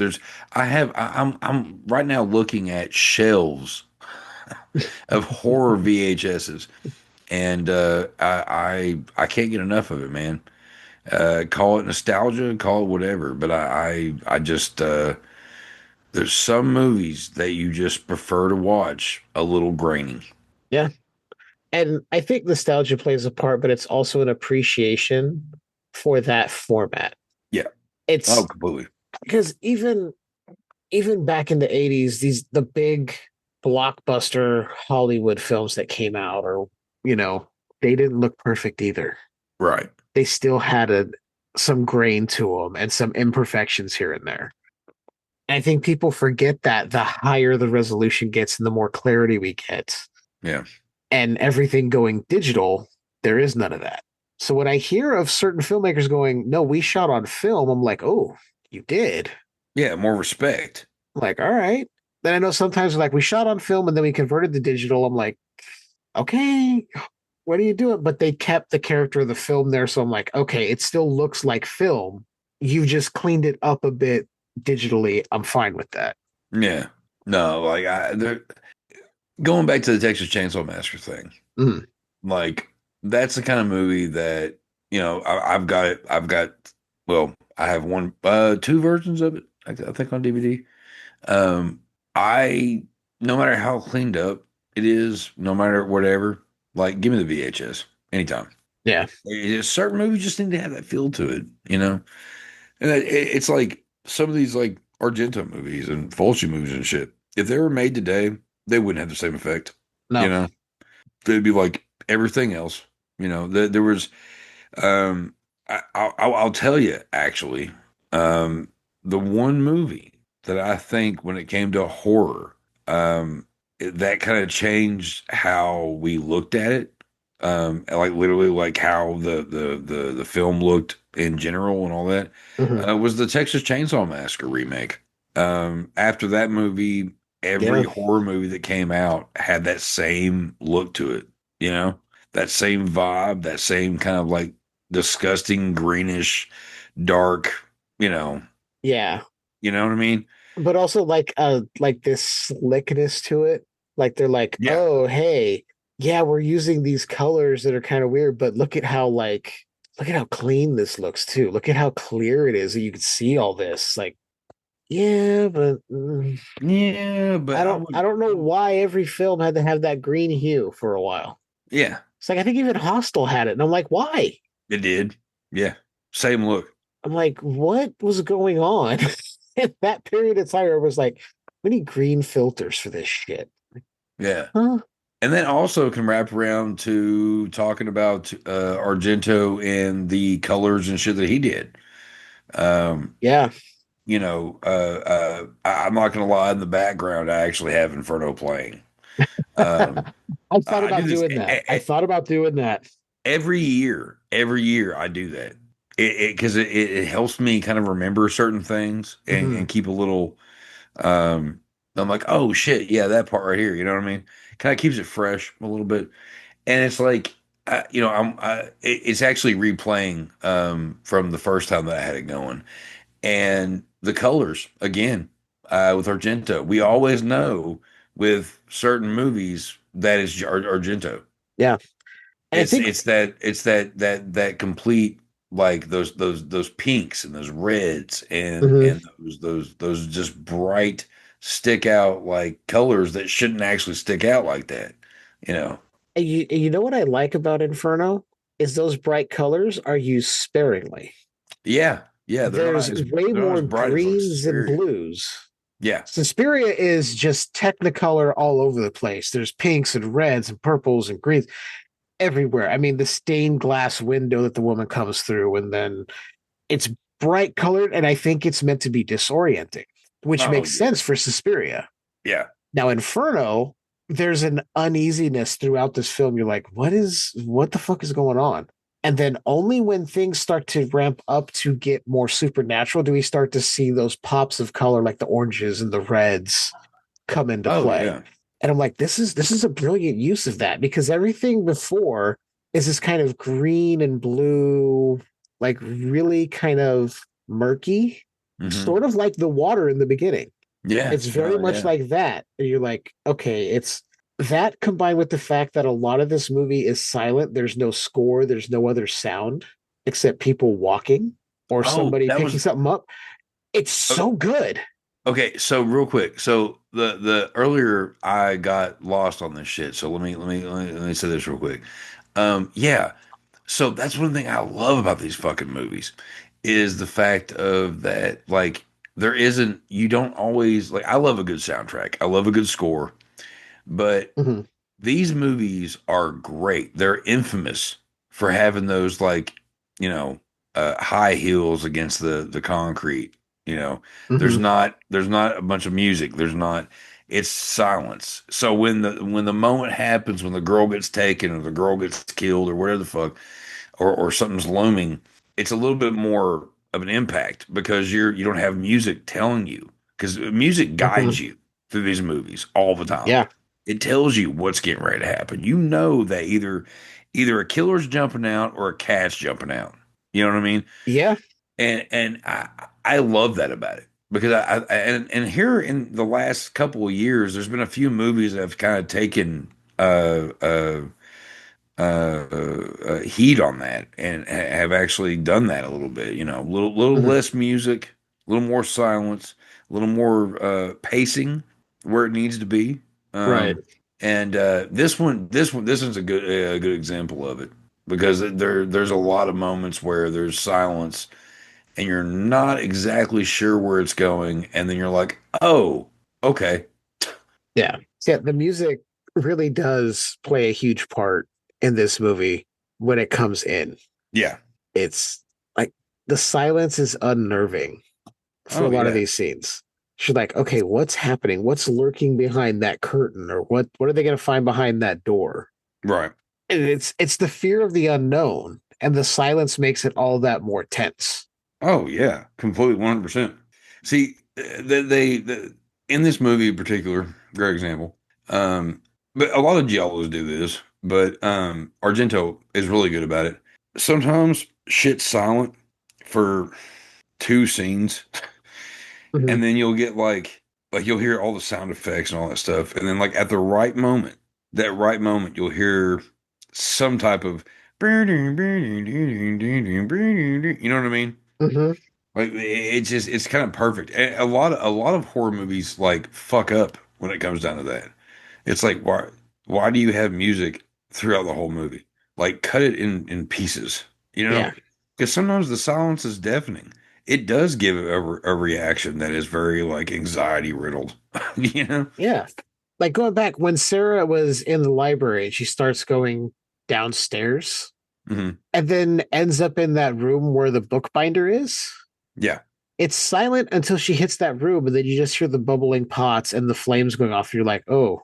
[SPEAKER 10] I'm right now looking at shelves of horror VHSs and I can't get enough of it, man. Call it nostalgia, call it whatever, but I just there's some movies that you just prefer to watch a little grainy.
[SPEAKER 9] Yeah. And I think nostalgia plays a part, but it's also an appreciation for that format.
[SPEAKER 10] Yeah. Oh,
[SPEAKER 9] It's
[SPEAKER 10] completely.
[SPEAKER 9] because even back in the 80s, the big blockbuster Hollywood films that came out or they didn't look perfect either.
[SPEAKER 10] Right.
[SPEAKER 9] They still had some grain to them and some imperfections here and there. I think people forget that the higher the resolution gets and the more clarity we get,
[SPEAKER 10] Yeah.
[SPEAKER 9] and everything going digital, there is none of that. So when I hear of certain filmmakers going, no, we shot on film, I'm like, oh, you did?
[SPEAKER 10] Yeah, more respect.
[SPEAKER 9] I'm like, all right. Then I know sometimes like we shot on film and then we converted to digital. I'm like, okay, what are you doing? But they kept the character of the film there. So I'm like, okay, it still looks like film. You just cleaned it up a bit digitally. I'm fine with that.
[SPEAKER 10] Yeah. No, like going back to the Texas Chainsaw Massacre thing.
[SPEAKER 9] Mm.
[SPEAKER 10] Like that's the kind of movie that I've got it. Well, I have two versions of it. I think on DVD. Um, I no matter how cleaned up it is, no matter whatever, like give me the VHS anytime.
[SPEAKER 9] Yeah.
[SPEAKER 10] Certain movies just need to have that feel to it, And it's like some of these like Argento movies and Fulci movies and shit. If they were made today, they wouldn't have the same effect.
[SPEAKER 9] No.
[SPEAKER 10] They'd be like everything else. There was. I'll tell you actually. the one movie that I think when it came to horror, that kind of changed how we looked at it. Like literally like how the film looked in general and all that,
[SPEAKER 9] Mhm.
[SPEAKER 10] was the Texas Chainsaw Massacre remake. After that movie, every
[SPEAKER 9] Yeah.
[SPEAKER 10] horror movie that came out had that same look to it, you know, that same vibe, that same kind of like disgusting greenish, dark, you know,
[SPEAKER 9] Yeah.
[SPEAKER 10] you know what I mean?
[SPEAKER 9] But also like this slickness to it. Like they're like,
[SPEAKER 10] Yeah.
[SPEAKER 9] oh hey, yeah, we're using these colors that are kind of weird, but look at how clean this looks too. Look at how clear it is that you can see all this. Like, yeah, but
[SPEAKER 10] Yeah, but
[SPEAKER 9] I don't know why every film had to have that green hue for a while.
[SPEAKER 10] yeah,
[SPEAKER 9] It's like I think even Hostel had it, and I'm like, why?
[SPEAKER 10] it did. Yeah. Same look.
[SPEAKER 9] I'm like, what was going on in that period of time? Where it was like, we need green filters for this shit.
[SPEAKER 10] Yeah.
[SPEAKER 9] Huh?
[SPEAKER 10] And then also can wrap around to talking about Argento and the colors and shit that he did.
[SPEAKER 9] Yeah.
[SPEAKER 10] You know, I'm not gonna lie, in the background, I actually have Inferno playing. Um,
[SPEAKER 9] I thought
[SPEAKER 10] I do
[SPEAKER 9] about
[SPEAKER 10] this
[SPEAKER 9] doing that. I thought about doing that.
[SPEAKER 10] every year. Every year I do that. It helps me kind of remember certain things
[SPEAKER 9] Mhm.
[SPEAKER 10] and keep a little. Um, I'm like, oh shit, yeah, that part right here. You know what I mean? Kind of keeps it fresh a little bit. And it's like, you know, it's actually replaying from the first time that I had it going, and the colors again with Argento. We always know with certain movies that is Argento.
[SPEAKER 9] Yeah. And I think
[SPEAKER 10] It's that complete, like those pinks and those reds
[SPEAKER 9] Mhm.
[SPEAKER 10] and those just bright stick out like colors that shouldn't actually stick out like that. You know.
[SPEAKER 9] and you know what I like about Inferno is those bright colors are used sparingly.
[SPEAKER 10] Yeah, yeah,
[SPEAKER 9] There's way
[SPEAKER 10] they're not
[SPEAKER 9] more
[SPEAKER 10] as bright as like
[SPEAKER 9] greens and
[SPEAKER 10] Suspiria.
[SPEAKER 9] blues.
[SPEAKER 10] Yeah.
[SPEAKER 9] Suspiria is just technicolor all over the place. There's pinks and reds and purples and greens everywhere. I mean, the stained glass window that the woman comes through, and then it's bright colored, and I think it's meant to be disorienting, which
[SPEAKER 10] Oh
[SPEAKER 9] makes
[SPEAKER 10] yeah.
[SPEAKER 9] sense for Suspiria.
[SPEAKER 10] Yeah.
[SPEAKER 9] Now, Inferno, there's an uneasiness throughout this film. You're like, what the fuck is going on? And then only when things start to ramp up to get more supernatural do we start to see those pops of color, like the oranges and the reds, come into
[SPEAKER 10] Oh
[SPEAKER 9] play.
[SPEAKER 10] yeah.
[SPEAKER 9] And I'm like, this is a brilliant use of that because everything before is this kind of green and blue, like really kind of murky,
[SPEAKER 10] Hmm.
[SPEAKER 9] sort of like the water in the beginning.
[SPEAKER 10] Yeah.
[SPEAKER 9] It's very
[SPEAKER 10] No,
[SPEAKER 9] much
[SPEAKER 10] yeah.
[SPEAKER 9] like that. And you're like, okay, it's that combined with the fact that a lot of this movie is silent. There's no score, there's no other sound except people walking or
[SPEAKER 10] Oh,
[SPEAKER 9] somebody
[SPEAKER 10] that
[SPEAKER 9] picking
[SPEAKER 10] was
[SPEAKER 9] something up. It's so good.
[SPEAKER 10] okay. So real quick, so the earlier I got lost on this shit. So let me say this real quick. Yeah. So that's one thing I love about these fucking movies is the fact of that, like, there isn't, you don't always, like, I love a good soundtrack. I love a good score, but
[SPEAKER 9] Mhm.
[SPEAKER 10] these movies are great. They're infamous for having those, like, you know, high heels against the concrete. You know,
[SPEAKER 9] Mhm.
[SPEAKER 10] there's not a bunch of music. There's not. It's silence. So when the moment happens, when the girl gets taken or the girl gets killed or whatever the fuck, or something's looming, it's a little bit more of an impact because you don't have music telling you, because music
[SPEAKER 9] Mhm.
[SPEAKER 10] guides you through these movies all the time.
[SPEAKER 9] Yeah.
[SPEAKER 10] It tells you what's getting ready to happen. You know that either a killer's jumping out or a cat's jumping out. You know what I mean?
[SPEAKER 9] Yeah.
[SPEAKER 10] And I love that about it because and here in the last couple of years, there's been a few movies that have kind of taken uh uh heat on that and have actually done that a little bit. You know, little
[SPEAKER 9] Mhm.
[SPEAKER 10] less music, a little more silence, a little more pacing where it needs to be.
[SPEAKER 9] Right.
[SPEAKER 10] And this is a good example of it because there's a lot of moments where there's silence and you're not exactly sure where it's going, and then you're like, oh, okay,
[SPEAKER 9] Yeah. Yeah. The music really does play a huge part in this movie when it comes in.
[SPEAKER 10] yeah,
[SPEAKER 9] It's like the silence is unnerving. for a lot of these scenes. She's like, okay, what's happening? What's lurking behind that curtain, or what are they going to find behind that door?
[SPEAKER 10] Right.
[SPEAKER 9] And it's the fear of the unknown, and the silence makes it all that more tense.
[SPEAKER 10] Oh yeah, completely 100%. See, in this movie in particular, great example. But a lot of giallos do this, but Argento is really good about it. Sometimes shit's silent for 2 scenes, and then you'll get like you'll hear all the sound effects and all that stuff, and then like at the right moment, you'll hear some type of you know what I mean? Like it's kind of perfect. And a lot of horror movies like fuck up when it comes down to that. It's like why do you have music throughout the whole movie? Like cut it in pieces, you know?
[SPEAKER 9] Yeah.
[SPEAKER 10] Because sometimes the silence is deafening. It does give a reaction that is very like anxiety riddled, you know?
[SPEAKER 9] Yeah. Like going back when Sarah was in the library and she starts going downstairs and then ends up in that room where the bookbinder is.
[SPEAKER 10] Yeah.
[SPEAKER 9] It's silent until she hits that room, and then you just hear the bubbling pots and the flames going off. You're like, oh,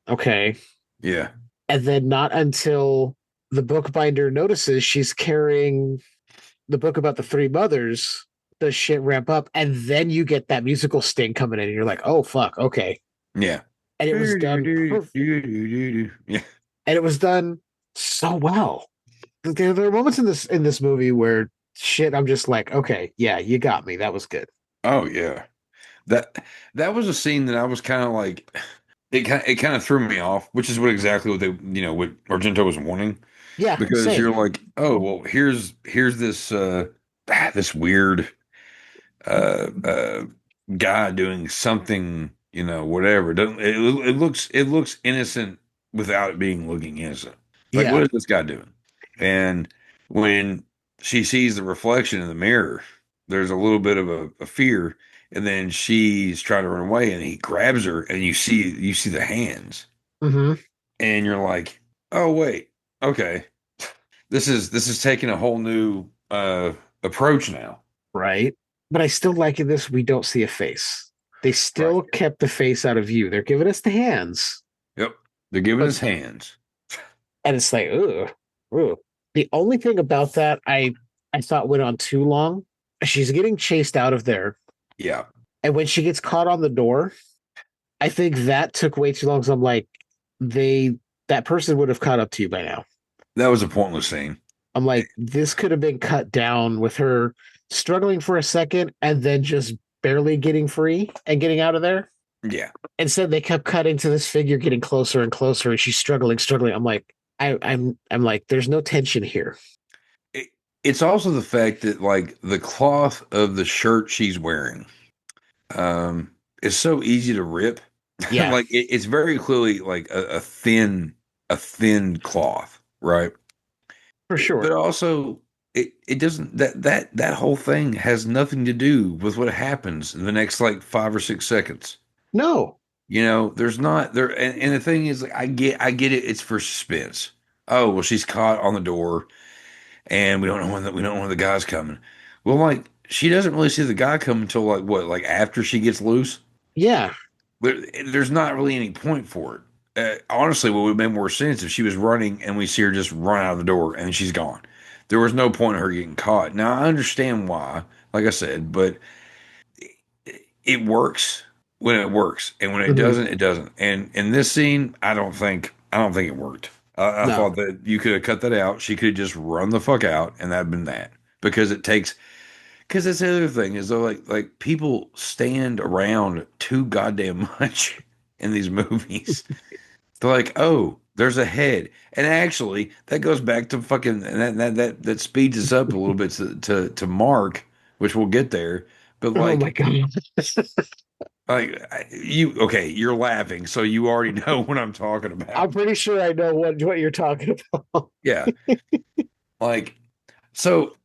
[SPEAKER 9] okay.
[SPEAKER 10] Yeah.
[SPEAKER 9] And then not until the bookbinder notices she's carrying the book about the 3 mothers does shit ramp up, and then you get that musical sting coming in, and you're like, oh, fuck, okay.
[SPEAKER 10] Yeah.
[SPEAKER 9] And it was done
[SPEAKER 10] Yeah.
[SPEAKER 9] And it was done so well. There are moments in this movie where shit, I'm just like, okay, yeah, you got me. That was good.
[SPEAKER 10] Oh yeah, that was a scene that I was kind of like, it kind of threw me off, which is exactly what what Argento was wanting.
[SPEAKER 9] Yeah,
[SPEAKER 10] because
[SPEAKER 9] same.
[SPEAKER 10] you're like, oh well, here's this this weird guy doing something, whatever. It looks innocent without it being looking innocent. Like, what is this guy doing? And when she sees the reflection in the mirror, there's a little bit of a fear, and then she's trying to run away, and he grabs her, and you see the hands, and you're like, oh wait, okay, this is taking a whole new approach now,
[SPEAKER 9] right? But I still like in this we don't see a face. They still kept the face out of view. They're giving us the hands.
[SPEAKER 10] Yep, they're giving us hands,
[SPEAKER 9] and it's like, ooh. The only thing about that I thought went on too long. She's getting chased out of there.
[SPEAKER 10] Yeah.
[SPEAKER 9] And when she gets caught on the door, I think that took way too long. So I'm like, that person would have caught up to you by now.
[SPEAKER 10] That was a pointless scene.
[SPEAKER 9] I'm like, this could have been cut down with her struggling for a second and then just barely getting free and getting out of there.
[SPEAKER 10] Yeah.
[SPEAKER 9] Instead, they kept cutting to this figure getting closer and closer, and she's struggling. I'm like, I'm like, there's no tension here.
[SPEAKER 10] It's also the fact that like the cloth of the shirt she's wearing is so easy to rip.
[SPEAKER 9] Yeah.
[SPEAKER 10] Like it's very clearly like a thin cloth, right?
[SPEAKER 9] For sure.
[SPEAKER 10] But also it doesn't that whole thing has nothing to do with what happens in the next like 5 or 6 seconds.
[SPEAKER 9] No.
[SPEAKER 10] There's not there, and the thing is, like, I get it. It's for suspense. Oh well, she's caught on the door, and we don't know when the guy's coming. Well, like she doesn't really see the guy come until like after she gets loose.
[SPEAKER 9] Yeah,
[SPEAKER 10] there's not really any point for it. Honestly, what would make more sense if she was running and we see her just run out of the door and she's gone. There was no point in her getting caught. Now I understand why, like I said, but it works when it works, and when it doesn't, it doesn't. And in this scene, I don't think it worked. I thought that you could have cut that out. She could have just run the fuck out, and that'd been that. Because that's the other thing is though, like people stand around too goddamn much in these movies. They're like, oh, there's a head, and actually that goes back to fucking that speeds us up a little bit to Mark, which we'll get there. But like,
[SPEAKER 9] oh my god.
[SPEAKER 10] Like you're laughing, so you already know what I'm talking about.
[SPEAKER 9] I'm pretty sure I know what you're talking about.
[SPEAKER 10] Yeah, like so,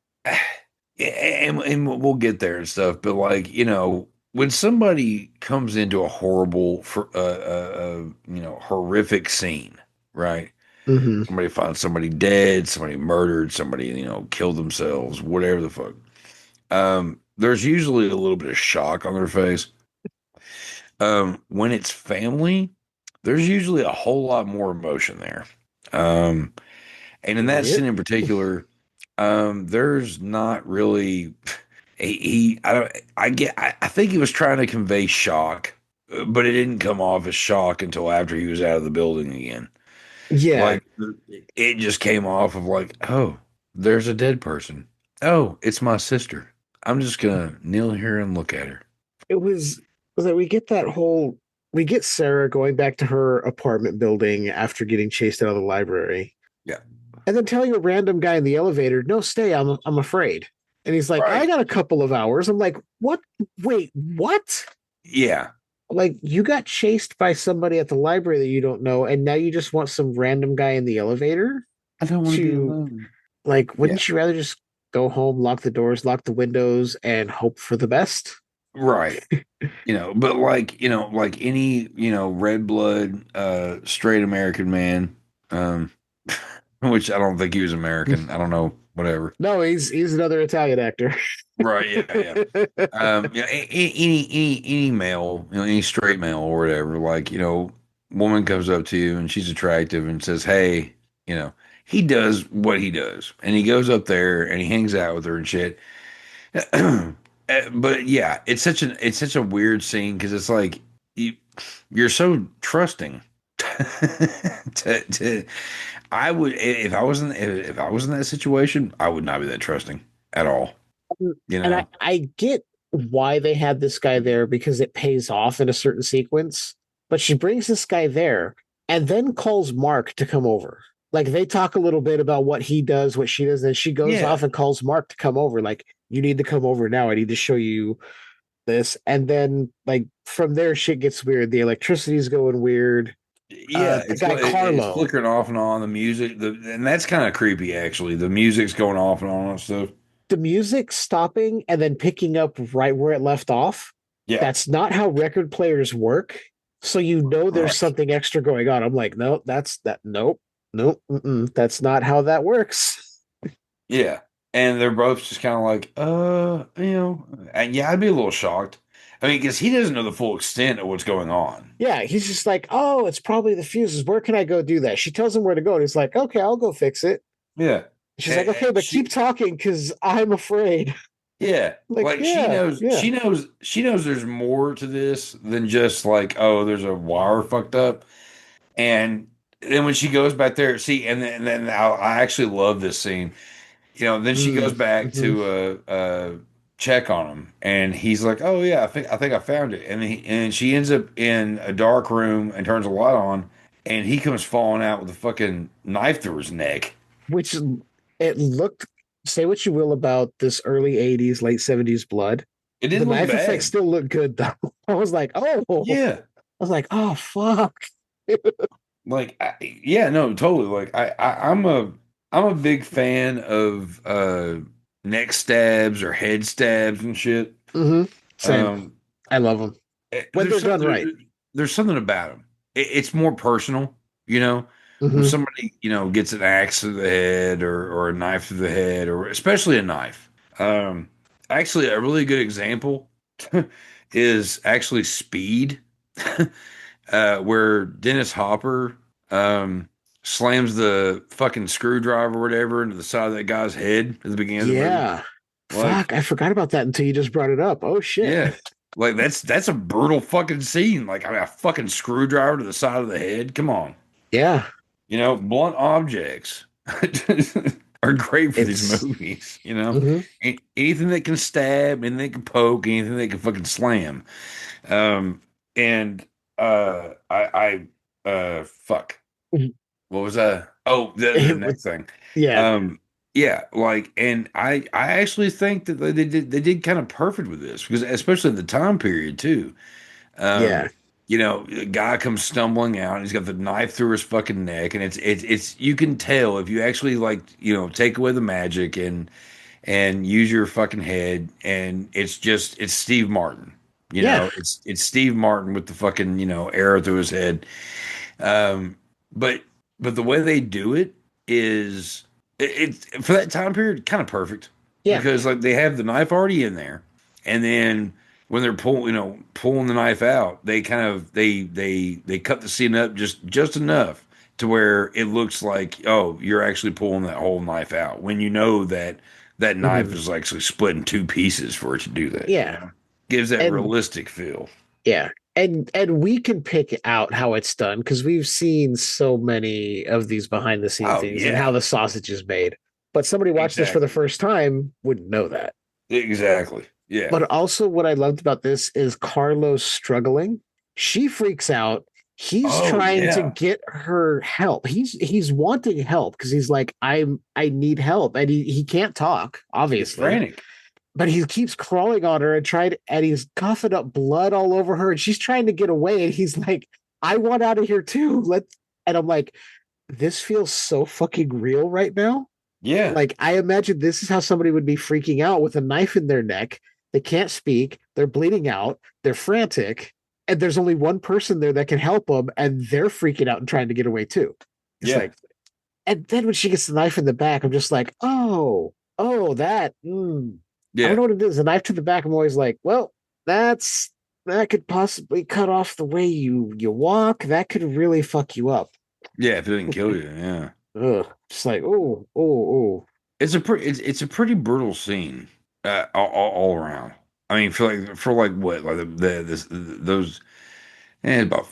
[SPEAKER 10] and we'll get there and stuff. But like when somebody comes into a horrible, horrific scene, right? Somebody finds somebody dead, somebody murdered, somebody killed themselves, whatever the fuck. there's usually a little bit of shock on their face. When it's family, there's usually a whole lot more emotion there. And in that scene in particular, there's not really I don't I think he was trying to convey shock, but it didn't come off as shock until after he was out of the building again.
[SPEAKER 9] Yeah.
[SPEAKER 10] Like it just came off of like, oh, there's a dead person. Oh, it's my sister. I'm just gonna kneel here and look at her.
[SPEAKER 9] It was that we get Sarah going back to her apartment building after getting chased out of the library.
[SPEAKER 10] Yeah.
[SPEAKER 9] And then telling a random guy in the elevator, "No, stay. I'm afraid." And he's like,
[SPEAKER 10] Right.
[SPEAKER 9] "I got a couple of hours." I'm like, "What? Wait, what?"
[SPEAKER 10] Yeah.
[SPEAKER 9] Like you got chased by somebody at the library that you don't know, and now you just want some random guy in the elevator
[SPEAKER 10] I don't want to be
[SPEAKER 9] to
[SPEAKER 10] alone.
[SPEAKER 9] like, wouldn't you rather just go home, lock the doors, lock the windows, and hope for the best?
[SPEAKER 10] Right. But like any, red blood, straight American man, which I don't think he was American. I don't know, whatever.
[SPEAKER 9] No, he's another Italian actor.
[SPEAKER 10] Right. Yeah. Yeah. Any male, any straight male or whatever, like, woman comes up to you and she's attractive and says, hey, he does what he does. And he goes up there and he hangs out with her and shit. But yeah, it's such a weird scene because it's like you're so trusting. I would if I wasn't if I was in that situation, I would not be that trusting at all.
[SPEAKER 9] And I get why they had this guy there because it pays off in a certain sequence. But she brings this guy there and then calls Mark to come over. Like they talk a little bit about what he does, what she does, and she goes off and calls Mark to come over. Like, you need to come over now. I need to show you this. And then like from there, shit gets weird. The electricity's going weird.
[SPEAKER 10] Yeah,
[SPEAKER 9] the guy Carlo.
[SPEAKER 10] It's flickering off and on. The music, and that's kind of creepy actually. The music's going off and on and stuff.
[SPEAKER 9] The music stopping and then picking up right where it left off.
[SPEAKER 10] Yeah,
[SPEAKER 9] that's not how record players work. So there's something extra going on. I'm like, no, nope, that's not how that works.
[SPEAKER 10] Yeah, and they're both just kind of like, and yeah, I'd be a little shocked. I mean, because he doesn't know the full extent of what's going on.
[SPEAKER 9] Yeah, he's just like, oh, it's probably the fuses. Where can I go do that? She tells him where to go, and he's like, okay, I'll go fix it.
[SPEAKER 10] Yeah.
[SPEAKER 9] She's like, okay, but keep talking because I'm afraid.
[SPEAKER 10] Yeah. She knows there's more to this than just like, oh, there's a wire fucked up. And then when she goes back there, and then I actually love this scene. Then she goes back to check on him, and he's like, "Oh yeah, I think I found it." And she ends up in a dark room and turns a light on, and he comes falling out with a fucking knife through his neck.
[SPEAKER 9] Which it looked. Say what you will about this early '80s, late '70s blood.
[SPEAKER 10] It didn't
[SPEAKER 9] the
[SPEAKER 10] look
[SPEAKER 9] knife
[SPEAKER 10] bad.
[SPEAKER 9] effects still look good though. I was like, oh
[SPEAKER 10] yeah.
[SPEAKER 9] I was like, oh fuck.
[SPEAKER 10] Like, no, totally. Like, I'm a big fan of neck stabs or head stabs and shit.
[SPEAKER 9] Mm-hmm. Same. I love them when they're done right.
[SPEAKER 10] There's something about them. It's more personal, When somebody gets an axe to the head or a knife to the head, or especially a knife. Actually, a really good example is actually Speed. Where Dennis Hopper slams the fucking screwdriver or whatever into the side of that guy's head at the beginning of the movie.
[SPEAKER 9] Yeah. Fuck, I forgot about that until you just brought it up. Oh shit.
[SPEAKER 10] Yeah. Like that's a brutal fucking scene. Like, I mean, a fucking screwdriver to the side of the head. Come on.
[SPEAKER 9] Yeah.
[SPEAKER 10] Blunt objects are great for these movies, Anything that can stab, anything that can poke, anything that can fucking slam. Fuck. What was that? Oh, the next thing.
[SPEAKER 9] Yeah.
[SPEAKER 10] Yeah, like, and I actually think that they did kind of perfect with this, because especially the time period too.
[SPEAKER 9] Yeah.
[SPEAKER 10] A guy comes stumbling out and he's got the knife through his fucking neck, and it's you can tell if you actually take away the magic and use your fucking head, and it's Steve Martin. It's Steve Martin with the fucking, arrow through his head. But the way they do it is it's for that time period kind of perfect.
[SPEAKER 9] Yeah.
[SPEAKER 10] Because like they have the knife already in there. And then when they're pulling the knife out, they kind of they cut the scene up just enough to where it looks like, oh, you're actually pulling that whole knife out when you know that that knife is actually split in two pieces for it to do that.
[SPEAKER 9] Yeah.
[SPEAKER 10] Gives that
[SPEAKER 9] And
[SPEAKER 10] realistic feel.
[SPEAKER 9] yeah. And we can pick out how it's done because we've seen so many of these behind the scenes things and how the sausage is made. But somebody watched this for the first time wouldn't know that.
[SPEAKER 10] Exactly. Yeah.
[SPEAKER 9] But also what I loved about this is Carlos struggling. She freaks out. He's trying to get her help. He's wanting help because he's like, I need help. And he can't talk, obviously.
[SPEAKER 10] He's frantic.
[SPEAKER 9] But he keeps crawling on her and he's coughing up blood all over her, and she's trying to get away. And he's like, I want out of here too. And I'm like, this feels so fucking real right now.
[SPEAKER 10] Yeah.
[SPEAKER 9] Like, I imagine this is how somebody would be freaking out with a knife in their neck. They can't speak. They're bleeding out. They're frantic. And there's only one person there that can help them. And they're freaking out and trying to get away too. It's like, and then when she gets the knife in the back, I'm just like, that. I don't know what it is. A knife to the back. I'm always like, well, that could possibly cut off the way you walk. That could really fuck you up.
[SPEAKER 10] Yeah, if it didn't kill you, yeah.
[SPEAKER 9] Just like, oh.
[SPEAKER 10] It's a pretty brutal scene, all around. I mean, for what, like those, about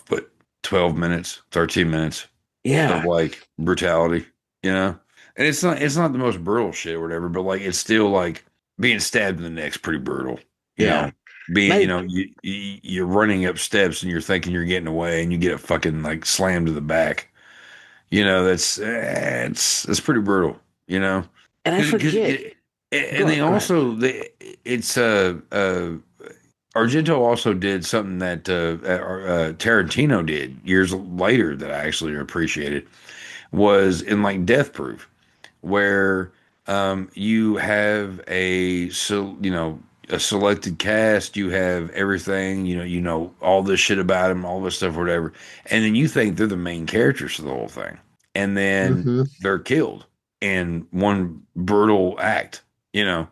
[SPEAKER 10] 12 minutes, 13 minutes, of like brutality, And it's not the most brutal shit or whatever, but like it's still like being stabbed in the neck's pretty brutal. You know? You're running up steps and you're thinking you're getting away, and you get a fucking like slam to the back. That's pretty brutal. And
[SPEAKER 9] I forget.
[SPEAKER 10] Argento also did something that Tarantino did years later that I actually appreciated, was in like Death Proof, where you have a selected cast, you have everything, all this shit about him, all this stuff, whatever, and then you think they're the main characters of the whole thing, and then they're killed in one brutal act, and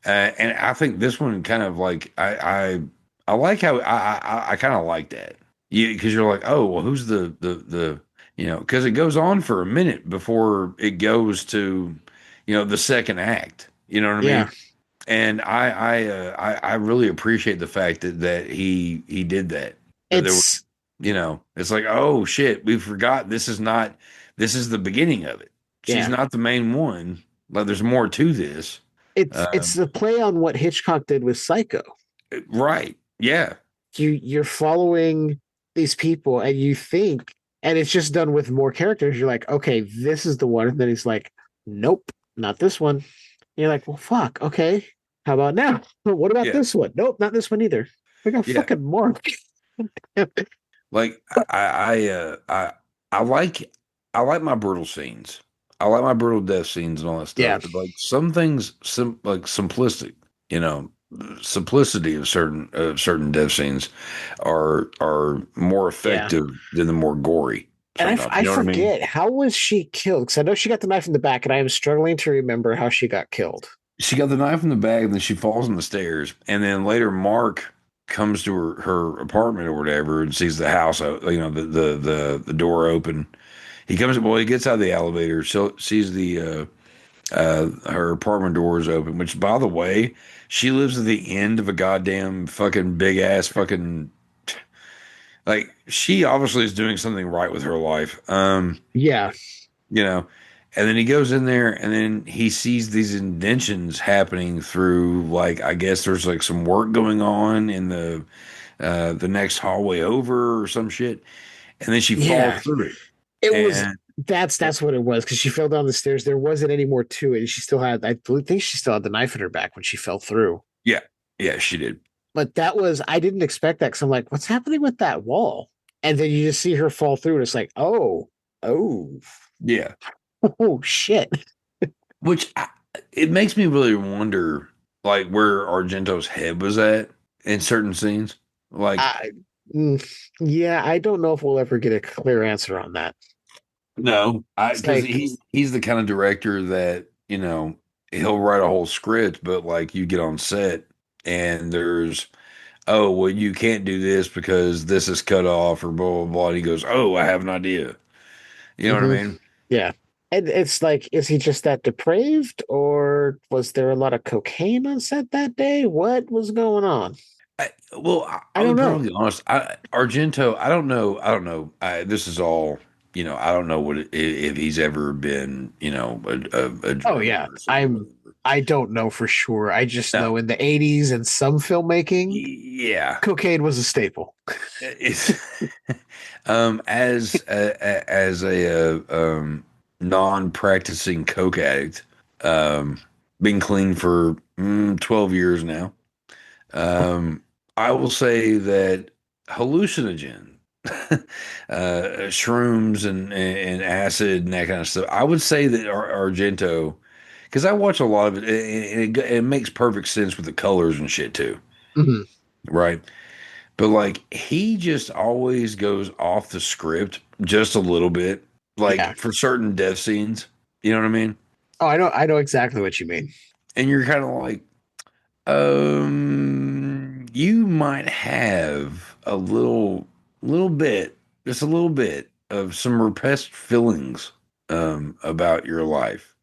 [SPEAKER 10] I think this one kind of like I like how I kind of like that, because you're like, oh well, who's the because it goes on for a minute before it goes to the second act, you know what I mean? And I really appreciate the fact that he did that. It's like, oh shit, we forgot this is the beginning of it. She's not the main one. Like, there's more to this.
[SPEAKER 9] It's the play on what Hitchcock did with Psycho.
[SPEAKER 10] Right. Yeah.
[SPEAKER 9] You're following these people and you think, and it's just done with more characters. You're like, okay, this is the one. And then he's like, nope, not this one. And you're like, well, fuck. Okay. How about now? What about this one? Nope, not this one either. We got fucking more.
[SPEAKER 10] Like, I like my brutal scenes. I like my brutal death scenes and all that stuff.
[SPEAKER 9] Yeah.
[SPEAKER 10] But like some things, like simplistic, simplicity of certain death scenes are more effective than the more gory.
[SPEAKER 9] And I forget, how was she killed? Because I know she got the knife in the back, and I am struggling to remember how she got killed.
[SPEAKER 10] She got the knife in the bag, and then she falls on the stairs. And then later, Mark comes to her apartment or whatever and sees the house, the door open. He gets out of the elevator, sees the her apartment doors open. Which, by the way, she lives at the end of a goddamn fucking big ass fucking. Like, she obviously is doing something right with her life. And then he goes in there, and then he sees these indentions happening through, like, I guess there's like some work going on in the next hallway over or some shit, and then she falls through it.
[SPEAKER 9] That's what it was, because she fell down the stairs. There wasn't any more to it, and she still had, I think she still had the knife in her back when she fell through.
[SPEAKER 10] Yeah, she did.
[SPEAKER 9] But I didn't expect that, because I'm like, what's happening with that wall? And then you just see her fall through, and it's like, oh,
[SPEAKER 10] yeah.
[SPEAKER 9] Oh shit!
[SPEAKER 10] Which it makes me really wonder, like, where Argento's head was at in certain scenes. Like,
[SPEAKER 9] I don't know if we'll ever get a clear answer on that.
[SPEAKER 10] No, because he's the kind of director that he'll write a whole script, but like you get on set and there's, oh, well, you can't do this because this is cut off or blah, blah, blah. And he goes, oh, I have an idea. You know what I mean?
[SPEAKER 9] Yeah. And it's like, is he just that depraved, or was there a lot of cocaine on set that day? What was going on?
[SPEAKER 10] I
[SPEAKER 9] don't
[SPEAKER 10] was
[SPEAKER 9] know.
[SPEAKER 10] brutally honest. Argento, I don't know. I don't know. This is all, I don't know if he's ever been, a
[SPEAKER 9] Oh yeah, I don't know for sure. I just know in the 80s and some filmmaking,
[SPEAKER 10] yeah,
[SPEAKER 9] cocaine was a staple.
[SPEAKER 10] It's as a non-practicing coke addict, been clean for 12 years now. I will say that hallucinogen, shrooms and acid and that kind of stuff. I would say that Argento, because I watch a lot of it, and it makes perfect sense with the colors and shit too, right? But like he just always goes off the script just a little bit, like for certain death scenes. You know what I mean?
[SPEAKER 9] Oh, I know exactly what you mean.
[SPEAKER 10] And you're kind of like, you might have a little bit, just a little bit of some repressed feelings about your life.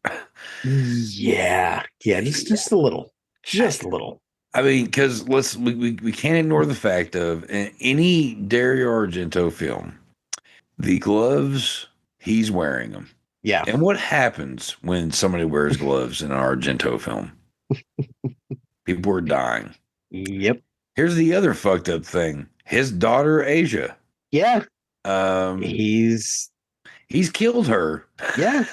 [SPEAKER 9] Yeah, just a little, just a little.
[SPEAKER 10] I mean, because we can't ignore the fact of in any Dario Argento film, the gloves, he's wearing them.
[SPEAKER 9] Yeah.
[SPEAKER 10] And what happens when somebody wears gloves in an Argento film? People are dying.
[SPEAKER 9] Yep.
[SPEAKER 10] Here's the other fucked up thing. His daughter, Asia.
[SPEAKER 9] Yeah.
[SPEAKER 10] He's killed her.
[SPEAKER 9] Yeah.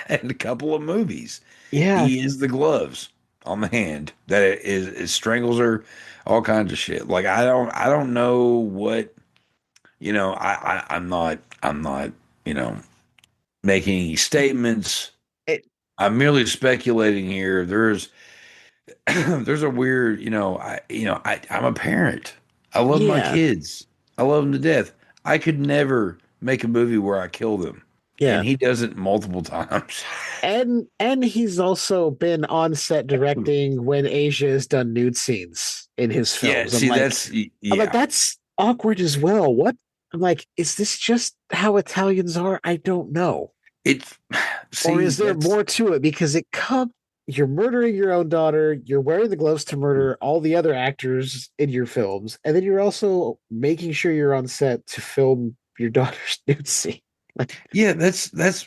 [SPEAKER 10] In a couple of movies.
[SPEAKER 9] Yeah.
[SPEAKER 10] He is the gloves on the hand that it strangles her, all kinds of shit. Like I don't know what, I'm not, making any statements. I'm merely speculating here. There's a weird, I'm a parent. I love my kids. I love them to death. I could never make a movie where I kill them.
[SPEAKER 9] Yeah.
[SPEAKER 10] And he does it multiple times.
[SPEAKER 9] And he's also been on set directing when Asia has done nude scenes in his films.
[SPEAKER 10] Yeah,
[SPEAKER 9] I'm like, that's awkward as well. What? I'm like, is this just how Italians are? I don't know. Or is there more to it? Because you're murdering your own daughter, you're wearing the gloves to murder all the other actors in your films, and then you're also making sure you're on set to film your daughter's nude scene.
[SPEAKER 10] Yeah, that's a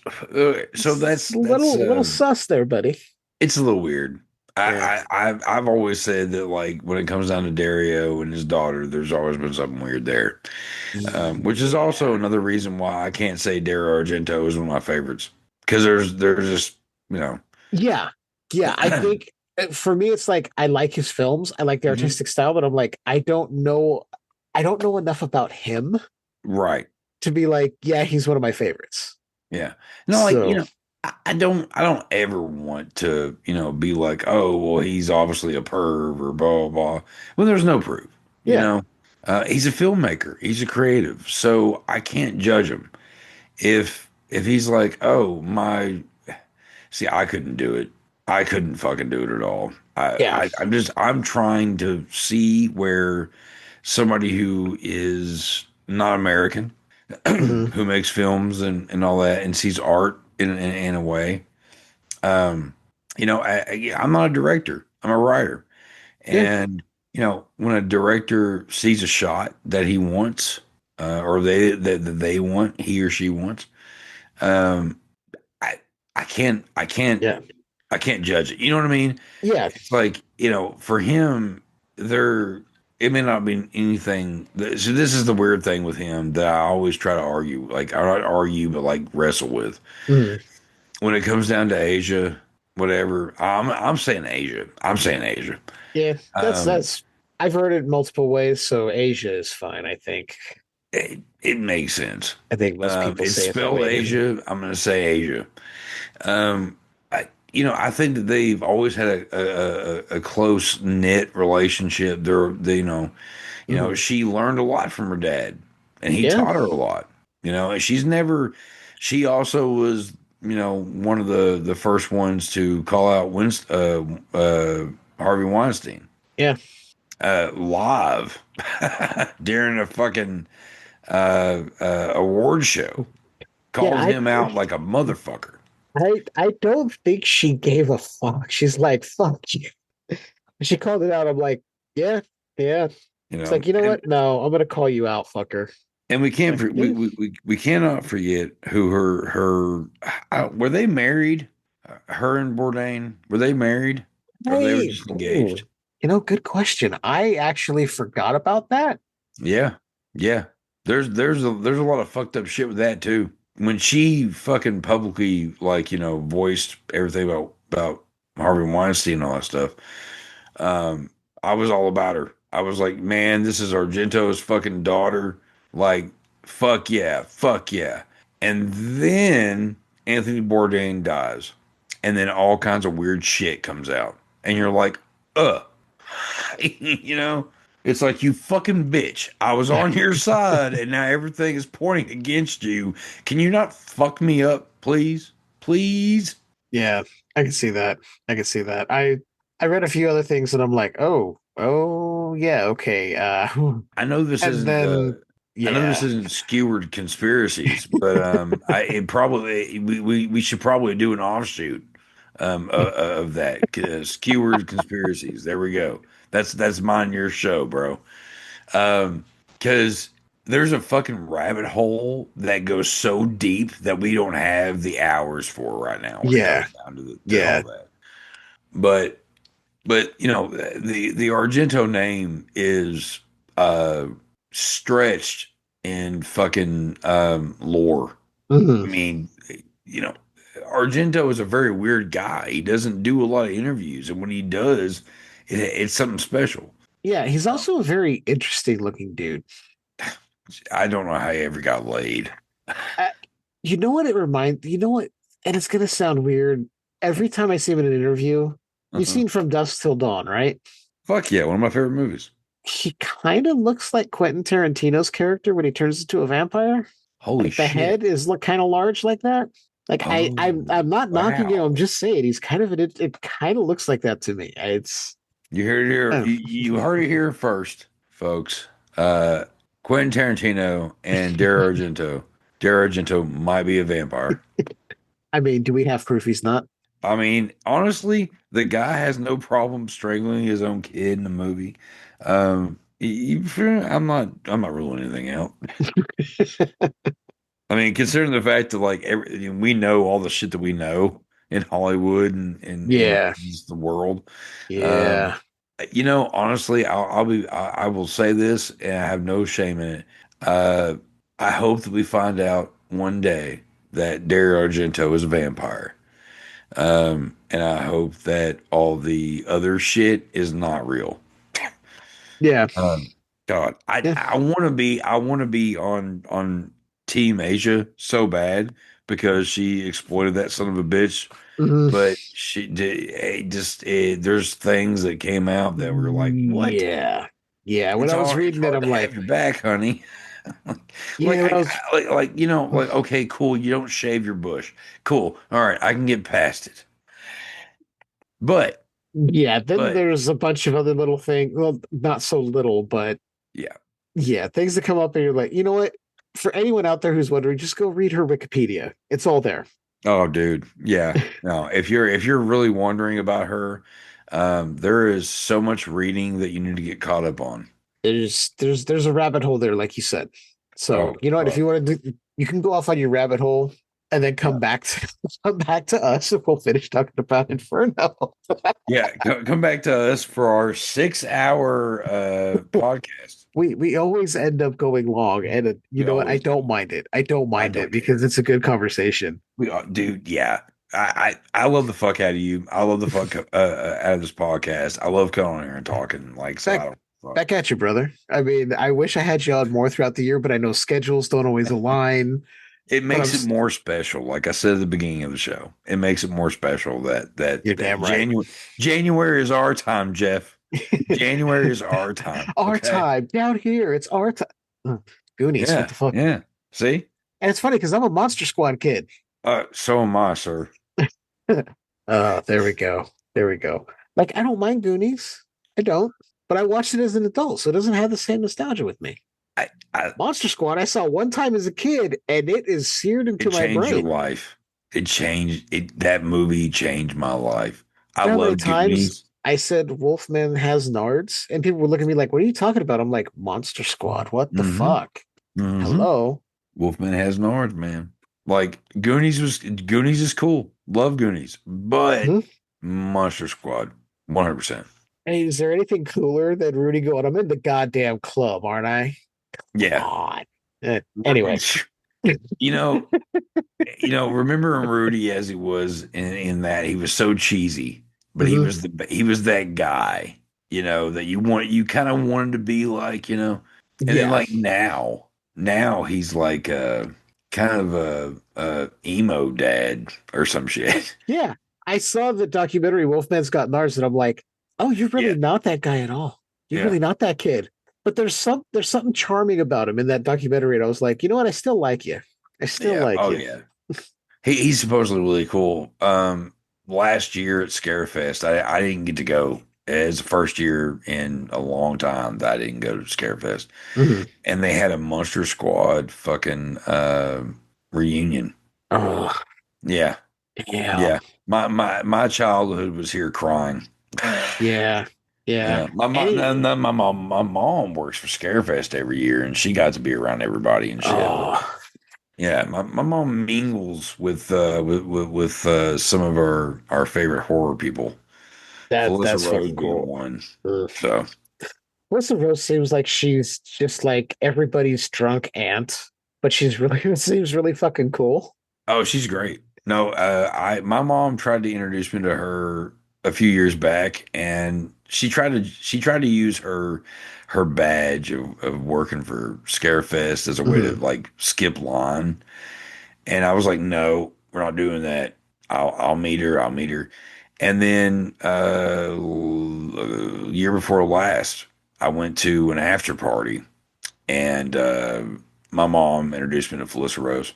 [SPEAKER 9] little sus there, buddy.
[SPEAKER 10] It's a little weird. I've always said that, like, when it comes down to Dario and his daughter, there's always been something weird there, which is also another reason why I can't say Dario Argento is one of my favorites, because there's just
[SPEAKER 9] yeah. I think for me, it's like I like his films, I like the artistic style, but I'm like, I don't know enough about him,
[SPEAKER 10] right,
[SPEAKER 9] to be like, yeah, he's one of my favorites.
[SPEAKER 10] Yeah. No, like, I don't ever want to, be like, oh, well, he's obviously a perv or blah, blah, blah. Well, there's no proof.
[SPEAKER 9] Yeah.
[SPEAKER 10] He's a filmmaker. He's a creative. So I can't judge him. If he's like, oh, I couldn't do it. I couldn't fucking do it at all. I'm trying to see where somebody who is not American, who makes films and all that, and sees art in a way. I'm not a director. I'm a writer. And, when a director sees a shot that he wants, or that they want, he or she wants, I can't judge it. You know what I mean?
[SPEAKER 9] Yeah.
[SPEAKER 10] It's like, for him, it may not be anything. So this is the weird thing with him that I always try to argue. Like, I not argue, but like wrestle with. When it comes down to Asia, whatever, I'm saying Asia.
[SPEAKER 9] Yeah, that's. I've heard it multiple ways, so Asia is fine. I think
[SPEAKER 10] it makes sense.
[SPEAKER 9] I think most people
[SPEAKER 10] it's
[SPEAKER 9] say
[SPEAKER 10] spelled Asia. I'm going to say Asia. I think that they've always had a close knit relationship. She learned a lot from her dad, and he taught her a lot. She also was, one of the first ones to call out Harvey Weinstein.
[SPEAKER 9] Yeah.
[SPEAKER 10] Live during a fucking award show. Called him out like a motherfucker.
[SPEAKER 9] I don't think she gave a fuck. She's like, fuck you. She called it out. I'm like, yeah, yeah.
[SPEAKER 10] You
[SPEAKER 9] It's
[SPEAKER 10] know,
[SPEAKER 9] like, you know what? No, I'm gonna call you out, fucker.
[SPEAKER 10] and we can't
[SPEAKER 9] Like,
[SPEAKER 10] we cannot forget who were they married? Her and Bourdain, were they married, or they were
[SPEAKER 9] hey,
[SPEAKER 10] just engaged?
[SPEAKER 9] good question. I actually forgot about that.
[SPEAKER 10] Yeah, yeah. There's a lot of fucked up shit with that too. When she fucking publicly voiced everything about Harvey Weinstein and all that stuff, I was all about her. I was like, man, this is Argento's fucking daughter. Like, fuck yeah, fuck yeah. And then Anthony Bourdain dies, and then all kinds of weird shit comes out, and you're like, you know, it's like, you fucking bitch. I was on your side, and now everything is pointing against you. Can you not fuck me up, please? Please?
[SPEAKER 9] Yeah, I can see that. I can see that. I read a few other things, and I'm like, oh, yeah, okay.
[SPEAKER 10] I know this
[SPEAKER 9] and
[SPEAKER 10] isn't
[SPEAKER 9] then
[SPEAKER 10] I know this
[SPEAKER 9] yeah,
[SPEAKER 10] isn't skewered conspiracies, but we should probably do an offshoot of that, skewered conspiracies. There we go. That's mine, your show, bro. Because there's a fucking rabbit hole that goes so deep that we don't have the hours for right now when it
[SPEAKER 9] yeah,
[SPEAKER 10] comes down to
[SPEAKER 9] yeah.
[SPEAKER 10] all that. But the Argento name is stretched in fucking lore. I
[SPEAKER 9] Mhm.
[SPEAKER 10] mean, you know, Argento is a very weird guy. He doesn't do a lot of interviews, and when he does, it's something special.
[SPEAKER 9] Yeah, he's also a very interesting looking dude.
[SPEAKER 10] I don't know how he ever got laid.
[SPEAKER 9] Uh, you know what it reminds? You know what? And it's gonna sound weird. Every time I see him in an interview, you've
[SPEAKER 10] Uh-huh.
[SPEAKER 9] seen From Dusk Till Dawn, right?
[SPEAKER 10] Fuck yeah, one of my favorite movies.
[SPEAKER 9] He kind of looks like Quentin Tarantino's character when he turns into a vampire.
[SPEAKER 10] Holy
[SPEAKER 9] Like the
[SPEAKER 10] shit.
[SPEAKER 9] head is look kind of large like that. Like
[SPEAKER 10] Oh,
[SPEAKER 9] I'm not knocking him. I'm
[SPEAKER 10] wow.
[SPEAKER 9] just saying he's kind of it kind of looks like that to me. It's
[SPEAKER 10] You heard it here. You heard it here first, folks. Quentin Tarantino and Dario Argento. Dario Argento might be a vampire.
[SPEAKER 9] I mean, do we have proof he's not?
[SPEAKER 10] I mean, honestly, the guy has no problem strangling his own kid in the movie. I'm not ruling anything out. I mean, considering the fact that we know all the shit that we know in Hollywood and
[SPEAKER 9] Yeah.
[SPEAKER 10] just the world. Um,
[SPEAKER 9] Yeah.
[SPEAKER 10] honestly, I will say this, and I have no shame in it. I hope that we find out one day that Dario Argento is a vampire. And I hope that all the other shit is not real.
[SPEAKER 9] Yeah.
[SPEAKER 10] God,
[SPEAKER 9] Yeah.
[SPEAKER 10] I want to be on Team Asia so bad because she exploited that son of a bitch.
[SPEAKER 9] Mhm.
[SPEAKER 10] But she did there's things that came out that were like, what?
[SPEAKER 9] Yeah. Yeah. When I was
[SPEAKER 10] It's
[SPEAKER 9] reading it,
[SPEAKER 10] hard
[SPEAKER 9] I'm
[SPEAKER 10] to have
[SPEAKER 9] like,
[SPEAKER 10] your back, honey.
[SPEAKER 9] yeah, when I was
[SPEAKER 10] Okay, cool. You don't shave your bush. Cool. All right, I can get past it. But
[SPEAKER 9] yeah, then
[SPEAKER 10] but
[SPEAKER 9] there's a bunch of other little things. Well, not so little, but
[SPEAKER 10] yeah.
[SPEAKER 9] yeah, things that come up and you're like, you know what? For anyone out there who's wondering, just go read her Wikipedia. It's all there.
[SPEAKER 10] Oh, dude. Yeah. No, if you're really wondering about her, there is so much reading that you need to get caught up on.
[SPEAKER 9] There's a rabbit hole there, like you said. So
[SPEAKER 10] Oh,
[SPEAKER 9] you know what? If
[SPEAKER 10] God.
[SPEAKER 9] you want to do, you can go off on your rabbit hole and then come back to come back to us and we'll finish talking about Inferno.
[SPEAKER 10] Yeah, come back to us for our 6 hour podcast.
[SPEAKER 9] We always end up going long, and you
[SPEAKER 10] We
[SPEAKER 9] know what? I
[SPEAKER 10] always
[SPEAKER 9] don't
[SPEAKER 10] do.
[SPEAKER 9] mind it. I don't
[SPEAKER 10] I
[SPEAKER 9] mind
[SPEAKER 10] don't
[SPEAKER 9] it because
[SPEAKER 10] care.
[SPEAKER 9] it's a good conversation.
[SPEAKER 10] Dude, yeah. I love the fuck out of you. I love the fuck out of this podcast. I love coming on here and talking. So I
[SPEAKER 9] Back
[SPEAKER 10] don't fuck.
[SPEAKER 9] back at you, brother. I mean, I wish I had you on more throughout the year, but I know schedules don't always align.
[SPEAKER 10] It
[SPEAKER 9] But
[SPEAKER 10] makes it more special. Like I said at the beginning of the show, it makes it more special that
[SPEAKER 9] you're damn right.
[SPEAKER 10] January is our time, Jeff. January is our time.
[SPEAKER 9] Our time down here. It's our time. Goonies.
[SPEAKER 10] Yeah,
[SPEAKER 9] What the fuck?
[SPEAKER 10] yeah. See,
[SPEAKER 9] and it's funny because I'm a Monster Squad kid.
[SPEAKER 10] So am I, sir.
[SPEAKER 9] There we go. There we go. Like I don't mind Goonies. I don't. but I watched it as an adult, so it doesn't have the same nostalgia with me.
[SPEAKER 10] I
[SPEAKER 9] Monster Squad, I saw one time as a kid, and it is seared into
[SPEAKER 10] it
[SPEAKER 9] my
[SPEAKER 10] changed your
[SPEAKER 9] brain.
[SPEAKER 10] life. It changed it. That movie changed my life. I
[SPEAKER 9] You know how many
[SPEAKER 10] love
[SPEAKER 9] times
[SPEAKER 10] Goonies.
[SPEAKER 9] I said Wolfman has nards, and people would look at me like, "What are you talking about?" I'm like, "Monster Squad. What the
[SPEAKER 10] Mm-hmm.
[SPEAKER 9] fuck?
[SPEAKER 10] Mm-hmm.
[SPEAKER 9] Hello."
[SPEAKER 10] Wolfman has nards, man. Like Goonies is cool. Love Goonies, but
[SPEAKER 9] Mhm.
[SPEAKER 10] Monster Squad, 100%.
[SPEAKER 9] Hey, is there anything cooler than Rudy going, "I'm in the goddamn club, aren't I?"
[SPEAKER 10] Yeah.
[SPEAKER 9] God. Anyway,
[SPEAKER 10] You know, remember Rudy as he was in that he was so cheesy, but
[SPEAKER 9] Mhm.
[SPEAKER 10] he was that guy, that you kind of wanted to be like, and then
[SPEAKER 9] Yeah,
[SPEAKER 10] like now he's like kind of a emo dad or some shit.
[SPEAKER 9] yeah. I saw the documentary Wolfman's Got Nards, and I'm like, "Oh, you're really
[SPEAKER 10] Yeah,
[SPEAKER 9] not that guy at all. You're
[SPEAKER 10] yeah,
[SPEAKER 9] really not that kid." But there's something charming about him in that documentary, and I was like, you know what? I still like you. I still
[SPEAKER 10] yeah.
[SPEAKER 9] like
[SPEAKER 10] Oh
[SPEAKER 9] you.
[SPEAKER 10] yeah. He's supposedly really cool. Last year at Scarefest, I didn't get to go. It's the first year in a long time that I didn't go to Scarefest,
[SPEAKER 9] Mhm.
[SPEAKER 10] and they had a Monster Squad fucking reunion.
[SPEAKER 9] Oh,
[SPEAKER 10] Yeah,
[SPEAKER 9] yeah,
[SPEAKER 10] yeah. My childhood was here crying.
[SPEAKER 9] yeah, yeah.
[SPEAKER 10] Yeah, my mom, no,
[SPEAKER 9] Any,
[SPEAKER 10] no, my mom works for Scarefest every year, and she got to be around everybody and shit.
[SPEAKER 9] oh,
[SPEAKER 10] Yeah, my mom mingles with some of our favorite horror people, Felissa
[SPEAKER 9] that's
[SPEAKER 10] Rose
[SPEAKER 9] fucking
[SPEAKER 10] being
[SPEAKER 9] cool.
[SPEAKER 10] one.
[SPEAKER 9] Ugh.
[SPEAKER 10] So,
[SPEAKER 9] Melissa Rose seems like she's just like everybody's drunk aunt, but she's really seems really fucking cool.
[SPEAKER 10] oh, she's great. No, my mom tried to introduce me to her a few years back, and she tried to use her badge of working for Scarefest as a way to
[SPEAKER 9] Mhm.
[SPEAKER 10] like skip line. And I was like, no, we're not doing that. I'll meet her. I'll meet her. And then year before last, I went to an after party, and my mom introduced me to Felissa Rose,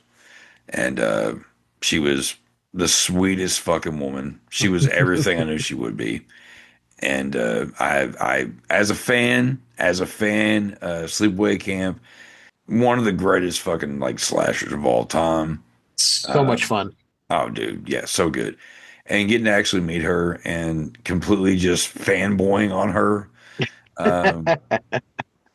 [SPEAKER 10] and she was the sweetest fucking woman. She was everything I knew she would be. And as a fan, Sleepaway Camp, one of the greatest fucking like slashers of all time.
[SPEAKER 9] So much
[SPEAKER 10] Um,
[SPEAKER 9] fun.
[SPEAKER 10] Oh, dude, yeah, so good. And getting to actually meet her and completely just fanboying on her. Um,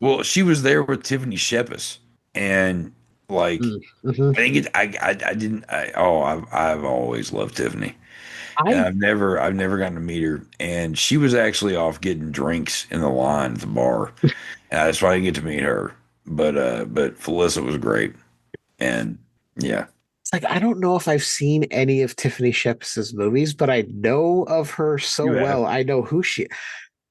[SPEAKER 10] well, she was there with Tiffany Shepis, and like
[SPEAKER 9] Mm-hmm.
[SPEAKER 10] I didn't get, I didn't, I've always loved Tiffany, and
[SPEAKER 9] I
[SPEAKER 10] I've never gotten to meet her, and she was actually off getting drinks in the line at the bar, and that's why I didn't get to meet her. But Felissa was great, and yeah,
[SPEAKER 9] It's like I don't know if I've seen any of Tiffany Shepis's movies, but I know of her so
[SPEAKER 10] you
[SPEAKER 9] well.
[SPEAKER 10] have.
[SPEAKER 9] I know who she.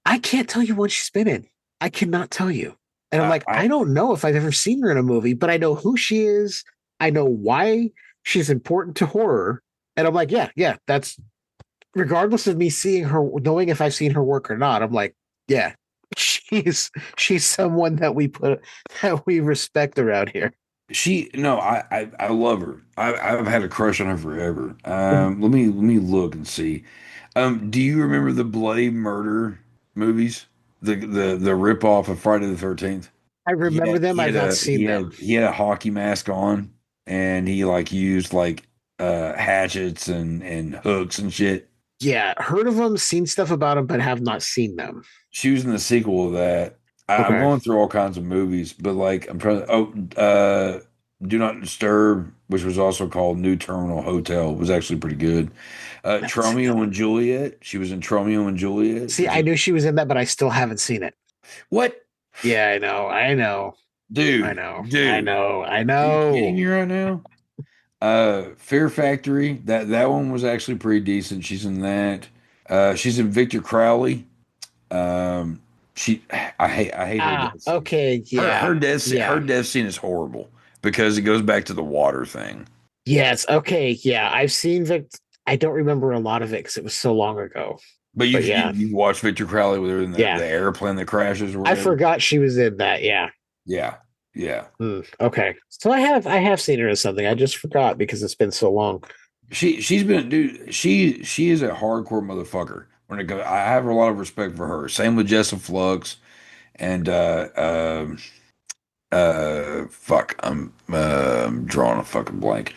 [SPEAKER 9] I can't tell you what she's been in. I cannot tell you. And I'm
[SPEAKER 10] I,
[SPEAKER 9] like,
[SPEAKER 10] I
[SPEAKER 9] I don't know if I've ever seen her in a movie, but I know who she is. I know why she's important to horror. And I'm like, yeah, yeah, that's regardless of me seeing her, knowing if I've seen her work or not. I'm like, yeah, she's someone that we respect around here.
[SPEAKER 10] No, I love her. I've had a crush on her forever. Let me look and see. Do you remember the Bloody Murder movies? The rip off of Friday the 13th?
[SPEAKER 9] I remember them. I've not seen them.
[SPEAKER 10] He had a hockey mask on, and he like used like hatchets and hooks and shit.
[SPEAKER 9] Yeah, heard of them, seen stuff about them, but have not seen them.
[SPEAKER 10] She was in the sequel of that. I'm
[SPEAKER 9] Okay.
[SPEAKER 10] going through all kinds of movies, but like I'm trying. Do Not Disturb, which was also called New Terminal Hotel, was actually pretty good. Tromeo and Juliet. She was in Tromeo and Juliet,
[SPEAKER 9] See,
[SPEAKER 10] which
[SPEAKER 9] I
[SPEAKER 10] is
[SPEAKER 9] knew she was in that, but I still haven't seen it.
[SPEAKER 10] what,
[SPEAKER 9] Yeah, I know. I know. I
[SPEAKER 10] dude,
[SPEAKER 9] know. I
[SPEAKER 10] dude.
[SPEAKER 9] know. I
[SPEAKER 10] Are you kidding
[SPEAKER 9] know.
[SPEAKER 10] me right now? Fear Factory. That one was actually pretty decent. She's in that. She's in Victor Crowley. Um, I hate her
[SPEAKER 9] Ah,
[SPEAKER 10] death scene.
[SPEAKER 9] okay. Yeah.
[SPEAKER 10] Her
[SPEAKER 9] Yeah.
[SPEAKER 10] death scene is horrible because it goes back to the water thing.
[SPEAKER 9] Yes. Okay. Yeah. I've seen Vic. I don't remember a lot of it because it was so long ago.
[SPEAKER 10] But
[SPEAKER 9] But yeah.
[SPEAKER 10] you watch Victor Crowley with her in
[SPEAKER 9] Yeah.
[SPEAKER 10] the airplane that crashes or
[SPEAKER 9] I
[SPEAKER 10] whatever.
[SPEAKER 9] forgot she was in that. Yeah.
[SPEAKER 10] Yeah, yeah.
[SPEAKER 9] Okay. So I have seen her in something. I just forgot because it's been so long.
[SPEAKER 10] She's been dude. She is a hardcore motherfucker. when it goes. I have a lot of respect for her. Same with Jessa Flux and fuck, I'm drawing a fucking blank.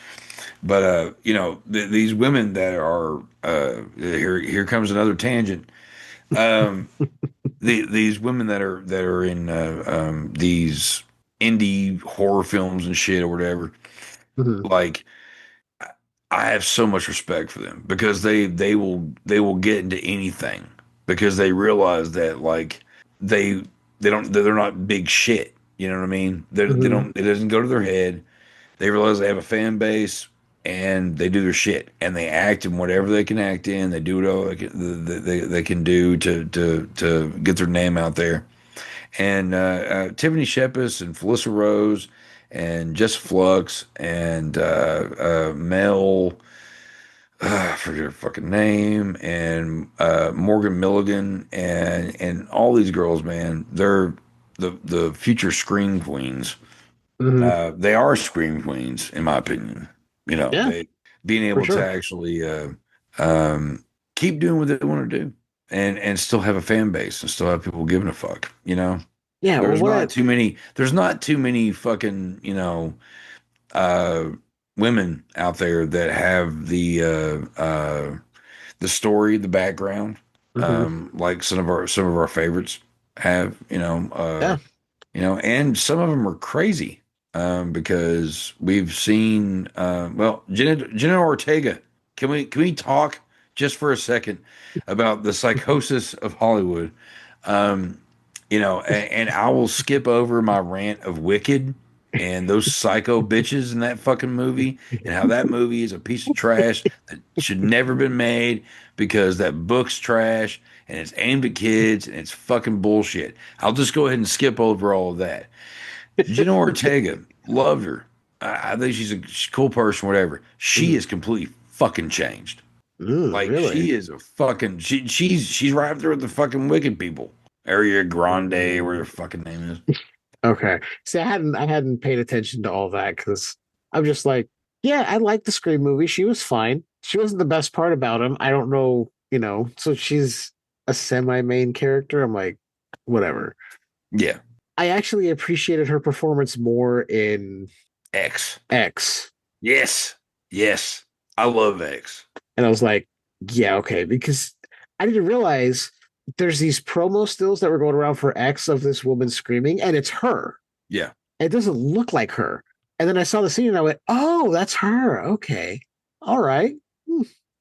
[SPEAKER 10] But these women that are here comes another tangent. Um, these women that are in these indie horror films and shit or whatever.
[SPEAKER 9] Mhm.
[SPEAKER 10] Like I have so much respect for them because they will get into anything because they realize that like they they're not big shit. You know what I mean? They
[SPEAKER 9] Mhm.
[SPEAKER 10] don't, it doesn't go to their head. They realize they have a fan base and they do their shit and they act in whatever they can act in. They do what all they can do to get their name out there. And Tiffany Shepis and Felissa Rose and Jess Flux and Mel, I forget her fucking name, and Morgan Milligan and all these girls, man, they're the future scream queens.
[SPEAKER 9] Mhm.
[SPEAKER 10] They are scream queens, in my opinion.
[SPEAKER 9] Yeah,
[SPEAKER 10] They being
[SPEAKER 9] for
[SPEAKER 10] able to
[SPEAKER 9] sure.
[SPEAKER 10] actually um, keep doing what they want to do, and still have a fan base and still have people giving a fuck.
[SPEAKER 9] Yeah. Well,
[SPEAKER 10] There's
[SPEAKER 9] what I
[SPEAKER 10] not too many. There's not too many fucking uh, women out there that have the story, the background,
[SPEAKER 9] Mhm.
[SPEAKER 10] like some of our favorites have.
[SPEAKER 9] Yeah.
[SPEAKER 10] And some of them are crazy because we've seen. Well, Jenna Ortega. Can we talk just for a second about the psychosis of Hollywood? Um, and I will skip over my rant of Wicked and those psycho bitches in that fucking movie and how that movie is a piece of trash that should never been made because that book's trash and it's aimed at kids and it's fucking bullshit. I'll just go ahead and skip over all of that. Jenna Ortega, loved her. I think she's a cool person, whatever. She
[SPEAKER 9] Mhm.
[SPEAKER 10] is completely fucking changed.
[SPEAKER 9] Ooh,
[SPEAKER 10] Like
[SPEAKER 9] really?
[SPEAKER 10] she is a fucking she's right up there with the fucking wicked people. Ariana Grande, where her fucking name is.
[SPEAKER 9] Okay. See, I hadn't paid attention to all that because I'm just like, yeah, I like the Scream movie. She was fine. She wasn't the best part about him. I don't know, so she's a semi-main character. I'm like, whatever.
[SPEAKER 10] Yeah.
[SPEAKER 9] I actually appreciated her performance more in
[SPEAKER 10] X.
[SPEAKER 9] X.
[SPEAKER 10] Yes. Yes. I love X.
[SPEAKER 9] And I was like, yeah, okay, because I didn't realize there's these promo stills that were going around for X of this woman screaming, and it's her.
[SPEAKER 10] Yeah.
[SPEAKER 9] It doesn't look like her. And then I saw the scene and I went, oh, that's her. Okay. All right.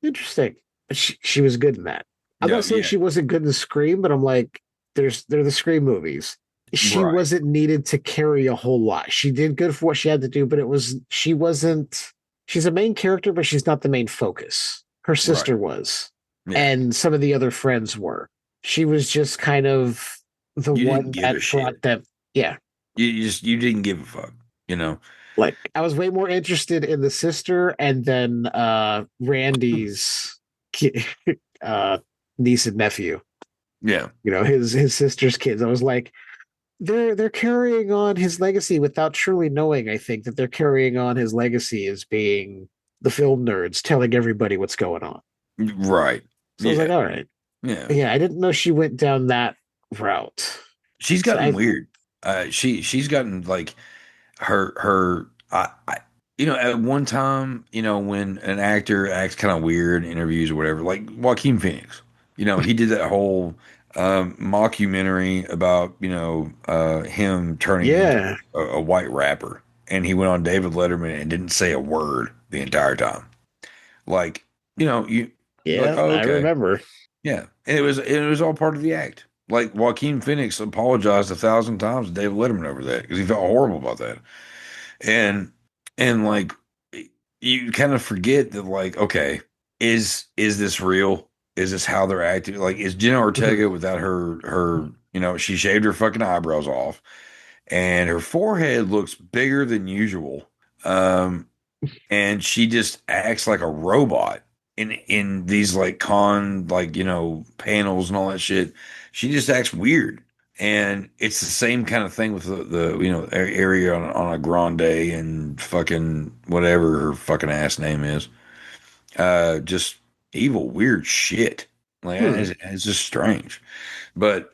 [SPEAKER 9] Interesting. But she was good in that. I'm
[SPEAKER 10] Yeah.
[SPEAKER 9] not saying
[SPEAKER 10] Yeah.
[SPEAKER 9] she wasn't good in Scream, but I'm like, they're the Scream movies. She
[SPEAKER 10] Right.
[SPEAKER 9] wasn't needed to carry a whole lot. She did good for what she had to do, but she wasn't, she's a main character, but she's not the main focus. Her
[SPEAKER 10] Right.
[SPEAKER 9] sister was,
[SPEAKER 10] Yeah.
[SPEAKER 9] and some of the other friends were. She was just kind of the
[SPEAKER 10] You didn't
[SPEAKER 9] one
[SPEAKER 10] give a
[SPEAKER 9] that brought
[SPEAKER 10] shit.
[SPEAKER 9] them. Yeah.
[SPEAKER 10] You didn't give a fuck.
[SPEAKER 9] Like I was way more interested in the sister and then Randy's uh niece and nephew.
[SPEAKER 10] Yeah.
[SPEAKER 9] His sister's kids. I was like, they're carrying on his legacy without truly knowing, I think, that they're carrying on his legacy as being the film nerds telling everybody what's going on.
[SPEAKER 10] Right.
[SPEAKER 9] So I was like, all right.
[SPEAKER 10] Yeah.
[SPEAKER 9] Yeah, I didn't know she went down that route.
[SPEAKER 10] She's
[SPEAKER 9] So
[SPEAKER 10] gotten weird. She's gotten like her at one time, when an actor acts kind of weird in interviews or whatever, like Joaquin Phoenix, he did that whole mockumentary about him turning into
[SPEAKER 9] yeah.
[SPEAKER 10] a white rapper, and he went on David Letterman and didn't say a word the entire time. Like, you're like,
[SPEAKER 9] Yeah,
[SPEAKER 10] oh,
[SPEAKER 9] I
[SPEAKER 10] okay.
[SPEAKER 9] remember.
[SPEAKER 10] Yeah, and it was all part of the act. Like Joaquin Phoenix apologized 1,000 times to David Letterman over that because he felt horrible about that, and like you kind of forget that, like, okay, is this real? Is this how they're acting? Like, is Jenna Ortega without her she shaved her fucking eyebrows off and her forehead looks bigger than usual. And she just acts like a robot in these like panels and all that shit. She just acts weird. And it's the same kind of thing with the area on a Grande and fucking whatever her fucking ass name is. Just evil, weird shit. Like it's just strange. But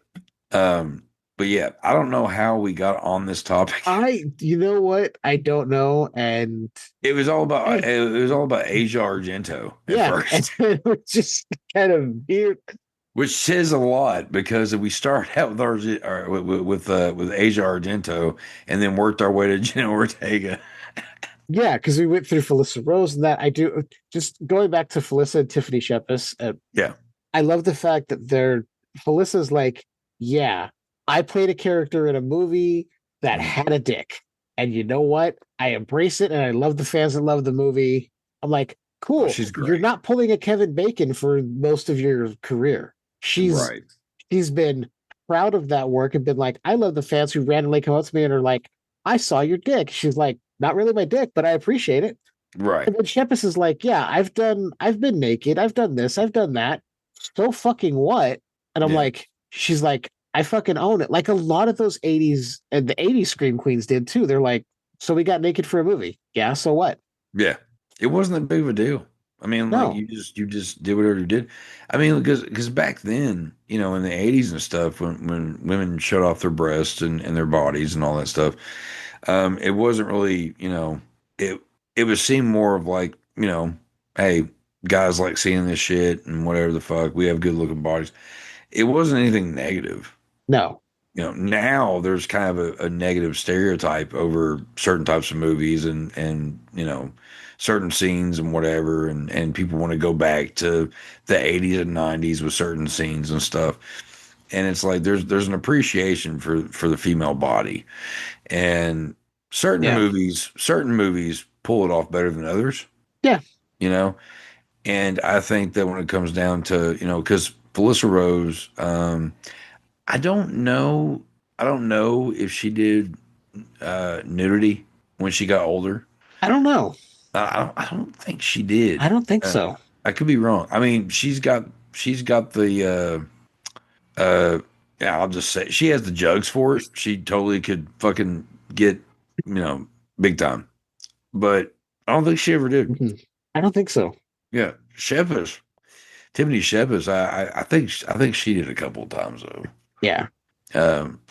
[SPEAKER 10] um, but yeah, I don't know how we got on this topic.
[SPEAKER 9] You know what? I don't know. And
[SPEAKER 10] It was all about
[SPEAKER 9] hey,
[SPEAKER 10] it was all about Asia Argento at
[SPEAKER 9] yeah, and
[SPEAKER 10] first,
[SPEAKER 9] it was just kind of weird.
[SPEAKER 10] which says a lot because we started out with with Asia Argento and then worked our way to Jenna Ortega.
[SPEAKER 9] Yeah, because we went through Felissa Rose and that. I do just going back to Felissa and Tiffany Shepis.
[SPEAKER 10] Yeah,
[SPEAKER 9] I love the fact that Felissa's like, yeah, I played a character in a movie that had a dick. And you know what? I embrace it and I love the fans that love the movie. I'm like,
[SPEAKER 10] oh,
[SPEAKER 9] cool.
[SPEAKER 10] she's
[SPEAKER 9] You're
[SPEAKER 10] great.
[SPEAKER 9] not pulling a Kevin Bacon for most of your career.
[SPEAKER 10] Right.
[SPEAKER 9] She's been proud of that work and been like, I love the fans who randomly come up to me and are like, I saw your dick. She's like, not really my dick, but I appreciate it.
[SPEAKER 10] Right.
[SPEAKER 9] And then Shepis is like, yeah, I've been naked, I've done this, I've done that. So fucking what? And I'm
[SPEAKER 10] Yeah.
[SPEAKER 9] like, she's like, I fucking own it. Like a lot of those 80s and the 80s Scream Queens did too. They're like, so we got naked for a movie. Yeah, so what?
[SPEAKER 10] Yeah. It wasn't that big of a deal. I mean, like
[SPEAKER 9] No.
[SPEAKER 10] you just did whatever you did. I mean, because back then, you know, in the 80s and stuff, when women shut off their breasts and their bodies and all that stuff, it wasn't really, you know, it it was seen more of like, you know, hey, guys like seeing this shit and whatever the fuck. We have good looking bodies. It wasn't anything negative.
[SPEAKER 9] No.
[SPEAKER 10] You know, now there's kind of a negative stereotype over certain types of movies and you know, certain scenes and whatever, and people want to go back to the 80s and 90s with certain scenes and stuff. And it's like there's an appreciation for the female body, and
[SPEAKER 9] Yeah.
[SPEAKER 10] certain movies pull it off better than others.
[SPEAKER 9] Yeah.
[SPEAKER 10] You know, and I think that when it comes down to, you know, because Felissa Rose, I don't know. I don't know if she did nudity when she got older.
[SPEAKER 9] I don't know.
[SPEAKER 10] I don't think she did.
[SPEAKER 9] I don't think so.
[SPEAKER 10] I could be wrong. I mean, she's got the yeah, I'll just say she has the jugs for it. She totally could fucking get, you know, big time. But I don't think she ever did.
[SPEAKER 9] Mhm. I don't think so.
[SPEAKER 10] Yeah, Shepis, Tiffany Shepis. I think she did a couple of times though.
[SPEAKER 9] Yeah.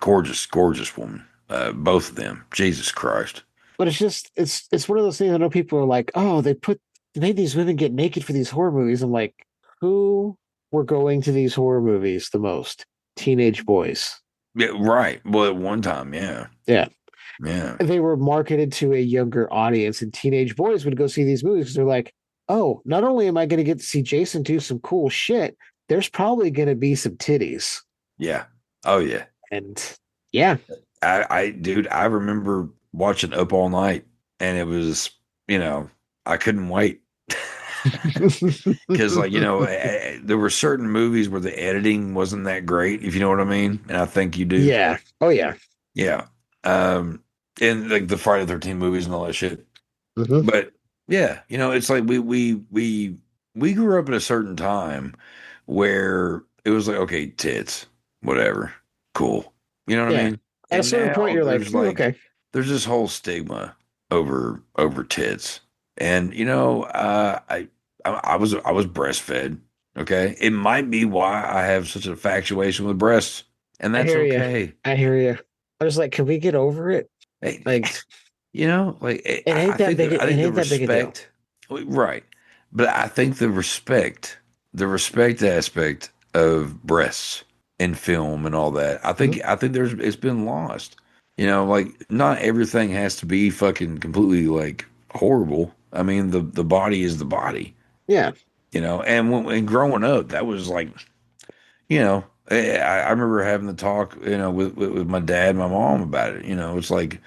[SPEAKER 10] Gorgeous woman. Both of them. Jesus Christ.
[SPEAKER 9] But it's just it's one of those things. I know people are like, oh, they made these women get naked for these horror movies. I'm like, who were going to these horror movies the most? Teenage boys.
[SPEAKER 10] Yeah, right. Well, at one time, yeah.
[SPEAKER 9] Yeah.
[SPEAKER 10] Yeah.
[SPEAKER 9] They were marketed to a younger audience, and teenage boys would go see these movies because they're like, oh, not only am I going to get to see Jason do some cool shit, there's probably going to be some titties.
[SPEAKER 10] Yeah. Oh yeah.
[SPEAKER 9] And yeah.
[SPEAKER 10] Dude, I remember watching Up All Night, and it was, you know, I couldn't wait. Because, like, you know, there were certain movies where the editing wasn't that great, if you know what I mean. And I think you do.
[SPEAKER 9] Yeah. Oh, yeah.
[SPEAKER 10] Yeah. And like the Friday the 13th movies and all that shit.
[SPEAKER 9] Mm-hmm.
[SPEAKER 10] But yeah, you know, it's like we grew up at a certain time where it was like, okay, tits, whatever, cool. You know what I mean?
[SPEAKER 9] At a certain point, you're like, okay.
[SPEAKER 10] There's this whole stigma over tits, and you know, I was breastfed. Okay, it might be why I have such an infatuation with breasts, and that's okay.
[SPEAKER 9] I hear you. I was like, can we get over it?
[SPEAKER 10] Hey,
[SPEAKER 9] like,
[SPEAKER 10] you know, like
[SPEAKER 9] it ain't that big. It ain't that big a deal.
[SPEAKER 10] Right, but I think the respect aspect of breasts in film and all that, I think it's been lost. You know, like not everything has to be fucking completely like horrible. I mean, the body is the body.
[SPEAKER 9] Yeah.
[SPEAKER 10] You know, and when growing up, that was like, you know, I remember having the talk, you know, with my dad and my mom about it. You know, it's like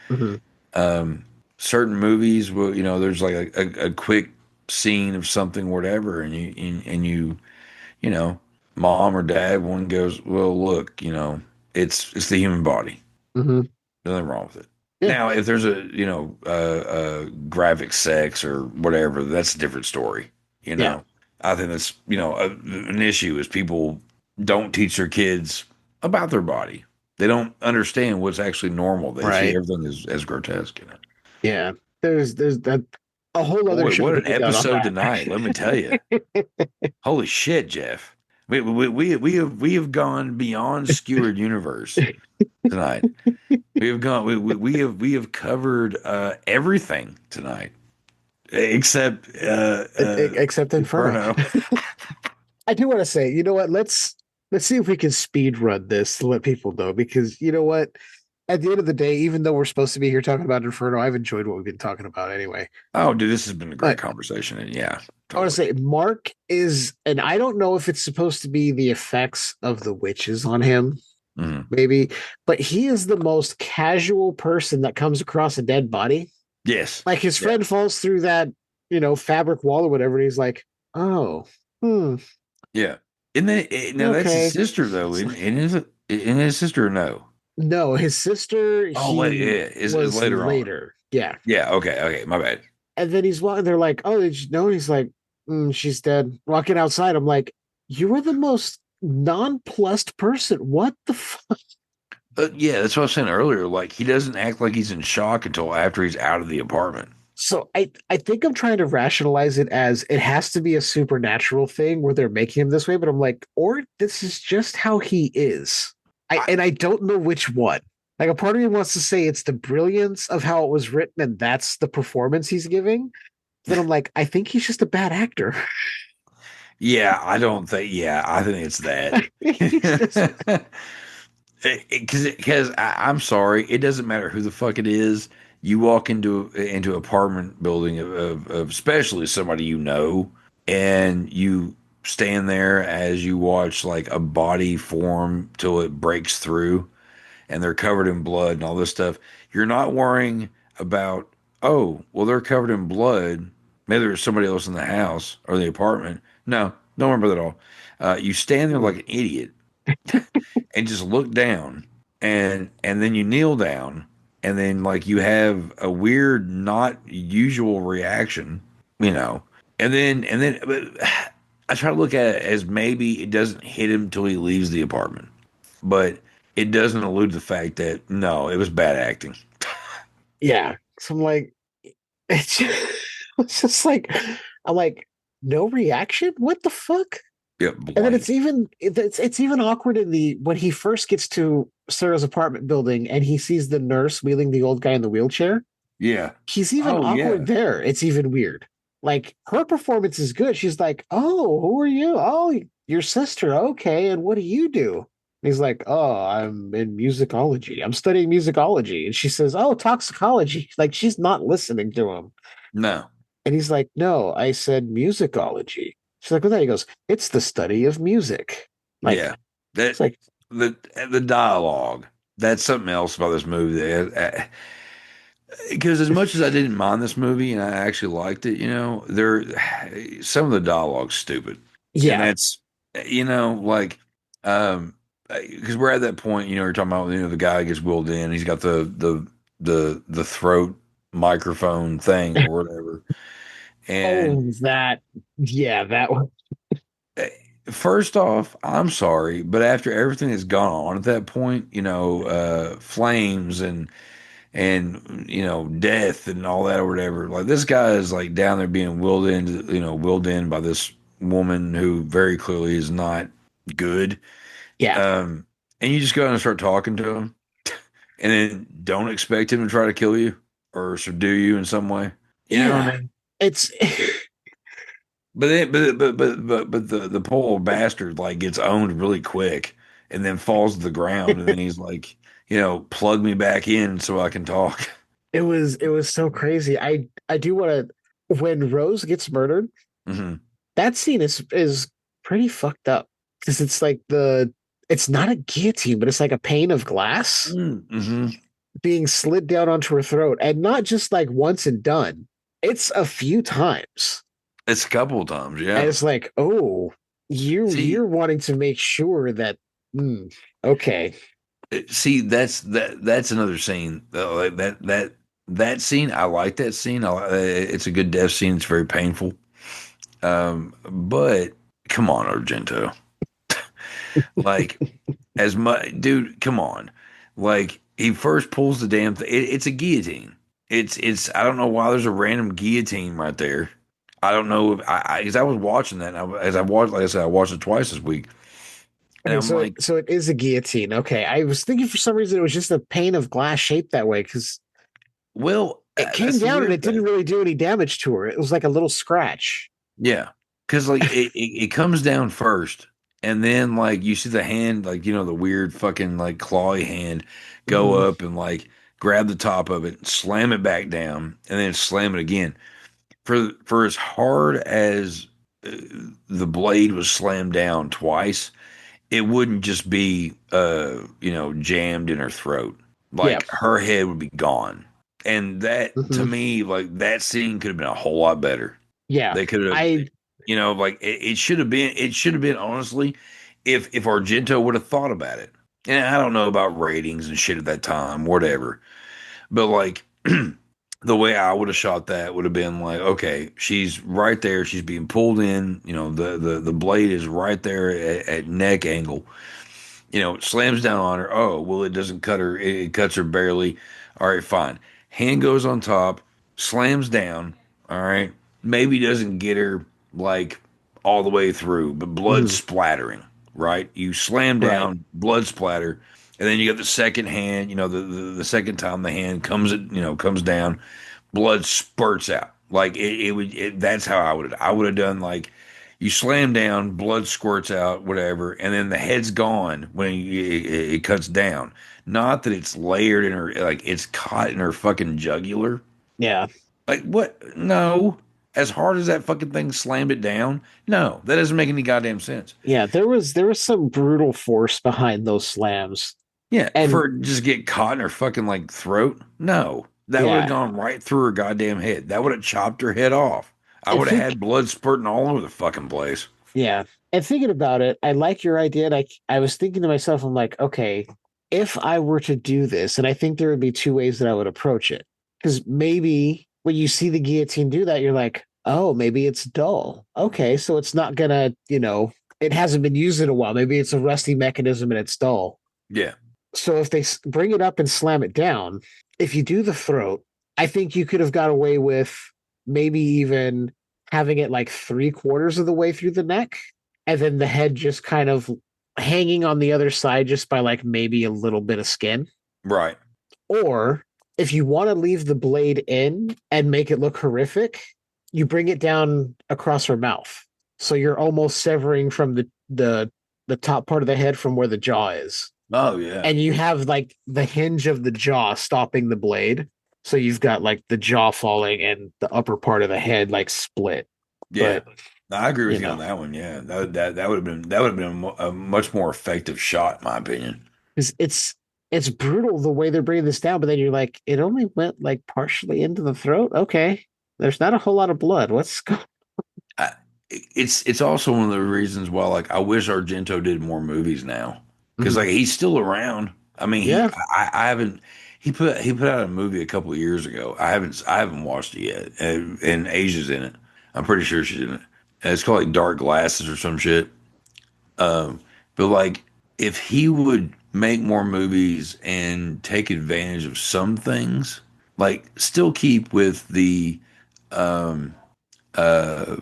[SPEAKER 10] certain movies will, you know, there's like a quick scene of something, whatever, and you know, mom or dad, one goes, well, look, you know, it's the human body.
[SPEAKER 9] Mm-hmm.
[SPEAKER 10] Nothing wrong with it. Yeah. Now, if there's a graphic sex or whatever, that's a different story. You know, yeah. I think that's, you know, an issue is people don't teach their kids about their body. They don't understand what's actually normal. They see everything as grotesque. You know?
[SPEAKER 9] Yeah, there's that a whole other show.
[SPEAKER 10] What an episode tonight! Let me tell you. Holy shit, Jeff! We have gone beyond skewered universe tonight. We have covered everything tonight except
[SPEAKER 9] Except Inferno. I do want to say, you know what? Let's see if we can speed run this to let people know, because you know what? At the end of the day, even though we're supposed to be here talking about Inferno, I've enjoyed what we've been talking about anyway.
[SPEAKER 10] Oh, dude, this has been a great conversation, and yeah,
[SPEAKER 9] I want to say Mark is, and I don't know if it's supposed to be the effects of the witches on him, maybe, but he is the most casual person that comes across a dead body.
[SPEAKER 10] Yes,
[SPEAKER 9] like his friend falls through that, fabric wall or whatever, and he's like, "Oh,
[SPEAKER 10] yeah." And then now that's his
[SPEAKER 9] Okay.
[SPEAKER 10] sister though, and his sister no.
[SPEAKER 9] No, his sister.
[SPEAKER 10] Oh
[SPEAKER 9] he
[SPEAKER 10] wait, yeah, is
[SPEAKER 9] was
[SPEAKER 10] later on.
[SPEAKER 9] later. Yeah.
[SPEAKER 10] Yeah. Okay. My bad.
[SPEAKER 9] And then he's walking. They're like, "Oh, did you know?" And he's like, "She's dead." Walking outside, I'm like, "You were the most nonplussed person. What the fuck?"
[SPEAKER 10] Yeah, that's what I was saying earlier. Like he doesn't act like he's in shock until after he's out of the apartment.
[SPEAKER 9] So I think I'm trying to rationalize it as it has to be a supernatural thing where they're making him this way, but I'm like, or this is just how he is. I don't know which one. Like a part of me wants to say it's the brilliance of how it was written and that's the performance he's giving. Then I'm like, I think he's just a bad actor.
[SPEAKER 10] Yeah, I don't think. Yeah, I think it's that. Because I'm sorry, it doesn't matter who the fuck it is. You walk into apartment building of especially somebody you know, and you stand there as you watch like a body form till it breaks through, and they're covered in blood and all this stuff. You're not worrying about, oh, well, they're covered in blood. Maybe there's somebody else in the house or the apartment. No, don't worry about that at all. You stand there like an idiot and just look down, and then you kneel down, and then like you have a weird, not usual reaction, and then but I try to look at it as maybe it doesn't hit him till he leaves the apartment, but it doesn't allude to the fact that no, it was bad acting.
[SPEAKER 9] Yeah. So I'm like, it's just like, I'm like, no reaction? What the fuck?
[SPEAKER 10] Yeah,
[SPEAKER 9] and then it's even awkward when he first gets to Sarah's apartment building and he sees the nurse wheeling the old guy in the wheelchair.
[SPEAKER 10] Yeah.
[SPEAKER 9] He's even awkward there. It's even weird. Like her performance is good. She's like, "Oh, who are you? Oh, your sister. Okay, and what do you do?" And he's like, "Oh, I'm in musicology. I'm studying musicology." And she says, "Oh, toxicology." Like she's not listening to him.
[SPEAKER 10] No.
[SPEAKER 9] And he's like, "No, I said musicology." She's like, "Well, that." He goes, "It's the study of music." Like,
[SPEAKER 10] yeah, that's
[SPEAKER 9] like
[SPEAKER 10] the dialogue. That's something else about this movie. Because as much as I didn't mind this movie and I actually liked it, some of the dialogue's stupid.
[SPEAKER 9] Yeah,
[SPEAKER 10] and that's like because we're at that point. You're talking about the guy gets wheeled in. He's got the throat microphone thing or whatever. And
[SPEAKER 9] that one.
[SPEAKER 10] First off, I'm sorry, but after everything that's gone on at that point, flames and death and all that or whatever, like this guy is like down there being wheeled in by this woman who very clearly is not good.
[SPEAKER 9] Yeah.
[SPEAKER 10] And you just go out and start talking to him, and then don't expect him to try to kill you or subdue you in some way. You know what I mean?
[SPEAKER 9] It's.
[SPEAKER 10] But the poor old bastard like gets owned really quick and then falls to the ground and then he's like, plug me back in so I can talk.
[SPEAKER 9] It was so crazy. I do want to, when Rose gets murdered, that scene is pretty fucked up because it's like it's not a guillotine, but it's like a pane of glass being slid down onto her throat, and not just like once and done. It's a few times.
[SPEAKER 10] It's a couple of times, yeah.
[SPEAKER 9] And it's like, oh, you're wanting to make sure that, okay.
[SPEAKER 10] See, that's another scene. That scene, I like that scene. It's a good death scene. It's very painful. But come on, Argento. Like, dude, come on. Like, he first pulls the damn thing. It's a guillotine. It's. I don't know why there's a random guillotine right there. I don't know if because I was watching that. As I watched, like I said, I watched it twice this week. And
[SPEAKER 9] Okay,
[SPEAKER 10] I'm like,
[SPEAKER 9] so it is a guillotine. Okay, I was thinking for some reason it was just a pane of glass shaped that way because
[SPEAKER 10] well,
[SPEAKER 9] it came
[SPEAKER 10] that's the
[SPEAKER 9] down and
[SPEAKER 10] weird
[SPEAKER 9] it didn't
[SPEAKER 10] thing.
[SPEAKER 9] really do any damage to her. It was like a little scratch.
[SPEAKER 10] Yeah, because like it comes down first, and then like you see the hand, like the weird fucking like clawy hand, go
[SPEAKER 9] Mhm.
[SPEAKER 10] up and like grab the top of it, slam it back down, and then slam it again. For as hard as the blade was slammed down twice, it wouldn't just be jammed in her throat.
[SPEAKER 9] Yeah.
[SPEAKER 10] Like her head would be gone. And that to
[SPEAKER 9] Mhm.
[SPEAKER 10] me, like that scene could have been a whole lot better.
[SPEAKER 9] Yeah.
[SPEAKER 10] They could have,
[SPEAKER 9] I
[SPEAKER 10] like it should have been. It should have been honestly, if Argento would have thought about it. And I don't know about ratings and shit at that time, whatever. But like the way I would have shot that would have been like, okay, she's right there, she's being pulled in. The blade is right there at neck angle. Slams down on her. Oh, well, it doesn't cut her. It cuts her barely. All right, fine. Hand goes on top, slams down. All right. Maybe doesn't get her like all the way through, but blood
[SPEAKER 9] mhm.
[SPEAKER 10] splattering, right? You slam
[SPEAKER 9] Right.
[SPEAKER 10] down, blood splatter, and then you got the second hand, the second time the hand comes down, blood spurts out. Like that's how I would have done like you slam down, blood squirts out, whatever, and then the head's gone when it cuts down. Not that it's layered in her, like it's caught in her fucking jugular.
[SPEAKER 9] Yeah.
[SPEAKER 10] Like what? No. As hard as that fucking thing slammed it down, no, that doesn't make any goddamn sense.
[SPEAKER 9] Yeah, there was some brutal force behind those slams.
[SPEAKER 10] Yeah,
[SPEAKER 9] And
[SPEAKER 10] for it just get caught in her fucking like throat, no, that would have
[SPEAKER 9] yeah,
[SPEAKER 10] gone right through her goddamn head. That would have chopped her head off. I
[SPEAKER 9] I
[SPEAKER 10] would have
[SPEAKER 9] think
[SPEAKER 10] had blood spurting all over the fucking place.
[SPEAKER 9] yeah. And thinking about it, I like your idea. And I was thinking to myself, I'm like, okay, if I were to do this, and I think there would be two ways that I would approach it. Because maybe when you see the guillotine do that, you're like, oh, maybe it's dull. Okay, so it's not gonna, it hasn't been used in a while. Maybe it's a rusty mechanism and it's dull.
[SPEAKER 10] Yeah,
[SPEAKER 9] So if they bring it up and slam it down, if you do the throat, I think you could have got away with maybe even having it like 3/4 of the way through the neck, and then the head just kind of hanging on the other side just by like maybe a little bit of skin.
[SPEAKER 10] right.
[SPEAKER 9] Or if you want to leave the blade in and make it look horrific, you bring it down across her mouth. So you're almost severing from the top part of the head from where the jaw is.
[SPEAKER 10] Oh yeah,
[SPEAKER 9] And you have like the hinge of the jaw stopping the blade. So you've got like the jaw falling and the upper part of the head like split.
[SPEAKER 10] yeah.
[SPEAKER 9] But
[SPEAKER 10] I agree with
[SPEAKER 9] you
[SPEAKER 10] you on
[SPEAKER 9] know,
[SPEAKER 10] that one. Yeah, that would have been a much more effective shot, in my opinion.
[SPEAKER 9] it's brutal the way they're bringing this down, but then you're like, it only went like partially into the throat. Okay, there's not a whole lot of blood. What's going?
[SPEAKER 10] I, it's also one of the reasons why like I wish Argento did more movies now because
[SPEAKER 9] Mhm.
[SPEAKER 10] like he's still around. I mean,
[SPEAKER 9] Yeah,
[SPEAKER 10] I haven't. He put out a movie a couple of years ago. I haven't watched it yet, and Asia's in it. I'm pretty sure she's in it. And it's called like Dark Glasses or some shit. Um, but like if he would make more movies and take advantage of some things, like still keep with the um uh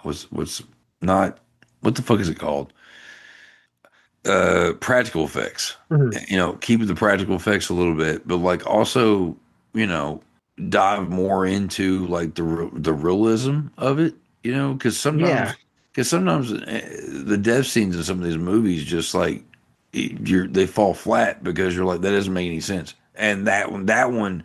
[SPEAKER 10] what's not what the fuck is it called? Practical effects.
[SPEAKER 9] Mhm.
[SPEAKER 10] Keep the practical effects a little bit, but like also, you know, dive more into like the realism of it, because
[SPEAKER 9] Yeah,
[SPEAKER 10] sometimes the death scenes in some of these movies just like they fall flat because you're like that doesn't make any sense. And that one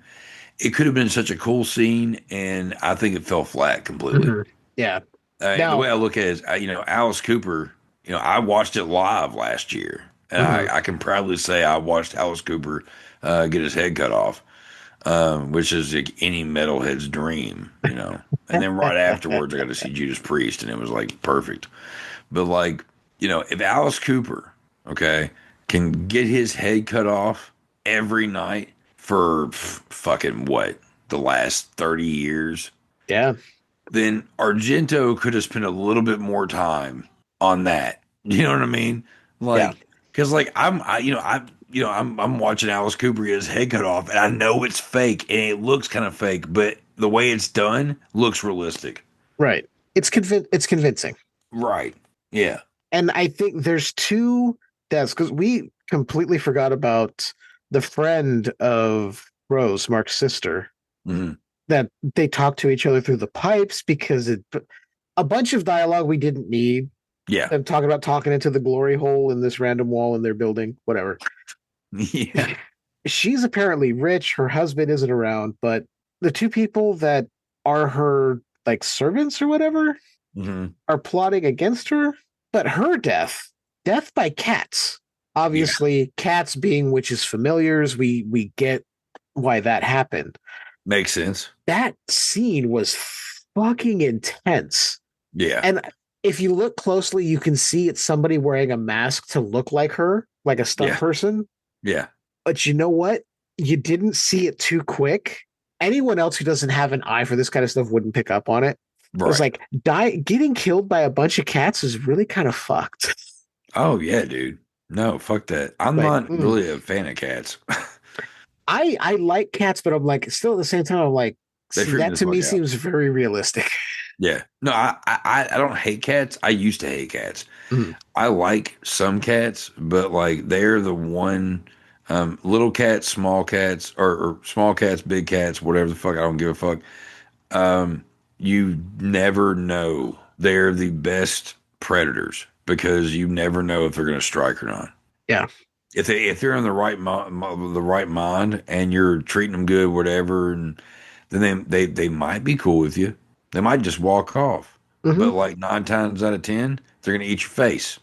[SPEAKER 10] it could have been such a cool scene and I think it fell flat completely.
[SPEAKER 9] Mhm. Yeah.
[SPEAKER 10] The
[SPEAKER 9] Now,
[SPEAKER 10] way I look at it is, Alice Cooper, I watched it live last year, and
[SPEAKER 9] mhm.
[SPEAKER 10] I can proudly say I watched Alice Cooper get his head cut off, which is like any metalhead's dream. And then right afterwards, I got to see Judas Priest, and it was like perfect. But like, if Alice Cooper, okay, can get his head cut off every night for fucking what, the last 30 years,
[SPEAKER 9] Yeah,
[SPEAKER 10] then Argento could have spent a little bit more time on that. You know what I mean?
[SPEAKER 9] yeah,
[SPEAKER 10] Like, because like I'm watching Alice Cooper get his head cut off, and I know it's fake, and it looks kind of fake, but the way it's done looks realistic.
[SPEAKER 9] right. It's convincing.
[SPEAKER 10] Right? Yeah.
[SPEAKER 9] And I think there's two deaths because we completely forgot about the friend of Rose, Mark's sister, that they talked to each other through the pipes because a bunch of dialogue we didn't need.
[SPEAKER 10] Yeah.
[SPEAKER 9] Them talking about talking into the glory hole in this random wall in their building, whatever.
[SPEAKER 10] Yeah.
[SPEAKER 9] She's apparently rich. Her husband isn't around, but the two people that are her like servants or whatever are plotting against her. But her death by cats. Obviously, cats being witches' familiars, we get why that happened.
[SPEAKER 10] Makes sense.
[SPEAKER 9] That scene was fucking intense.
[SPEAKER 10] Yeah.
[SPEAKER 9] And if you look closely, you can see it's somebody wearing a mask to look like her, like a stunt person.
[SPEAKER 10] Yeah.
[SPEAKER 9] But you know what? You didn't see it too quick. Anyone else who doesn't have an eye for this kind of stuff wouldn't pick up on it. Right. It was like getting killed by a bunch of cats is really kind of fucked.
[SPEAKER 10] Oh yeah, dude. No, fuck that. I'm not really a fan of cats.
[SPEAKER 9] I like cats, but I'm like still at the same time I'm like that to me seems very realistic.
[SPEAKER 10] Yeah. No, I don't hate cats. I used to hate cats. I like some cats, but like they're the one little cats, small cats, or small cats, big cats, whatever the fuck. I don't give a fuck. You never know. They're the best predators because you never know if they're going to strike or not.
[SPEAKER 9] Yeah.
[SPEAKER 10] If they're in the right mind and you're treating them good, whatever, and then they might be cool with you. They might just walk off. But like 9 times out of 10, they're going to eat your face.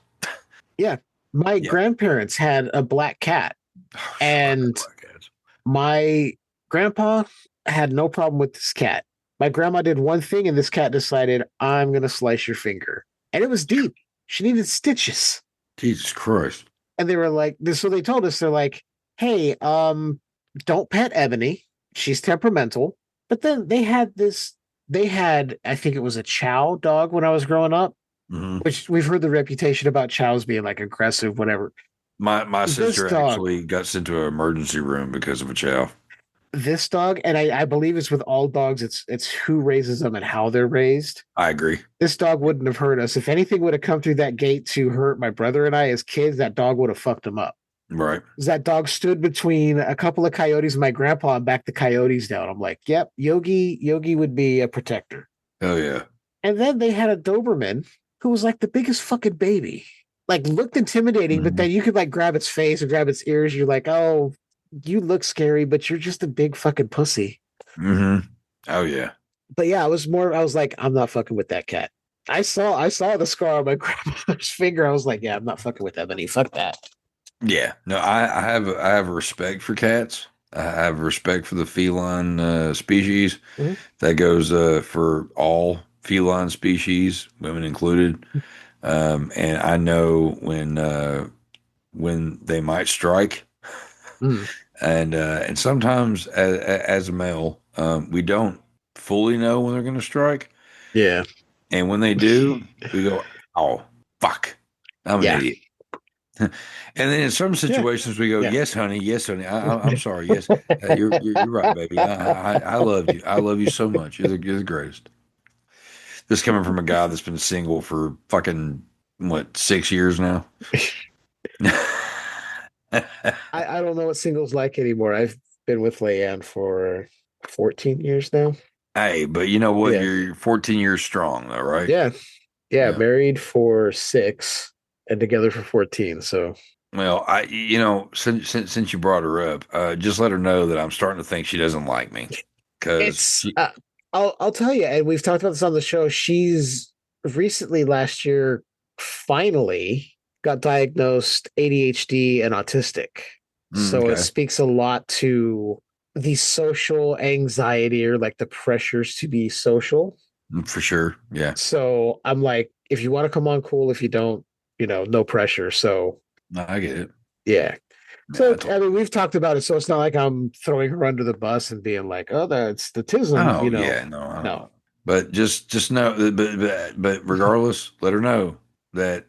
[SPEAKER 9] Yeah. My grandparents had a black cat. And my grandpa had no problem with this cat. My grandma did one thing and this cat decided, I'm going to slice your finger. And it was deep. She needed stitches.
[SPEAKER 10] Jesus Christ.
[SPEAKER 9] And they were like, so they told us, they're like, hey, don't pet Ebony. She's temperamental. But then they had, I think it was a Chow dog when I was growing up, which we've heard the reputation about Chows being like aggressive, whatever.
[SPEAKER 10] My sister actually got sent to an emergency room because of a Chow.
[SPEAKER 9] This dog, and I believe it's with all dogs, it's who raises them and how they're raised.
[SPEAKER 10] I agree.
[SPEAKER 9] This dog wouldn't have hurt us. If anything would have come through that gate to hurt my brother and I as kids, that dog would have fucked him up.
[SPEAKER 10] Right.
[SPEAKER 9] That dog stood between a couple of coyotes and my grandpa and backed the coyotes down. I'm like, yep, Yogi would be a protector.
[SPEAKER 10] Oh, yeah.
[SPEAKER 9] And then they had a Doberman who was like the biggest fucking baby. Like looked intimidating, but then you could like grab its face or grab its ears. You're like, oh, you look scary, but you're just a big fucking pussy.
[SPEAKER 10] Oh yeah.
[SPEAKER 9] But yeah, I was like, I'm not fucking with that cat. I saw the scar on my grandmother's finger. I was like, yeah, I'm not fucking with Ebony. Fuck that.
[SPEAKER 10] Yeah. No, I have a respect for cats. I have respect for the feline species. That goes for all feline species, women included. And I know when they might strike, and sometimes as a male, we don't fully know when they're going to strike.
[SPEAKER 9] Yeah,
[SPEAKER 10] and when they do, we go, "Oh fuck, I'm an idiot." And then in some situations, we go, "Yes, honey, yes, honey. I'm sorry. Yes, you're right, baby. I love you. I love you so much. You're the greatest." This coming from a guy that's been single for fucking, 6 years now?
[SPEAKER 9] I don't know what single's like anymore. I've been with Leanne for 14 years now.
[SPEAKER 10] Hey, but you know what? Yeah. You're 14 years strong, though, right?
[SPEAKER 9] Yeah. Married for 6 and together for 14. So,
[SPEAKER 10] well, since you brought her up, just let her know that I'm starting to think she doesn't like me. Because
[SPEAKER 9] I'll tell you, and we've talked about this on the show. She's recently last year finally got diagnosed ADHD and autistic. So it speaks a lot to the social anxiety or like the pressures to be social.
[SPEAKER 10] For sure. Yeah.
[SPEAKER 9] So I'm like, if you want to come on, cool. If you don't, no pressure. So
[SPEAKER 10] no, I get it.
[SPEAKER 9] Yeah. So, I mean, we've talked about it, so it's not like I'm throwing her under the bus and being like, oh, that's statism,
[SPEAKER 10] Yeah, no. But just know, but regardless, let her know that,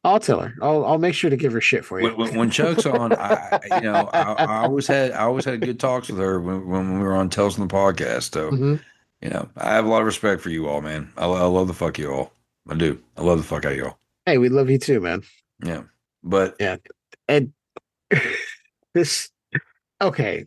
[SPEAKER 9] I'll tell her. I'll make sure to give her shit for you.
[SPEAKER 10] When Chuck's on, I always had good talks with her when we were on Tales on the podcast. So, I have a lot of respect for you all, man. I love the fuck you all. I do. I love the fuck out of y'all.
[SPEAKER 9] Hey, we love you too, man.
[SPEAKER 10] Yeah. But
[SPEAKER 9] yeah. And this, okay.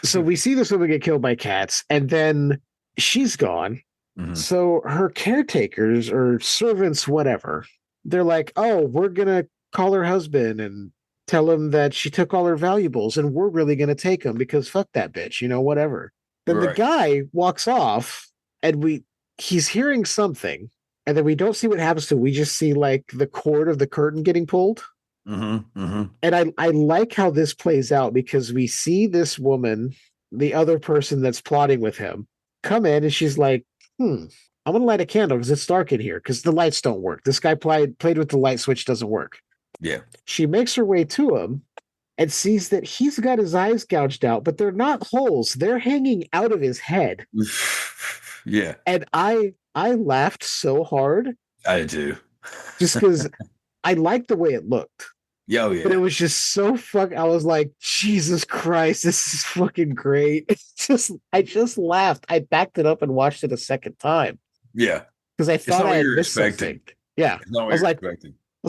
[SPEAKER 9] So we see this woman get killed by cats, and then she's gone.
[SPEAKER 10] Mm-hmm.
[SPEAKER 9] So her caretakers or servants, whatever, they're like, oh, we're going to call her husband and tell him that she took all her valuables and we're really going to take them because fuck that bitch, whatever. Then the guy walks off and he's hearing something, and then we don't see what happens to him. We just see like the cord of the curtain getting pulled.
[SPEAKER 10] Mm-hmm, mm-hmm.
[SPEAKER 9] And I like how this plays out because we see this woman, the other person that's plotting with him, come in and she's like, I'm going to light a candle because it's dark in here because the lights don't work. This guy played with the light switch, doesn't work.
[SPEAKER 10] Yeah.
[SPEAKER 9] She makes her way to him and sees that he's got his eyes gouged out, but they're not holes. They're hanging out of his head.
[SPEAKER 10] Yeah.
[SPEAKER 9] And I laughed so hard.
[SPEAKER 10] I do.
[SPEAKER 9] Just because I liked the way it looked.
[SPEAKER 10] Yeah, yeah.
[SPEAKER 9] But it was just so I was like, Jesus Christ, this is fucking great. I just laughed. I backed it up and watched it a second time.
[SPEAKER 10] Yeah.
[SPEAKER 9] Because I thought I had missed
[SPEAKER 10] expecting.
[SPEAKER 9] Something. Yeah. I was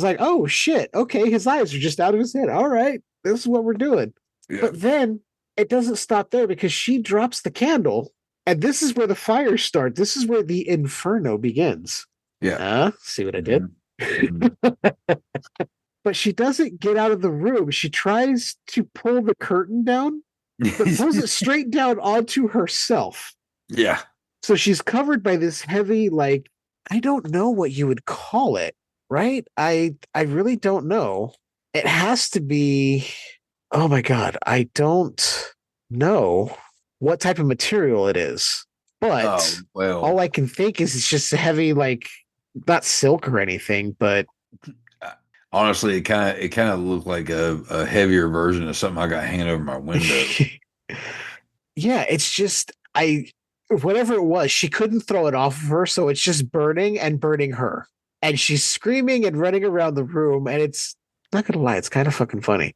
[SPEAKER 9] like, oh shit. Okay, his eyes are just out of his head. All right, this is what we're doing. Yeah. But then it doesn't stop there because she drops the candle, and this is where the fires start. This is where the Inferno begins.
[SPEAKER 10] Yeah.
[SPEAKER 9] See what I did? Mm-hmm. But she doesn't get out of the room. She tries to pull the curtain down, but pulls it straight down onto herself.
[SPEAKER 10] Yeah.
[SPEAKER 9] So she's covered by this heavy, like, I don't know what you would call it, right? I really don't know. It has to be, oh my God, I don't know what type of material it is. But all I can think is it's just a heavy, like, not silk or anything, but
[SPEAKER 10] honestly, it kind of looked like a heavier version of something I got hanging over my window.
[SPEAKER 9] Yeah, it's just whatever it was, she couldn't throw it off of her, so it's just burning and burning her. And she's screaming and running around the room, and it's not gonna lie, it's kind of fucking funny.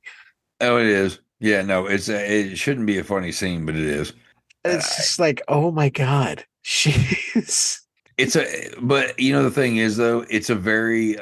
[SPEAKER 10] Oh, it is. Yeah, no, it shouldn't be a funny scene, but it is.
[SPEAKER 9] It's just like, oh my God, she's.
[SPEAKER 10] But the thing is though, it's a very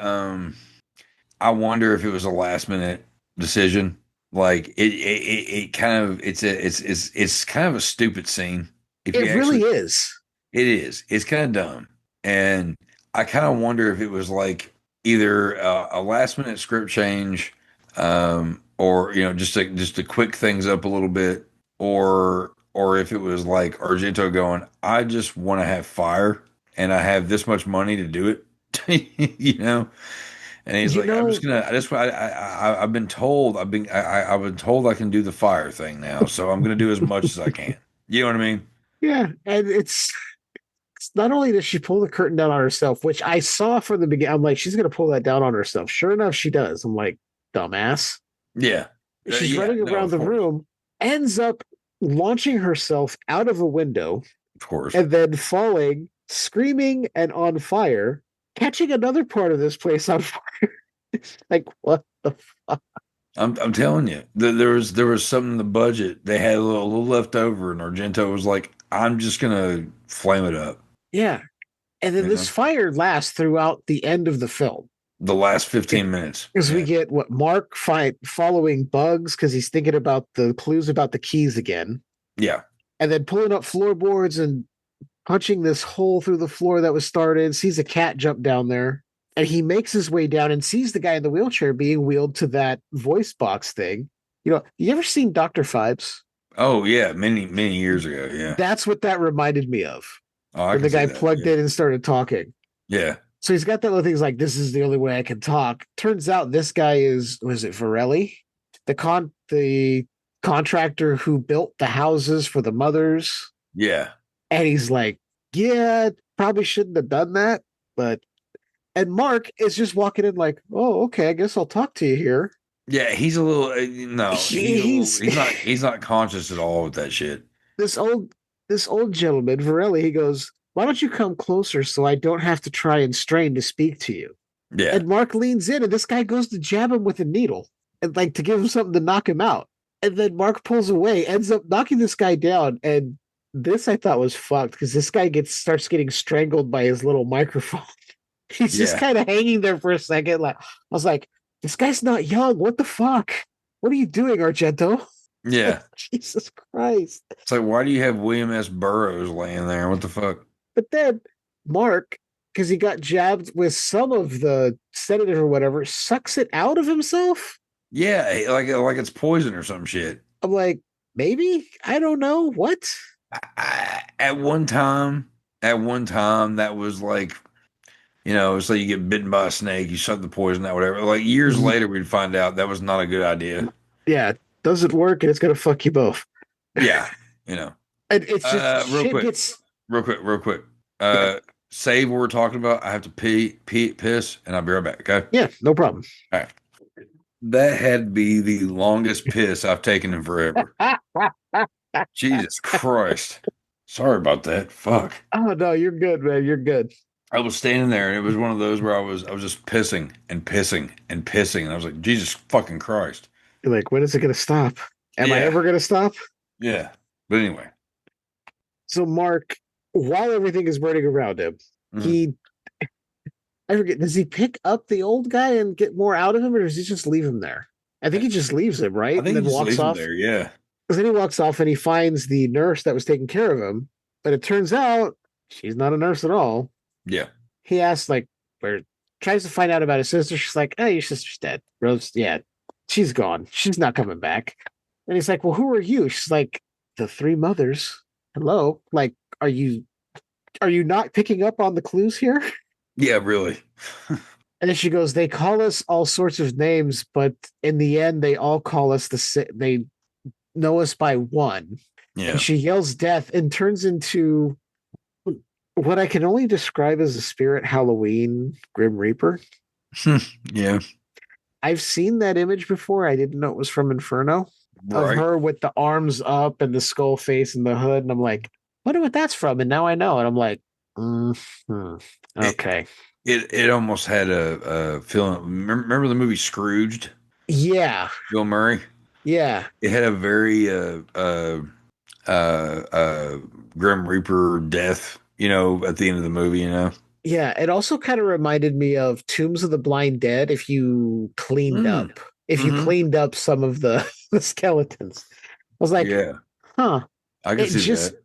[SPEAKER 10] I wonder if it was a last minute decision. Like it's kind of a stupid scene.
[SPEAKER 9] It really is.
[SPEAKER 10] It is. It's kind of dumb, and I kind of wonder if it was like either a last minute script change, or just to quick things up a little bit, or if it was like Argento going, I just want to have fire, and I have this much money to do it, And he's like, I've been told I can do the fire thing now, so I'm gonna do as much as I can. You know what I mean?
[SPEAKER 9] Yeah, and it's not only does she pull the curtain down on herself, which I saw from the beginning. I'm like, she's gonna pull that down on herself. Sure enough, she does. I'm like, dumbass.
[SPEAKER 10] Yeah,
[SPEAKER 9] she's running around the room, ends up launching herself out of a window,
[SPEAKER 10] of course,
[SPEAKER 9] and then falling, screaming and on fire, catching another part of this place on fire. Like, what the fuck?
[SPEAKER 10] I'm telling you, there was something in the budget. They had a little left over, and Argento was like, I'm just gonna flame it up.
[SPEAKER 9] Yeah, and then this fire lasts throughout the end of the film.
[SPEAKER 10] The last 15 minutes.
[SPEAKER 9] Because we get Mark following Bugs because he's thinking about the clues about the keys again.
[SPEAKER 10] Yeah.
[SPEAKER 9] And then pulling up floorboards and punching this hole through the floor that was started, sees a cat jump down there. And he makes his way down and sees the guy in the wheelchair being wheeled to that voice box thing. You ever seen Dr. Phibes?
[SPEAKER 10] Oh, yeah. Many, many years ago. Yeah.
[SPEAKER 9] That's what that reminded me of.
[SPEAKER 10] Oh,
[SPEAKER 9] when the guy plugged in and started talking.
[SPEAKER 10] Yeah.
[SPEAKER 9] So he's got that little thing. He's like, this is the only way I can talk. Turns out this guy was it Varelli? The contractor who built the houses for the mothers.
[SPEAKER 10] Yeah.
[SPEAKER 9] And he's like, yeah, probably shouldn't have done that. And Mark is just walking in like, oh, okay, I guess I'll talk to you here.
[SPEAKER 10] Yeah, he's a little, no, he's not conscious at all with that shit.
[SPEAKER 9] This old gentleman, Varelli, he goes, why don't you come closer so I don't have to try and strain to speak to you?
[SPEAKER 10] Yeah.
[SPEAKER 9] And Mark leans in, and this guy goes to jab him with a needle and like to give him something to knock him out. And then Mark pulls away, ends up knocking this guy down. And this I thought was fucked because this guy starts getting strangled by his little microphone. He's just
[SPEAKER 10] Yeah.
[SPEAKER 9] kind of hanging there for a second. Like I was like, this guy's not young. What the fuck? What are you doing, Argento?
[SPEAKER 10] Yeah.
[SPEAKER 9] Jesus Christ.
[SPEAKER 10] It's like, why do you have William S. Burroughs laying there? What the fuck?
[SPEAKER 9] But then Mark, because he got jabbed with some of the sedative or whatever, sucks it out of himself.
[SPEAKER 10] Yeah, like it's poison or some shit.
[SPEAKER 9] I'm like, maybe? I don't know. What?
[SPEAKER 10] At one time, that was like, it's like you get bitten by a snake, you suck the poison out, whatever. Like years later, we'd find out that was not a good idea.
[SPEAKER 9] Yeah, doesn't work, and it's gonna fuck you both.
[SPEAKER 10] Yeah,
[SPEAKER 9] And it's just
[SPEAKER 10] real quick. Save what we're talking about. I have to piss, and I'll be right back. Okay.
[SPEAKER 9] Yeah, no problem.
[SPEAKER 10] All right. That had to be the longest piss I've taken in forever. Jesus Christ. Sorry about that. Fuck.
[SPEAKER 9] Oh no, you're good, man. You're good.
[SPEAKER 10] I was standing there, and it was one of those where I was just pissing and pissing and pissing, and I was like, Jesus fucking Christ.
[SPEAKER 9] You're like, when is it gonna stop? Am I ever gonna stop?
[SPEAKER 10] Yeah. But anyway.
[SPEAKER 9] So Mark, while everything is burning around him, I forget, does he pick up the old guy and get more out of him, or does he just leave him there? I think he just leaves him, right?
[SPEAKER 10] I think
[SPEAKER 9] and
[SPEAKER 10] he
[SPEAKER 9] then
[SPEAKER 10] just
[SPEAKER 9] walks
[SPEAKER 10] leaves
[SPEAKER 9] off.
[SPEAKER 10] him there, yeah.
[SPEAKER 9] Because then he walks off and he finds the nurse that was taking care of him, but it turns out she's not a nurse at all.
[SPEAKER 10] Yeah.
[SPEAKER 9] He asks, tries to find out about his sister. She's like, "Oh, your sister's dead." Rose, yeah, she's gone. She's not coming back. And he's like, "Well, who are you?" She's like, "The three mothers." Hello, like, are you not picking up on the clues here?
[SPEAKER 10] Yeah, really.
[SPEAKER 9] And then she goes, "They call us all sorts of names, but in the end, they all call us they know us by one."
[SPEAKER 10] Yeah.
[SPEAKER 9] And she yells death and turns into what I can only describe as a spirit Halloween Grim Reaper.
[SPEAKER 10] Yeah.
[SPEAKER 9] I've seen that image before. I didn't know it was from Inferno. Of her with the arms up and the skull face and the hood. And I'm like, wonder what that's from. And now I know. And I'm like, okay.
[SPEAKER 10] It almost had a feeling. Remember the movie Scrooged?
[SPEAKER 9] Yeah.
[SPEAKER 10] Bill Murray?
[SPEAKER 9] Yeah.
[SPEAKER 10] It had a very Grim Reaper death, at the end of the movie,
[SPEAKER 9] Yeah. It also kind of reminded me of Tombs of the Blind Dead if you cleaned up. If you cleaned up some of the skeletons. I was like, huh.
[SPEAKER 10] I can see that.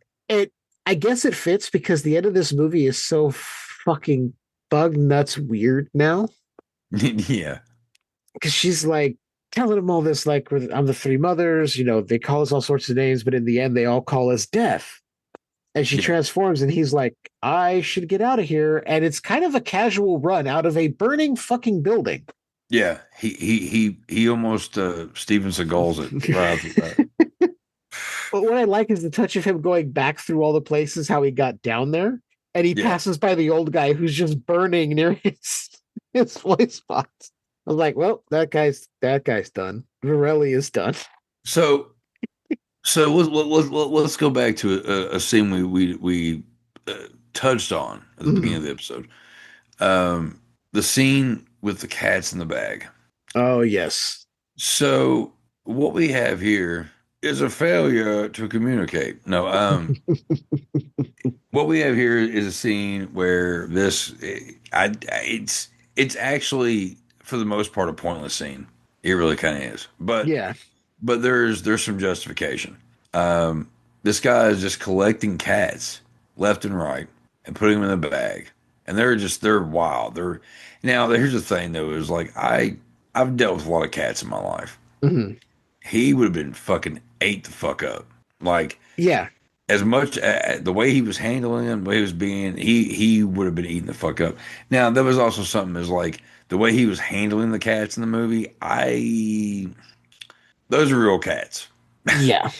[SPEAKER 9] I guess it fits because the end of this movie is so fucking bug nuts weird now.
[SPEAKER 10] Yeah.
[SPEAKER 9] Because she's like telling him all this, like, I'm the three mothers, they call us all sorts of names, but in the end, they all call us death. And she transforms, and he's like, I should get out of here. And it's kind of a casual run out of a burning fucking building.
[SPEAKER 10] Yeah. He almost Steven Seagal's it. Right.
[SPEAKER 9] But what I like is the touch of him going back through all the places how he got down there. And he passes by the old guy who's just burning near his voice box. I was like, well, that guy's done. Varelli is done.
[SPEAKER 10] So let's go back to a scene we touched on at the beginning of the episode. The scene with the cats in the bag.
[SPEAKER 9] Oh yes.
[SPEAKER 10] So what we have here is a failure to communicate. No, what we have here is a scene where it's actually for the most part a pointless scene. It really kind of is, but there's some justification. This guy is just collecting cats left and right and putting them in the bag, and they're wild. Here's the thing though, is like I've dealt with a lot of cats in my life.
[SPEAKER 9] Mm-hmm.
[SPEAKER 10] He would have been fucking ate the fuck up. Like,
[SPEAKER 9] yeah,
[SPEAKER 10] as much the way he was handling them, the way he was being, he would have been eating the fuck up. Now, there was also something as like the way he was handling the cats in the movie. Those are real cats.
[SPEAKER 9] Yeah.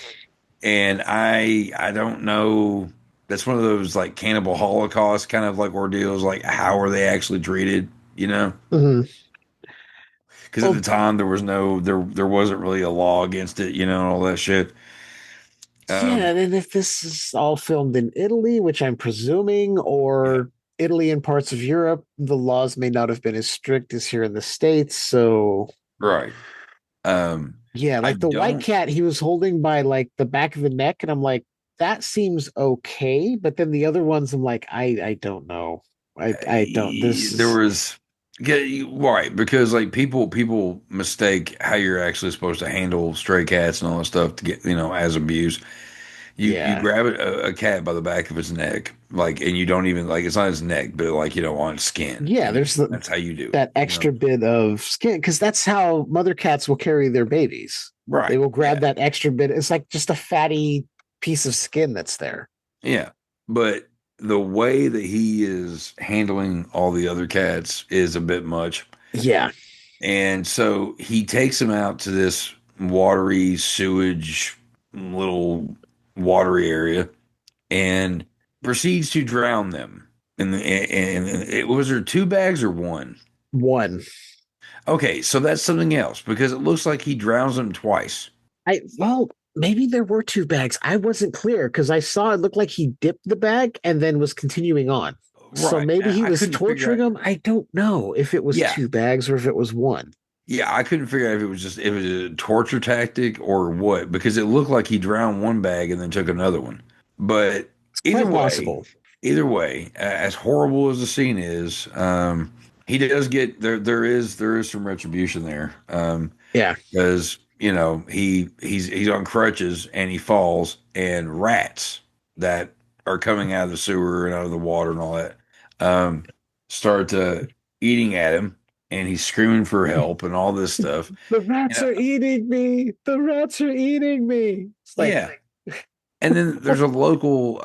[SPEAKER 10] And I don't know. That's one of those like cannibal holocaust kind of like ordeals. Like, how are they actually treated?
[SPEAKER 9] Mm-hmm.
[SPEAKER 10] Because at the time there wasn't really a law against it, and all that shit.
[SPEAKER 9] And if this is all filmed in Italy, which I'm presuming, or Italy and parts of Europe, the laws may not have been as strict as here in the States. So
[SPEAKER 10] right.
[SPEAKER 9] Like the white cat he was holding by like the back of the neck, and I'm like, that seems okay. But then the other ones, I'm like, I don't know. I don't.
[SPEAKER 10] There was right because like people mistake how you're actually supposed to handle stray cats and all that stuff to get as abuse. You grab a cat by the back of its neck, like, and you don't even like it's not its neck, but like on its skin.
[SPEAKER 9] Yeah,
[SPEAKER 10] And
[SPEAKER 9] there's
[SPEAKER 10] that's how you do
[SPEAKER 9] that
[SPEAKER 10] it,
[SPEAKER 9] extra bit of skin because that's how mother cats will carry their babies.
[SPEAKER 10] Right.
[SPEAKER 9] They will grab that extra bit. It's like just a fatty piece of skin that's there.
[SPEAKER 10] Yeah, but the way that he is handling all the other cats is a bit much.
[SPEAKER 9] Yeah.
[SPEAKER 10] And so he takes them out to this watery sewage little watery area and proceeds to drown them. And it was there 2 bags or one?
[SPEAKER 9] One.
[SPEAKER 10] Okay, so that's something else because it looks like he drowns them twice.
[SPEAKER 9] Well, maybe there were 2 bags. I wasn't clear because I saw it looked like he dipped the bag and then was continuing on. Right. So maybe he was torturing them. I don't know if it was 2 bags or if it was one.
[SPEAKER 10] Yeah, I couldn't figure out if it was a torture tactic or what because it looked like he drowned one bag and then took another one. But either way, as horrible as the scene is, he does get there. There is some retribution there. Because he's on crutches and he falls, and rats that are coming out of the sewer and out of the water and all that start eating at him. And he's screaming for help and all this stuff.
[SPEAKER 9] The rats are eating me. The rats are eating me. It's like,
[SPEAKER 10] And then there's a local,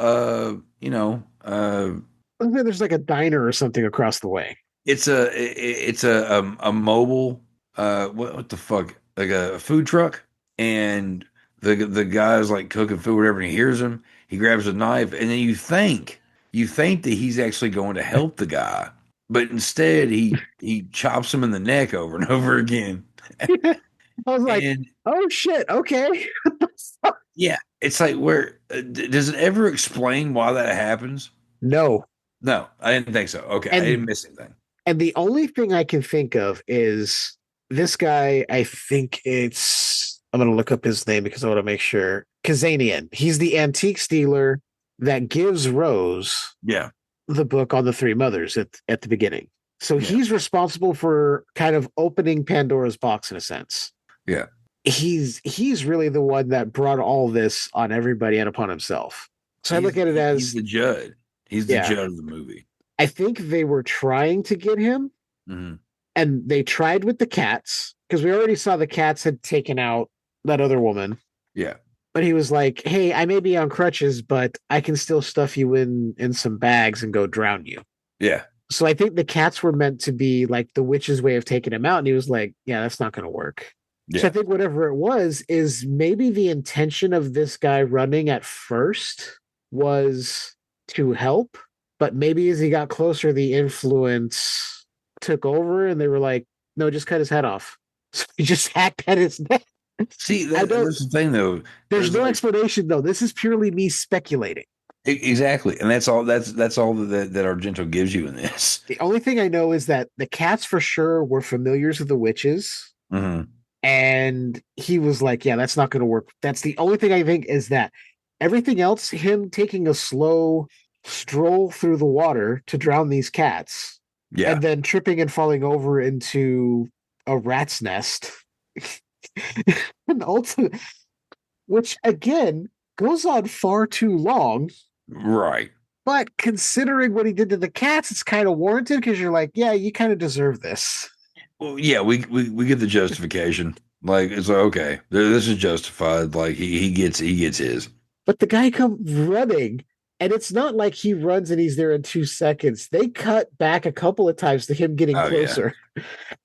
[SPEAKER 9] there's like a diner or something across the way.
[SPEAKER 10] It's a mobile, what the fuck, like a food truck. And the guy's like cooking food, whatever. And he hears him. He grabs a knife, and then you think that he's actually going to help the guy. But instead, he chops him in the neck over and over again.
[SPEAKER 9] I was like, oh, shit, okay.
[SPEAKER 10] Yeah, it's like, where does it ever explain why that happens?
[SPEAKER 9] No,
[SPEAKER 10] I didn't think so. Okay, I didn't miss anything.
[SPEAKER 9] And the only thing I can think of is this guy, I think I'm going to look up his name because I want to make sure. Kazanian. He's the antiques dealer that gives Rose the book on the 3 mothers at the beginning. So he's responsible for kind of opening Pandora's box in a sense.
[SPEAKER 10] Yeah.
[SPEAKER 9] He's really the one that brought all this on everybody and upon himself. So I look at it as
[SPEAKER 10] he's the judge. He's the judge of the movie.
[SPEAKER 9] I think they were trying to get him, and they tried with the cats because we already saw the cats had taken out that other woman.
[SPEAKER 10] Yeah.
[SPEAKER 9] But he was like, hey, I may be on crutches, but I can still stuff you in some bags and go drown you.
[SPEAKER 10] Yeah.
[SPEAKER 9] So I think the cats were meant to be like the witch's way of taking him out. And he was like, yeah, that's not going to work. Yeah. So I think whatever it was is maybe the intention of this guy running at first was to help. But maybe as he got closer, the influence took over and they were like, no, just cut his head off. So he just hacked at his neck.
[SPEAKER 10] See, that's the thing, though.
[SPEAKER 9] There's no explanation, though. This is purely me speculating.
[SPEAKER 10] Exactly, and that's all. That's all that Argento gives you in this.
[SPEAKER 9] The only thing I know is that the cats for sure were familiars with the witches, and he was like, "Yeah, that's not going to work." That's the only thing I think is that everything else, him taking a slow stroll through the water to drown these cats, and then tripping and falling over into a rat's nest. And ultimate, which again goes on far too long,
[SPEAKER 10] right?
[SPEAKER 9] But considering what he did to the cats, it's kind of warranted because you're like, yeah, you kind of deserve this.
[SPEAKER 10] Well, yeah, we get the justification. Like it's like, okay, this is justified. Like he gets his.
[SPEAKER 9] But the guy comes running, and it's not like he runs and he's there in 2 seconds. They cut back a couple of times to him getting closer.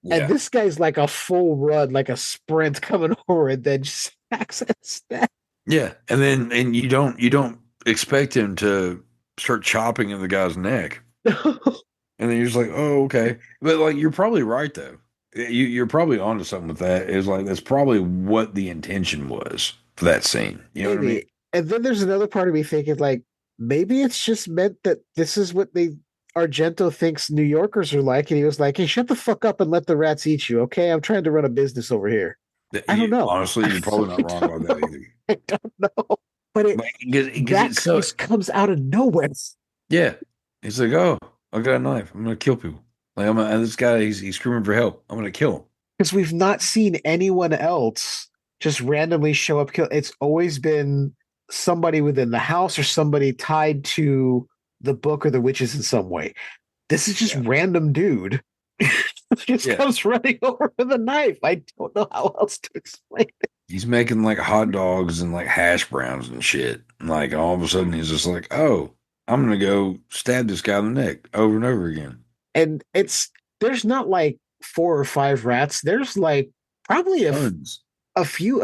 [SPEAKER 9] Yeah. And this guy's like a full run, like a sprint coming over and then just access that.
[SPEAKER 10] Yeah. And you don't expect him to start chopping in the guy's neck. And then you're just like, oh, okay. But like, you're probably right though. You're probably onto something with that. It's like, that's probably what the intention was for that scene. You know what I mean?
[SPEAKER 9] And then there's another part of me thinking like, maybe it's just meant that this is what Argento thinks New Yorkers are like. And he was like, hey, shut the fuck up and let the rats eat you. Okay. I'm trying to run a business over here. I don't know.
[SPEAKER 10] Honestly, you're probably not wrong about that either.
[SPEAKER 9] I don't know. But that comes out of nowhere.
[SPEAKER 10] Yeah. He's like, oh, I got a knife. I'm gonna kill people. Like this guy, he's screaming for help. I'm gonna kill him.
[SPEAKER 9] Because we've not seen anyone else just randomly show up. Kill. It's always been somebody within the house or somebody tied to the book or the witches in some way. This is just random dude. Just comes running over with a knife. I don't know how else to explain it.
[SPEAKER 10] He's making like hot dogs and like hash browns and shit. And, like all of a sudden he's just like, oh, I'm gonna go stab this guy in the neck over and over again.
[SPEAKER 9] And there's not like 4 or 5 rats. There's like probably a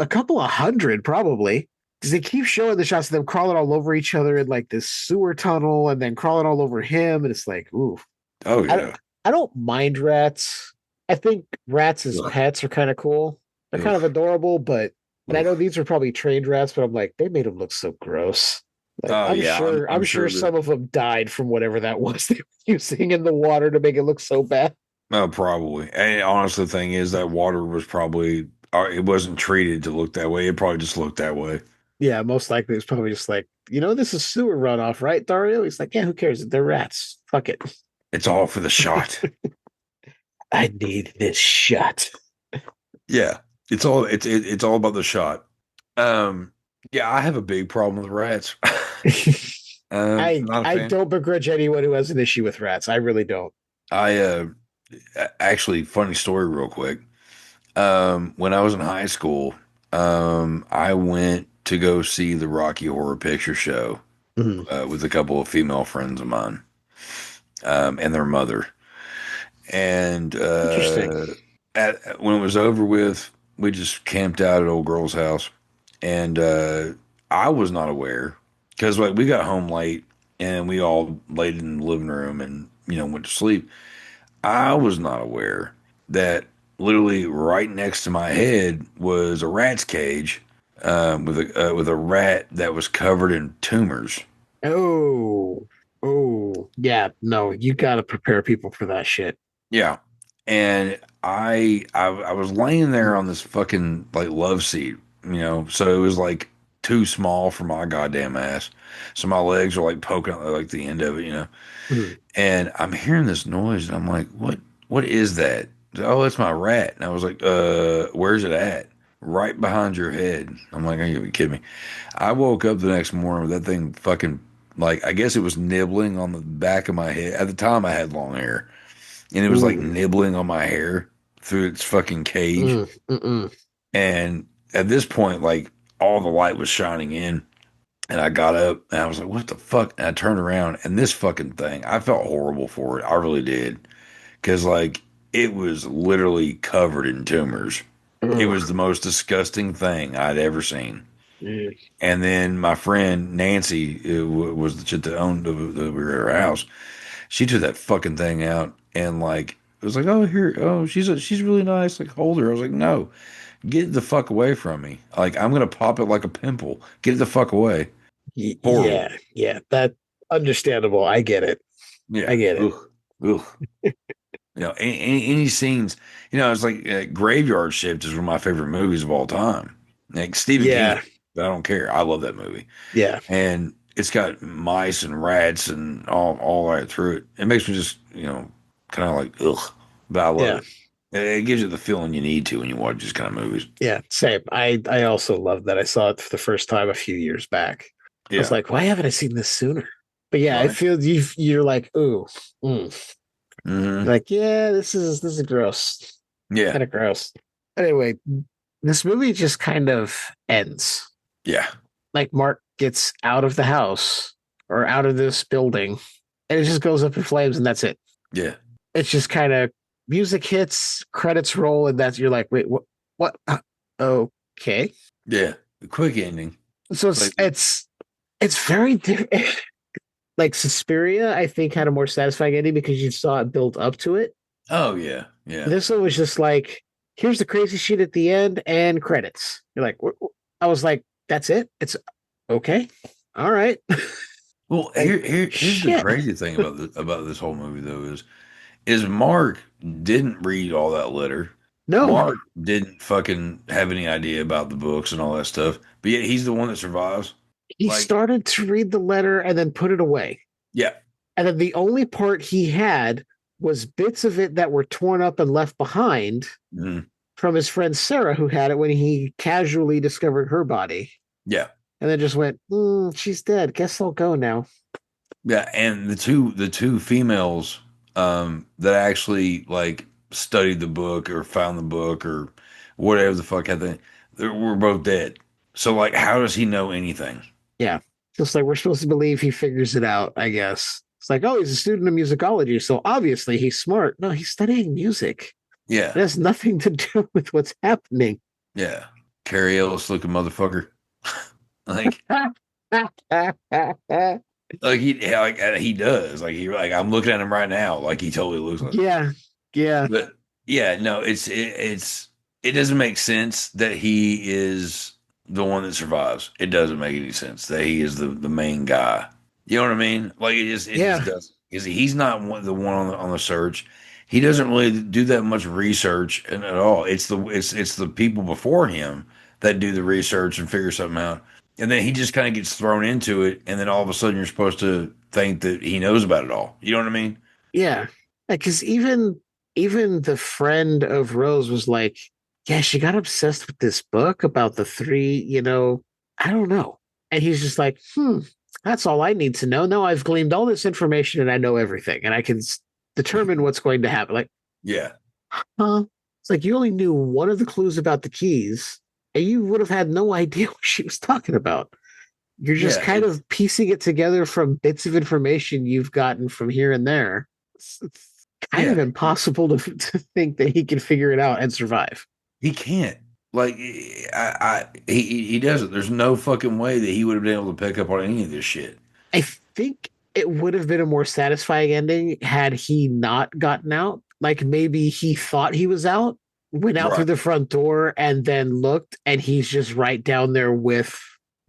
[SPEAKER 9] couple of hundred probably. Because they keep showing the shots of them crawling all over each other in like this sewer tunnel and then crawling all over him. And it's like, ooh.
[SPEAKER 10] Oh yeah.
[SPEAKER 9] I don't mind rats. I think rats as pets are kind of cool. They're kind of adorable, but and I know these are probably trained rats, but I'm like, they made them look so gross. Like, I'm sure some of them died from whatever that was they were using in the water to make it look so bad.
[SPEAKER 10] Oh, probably. And honestly, the thing is that water was probably it wasn't treated to look that way. It probably just looked that way.
[SPEAKER 9] Yeah, most likely it's probably just like, this is sewer runoff, right, Dario? He's like, yeah, who cares? They're rats. Fuck it.
[SPEAKER 10] It's all for the shot.
[SPEAKER 9] I need this shot.
[SPEAKER 10] Yeah, it's all about the shot. Yeah, I have a big problem with rats.
[SPEAKER 9] I don't begrudge anyone who has an issue with rats. I really don't.
[SPEAKER 10] I actually, funny story, real quick. When I was in high school, I went to go see the Rocky Horror Picture Show with a couple of female friends of mine. And their mother. And when it was over with, we just camped out at old girl's house. And I was not aware because like we got home late and we all laid in the living room and went to sleep. I was not aware that literally right next to my head was a rat's cage with a rat that was covered in tumors.
[SPEAKER 9] Oh, yeah. No, you got to prepare people for that shit.
[SPEAKER 10] Yeah. And I was laying there on this fucking like love seat, so it was like too small for my goddamn ass. So my legs are like poking out like the end of it, And I'm hearing this noise and I'm like, what is that? Oh, it's my rat. And I was like, where's it at? Right behind your head. I'm like, are you kidding me? I woke up the next morning with that thing fucking, like, I guess it was nibbling on the back of my head. At the time, I had long hair. And it was like nibbling on my hair through its fucking cage. And at this point, like, all the light was shining in. And I got up and I was like, what the fuck? And I turned around and this fucking thing, I felt horrible for it. I really did. Because, like, it was literally covered in tumors. It was the most disgusting thing I'd ever seen. And then my friend Nancy was the chick that owned her house. She took that fucking thing out and like it was like, oh here, oh she's really nice. Like hold her. I was like, no, get it the fuck away from me. Like I'm gonna pop it like a pimple. Get it the fuck away.
[SPEAKER 9] Yeah, that understandable. I get it.
[SPEAKER 10] Yeah,
[SPEAKER 9] I get it.
[SPEAKER 10] Ugh. Any scenes. It's like Graveyard Shift is one of my favorite movies of all time. Like Stephen King. I don't care. I love that movie.
[SPEAKER 9] Yeah.
[SPEAKER 10] And it's got mice and rats and all right through it. It makes me just, kind of like, ugh. But I love it. It gives you the feeling you need to when you watch these kind of movies.
[SPEAKER 9] Yeah, same. I also love that. I saw it for the first time a few years back. I was like, why haven't I seen this sooner? But yeah, I feel you're like, ooh. Like, yeah, this is gross.
[SPEAKER 10] Yeah.
[SPEAKER 9] Kind of gross. Anyway, this movie just kind of ends.
[SPEAKER 10] Yeah.
[SPEAKER 9] Like Mark gets out of the house or out of this building and it just goes up in flames and that's it.
[SPEAKER 10] Yeah.
[SPEAKER 9] It's just kind of music hits, credits roll, and you're like, wait, what? Okay.
[SPEAKER 10] Yeah. The quick ending.
[SPEAKER 9] So it's very different. Like Suspiria, I think had a more satisfying ending because you saw it build up to it.
[SPEAKER 10] Oh yeah. Yeah.
[SPEAKER 9] This one was just like, here's the crazy shit at the end and credits. You're like, I was like, that's it. It's okay. All right.
[SPEAKER 10] Well, here's the crazy thing about this whole movie though is Mark didn't read all that letter.
[SPEAKER 9] No,
[SPEAKER 10] Mark didn't fucking have any idea about the books and all that stuff. But yet he's the one that survives.
[SPEAKER 9] He started to read the letter and then put it away.
[SPEAKER 10] Yeah.
[SPEAKER 9] And then the only part he had was bits of it that were torn up and left behind from his friend Sarah, who had it when he casually discovered her body.
[SPEAKER 10] Yeah.
[SPEAKER 9] And then just went, she's dead. Guess I'll go now.
[SPEAKER 10] Yeah, and the two females that actually like studied the book or found the book or whatever the fuck they were both dead. So like, how does he know anything?
[SPEAKER 9] Yeah, just like we're supposed to believe he figures it out. I guess it's like, oh, he's a student of musicology, so obviously he's smart. No, he's studying music.
[SPEAKER 10] Yeah,
[SPEAKER 9] it has nothing to do with what's happening.
[SPEAKER 10] Yeah, Carrie Ellis looking motherfucker. like. Like he does. Like I'm looking at him right now. Like he totally looks like.
[SPEAKER 9] Yeah.
[SPEAKER 10] But yeah, no, it doesn't make sense that he is the one that survives. It doesn't make any sense that he is the main guy. You know what I mean? Like it just doesn't, because he's not the one on the search. He doesn't really do that much research at all. It's the people before him that do the research and figure something out. And then he just kind of gets thrown into it, and then all of a sudden you're supposed to think that he knows about it all. You know what I mean?
[SPEAKER 9] Yeah, because even the friend of Rose was like, yeah, she got obsessed with this book about the three, I don't know. And he's just like, that's all I need to know. Now I've gleaned all this information and I know everything, and I can determine what's going to happen. Like,
[SPEAKER 10] yeah.
[SPEAKER 9] Huh? It's like you only knew one of the clues about the keys, and you would have had no idea what she was talking about. You're just kind of piecing it together from bits of information you've gotten from here and there. It's kind of impossible to think that he can figure it out and survive.
[SPEAKER 10] He can't. Like, he doesn't. There's no fucking way that he would have been able to pick up on any of this shit.
[SPEAKER 9] I think it would have been a more satisfying ending had he not gotten out. Like, maybe he thought he was out, went out through the front door, and then looked, and he's just right down there with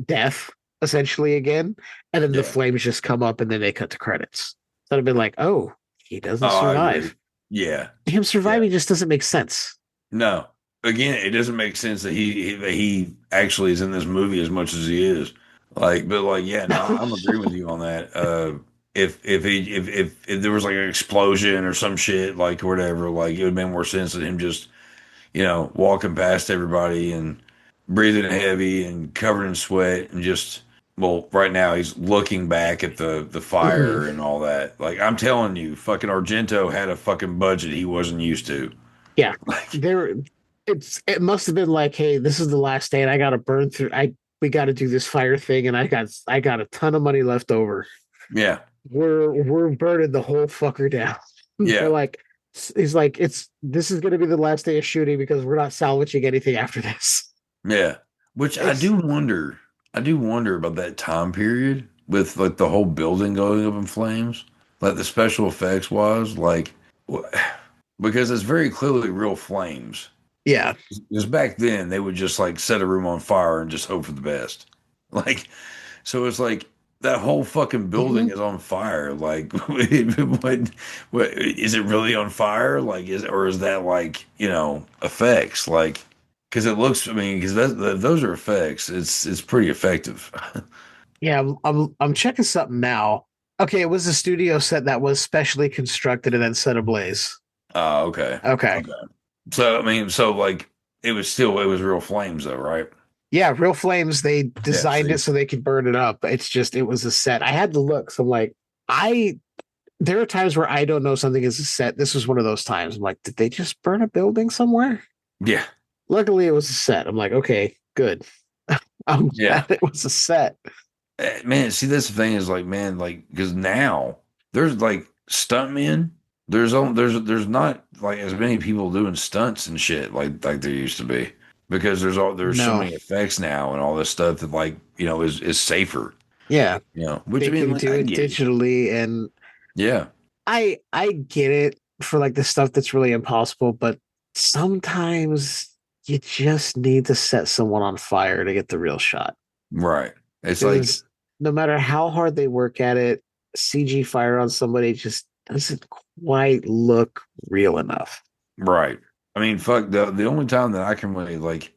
[SPEAKER 9] death, essentially, again. And then the flames just come up, and then they cut to credits. So I'd have been like, oh, he doesn't survive.
[SPEAKER 10] Yeah.
[SPEAKER 9] Him surviving just doesn't make sense.
[SPEAKER 10] No. Again, it doesn't make sense that he actually is in this movie as much as he is. Like, but like, yeah, no, I'm agreeing with you on that. If there was like an explosion or some shit, like, or whatever, like, it would make more sense than him just, walking past everybody and breathing heavy and covered in sweat and just, well, right now he's looking back at the fire and all that. Like, I'm telling you, fucking Argento had a fucking budget he wasn't used to.
[SPEAKER 9] Yeah, it must have been like, hey, this is the last day, and I got to burn through. We got to do this fire thing, and I got a ton of money left over.
[SPEAKER 10] Yeah,
[SPEAKER 9] we're burning the whole fucker down.
[SPEAKER 10] Yeah,
[SPEAKER 9] he's like, this is going to be the last day of shooting because we're not salvaging anything after this.
[SPEAKER 10] Yeah, which I do wonder about that time period with like the whole building going up in flames, like the special effects was like, because it's very clearly real flames.
[SPEAKER 9] Yeah,
[SPEAKER 10] because back then they would just like set a room on fire and just hope for the best. Like, so it's like that whole fucking building is on fire. Like, what is it really on fire? Like, is that like, effects? Like, because it looks, I mean, because those are effects. It's pretty effective.
[SPEAKER 9] Yeah, I'm checking something now. Okay, it was a studio set that was specially constructed and then set ablaze.
[SPEAKER 10] Oh, okay.
[SPEAKER 9] Okay.
[SPEAKER 10] So, I mean, like, it was real flames, though, right?
[SPEAKER 9] Yeah, real flames. They designed it so they could burn it up. It's just, it was a set. I had to look. So I'm like, there are times where I don't know something is a set. This was one of those times. I'm like, did they just burn a building somewhere?
[SPEAKER 10] Yeah.
[SPEAKER 9] Luckily, it was a set. I'm like, okay, good. I'm glad it was a set.
[SPEAKER 10] Man, see, that's the thing is like, man, like, because now there's like stuntmen. There's not like as many people doing stunts and shit like there used to be, because there's so many effects now and all this stuff that like is safer.
[SPEAKER 9] Yeah,
[SPEAKER 10] which
[SPEAKER 9] they can do it digitally, and I get it for like the stuff that's really impossible, but sometimes you just need to set someone on fire to get the real shot.
[SPEAKER 10] Right. It's like
[SPEAKER 9] no matter how hard they work at it, CG fire on somebody just doesn't quite look real enough.
[SPEAKER 10] Right. I mean, fuck, the only time that I can really like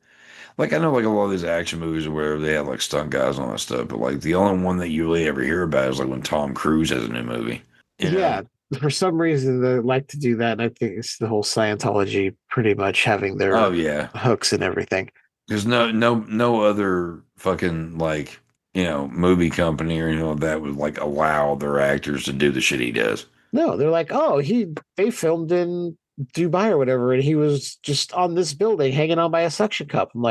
[SPEAKER 10] I know like a lot of these action movies or whatever, they have like stunt guys on that stuff, but like the only one that you really ever hear about is like when Tom Cruise has a new movie. You know?
[SPEAKER 9] Yeah, for some reason they like to do that, and I think it's the whole Scientology pretty much having
[SPEAKER 10] Oh
[SPEAKER 9] their
[SPEAKER 10] yeah.
[SPEAKER 9] hooks and everything.
[SPEAKER 10] There's no other fucking like, movie company or anything like that would like allow their actors to do the shit he does.
[SPEAKER 9] No, they're like, oh, they filmed in Dubai or whatever, and he was just on this building hanging on by a suction cup. I'm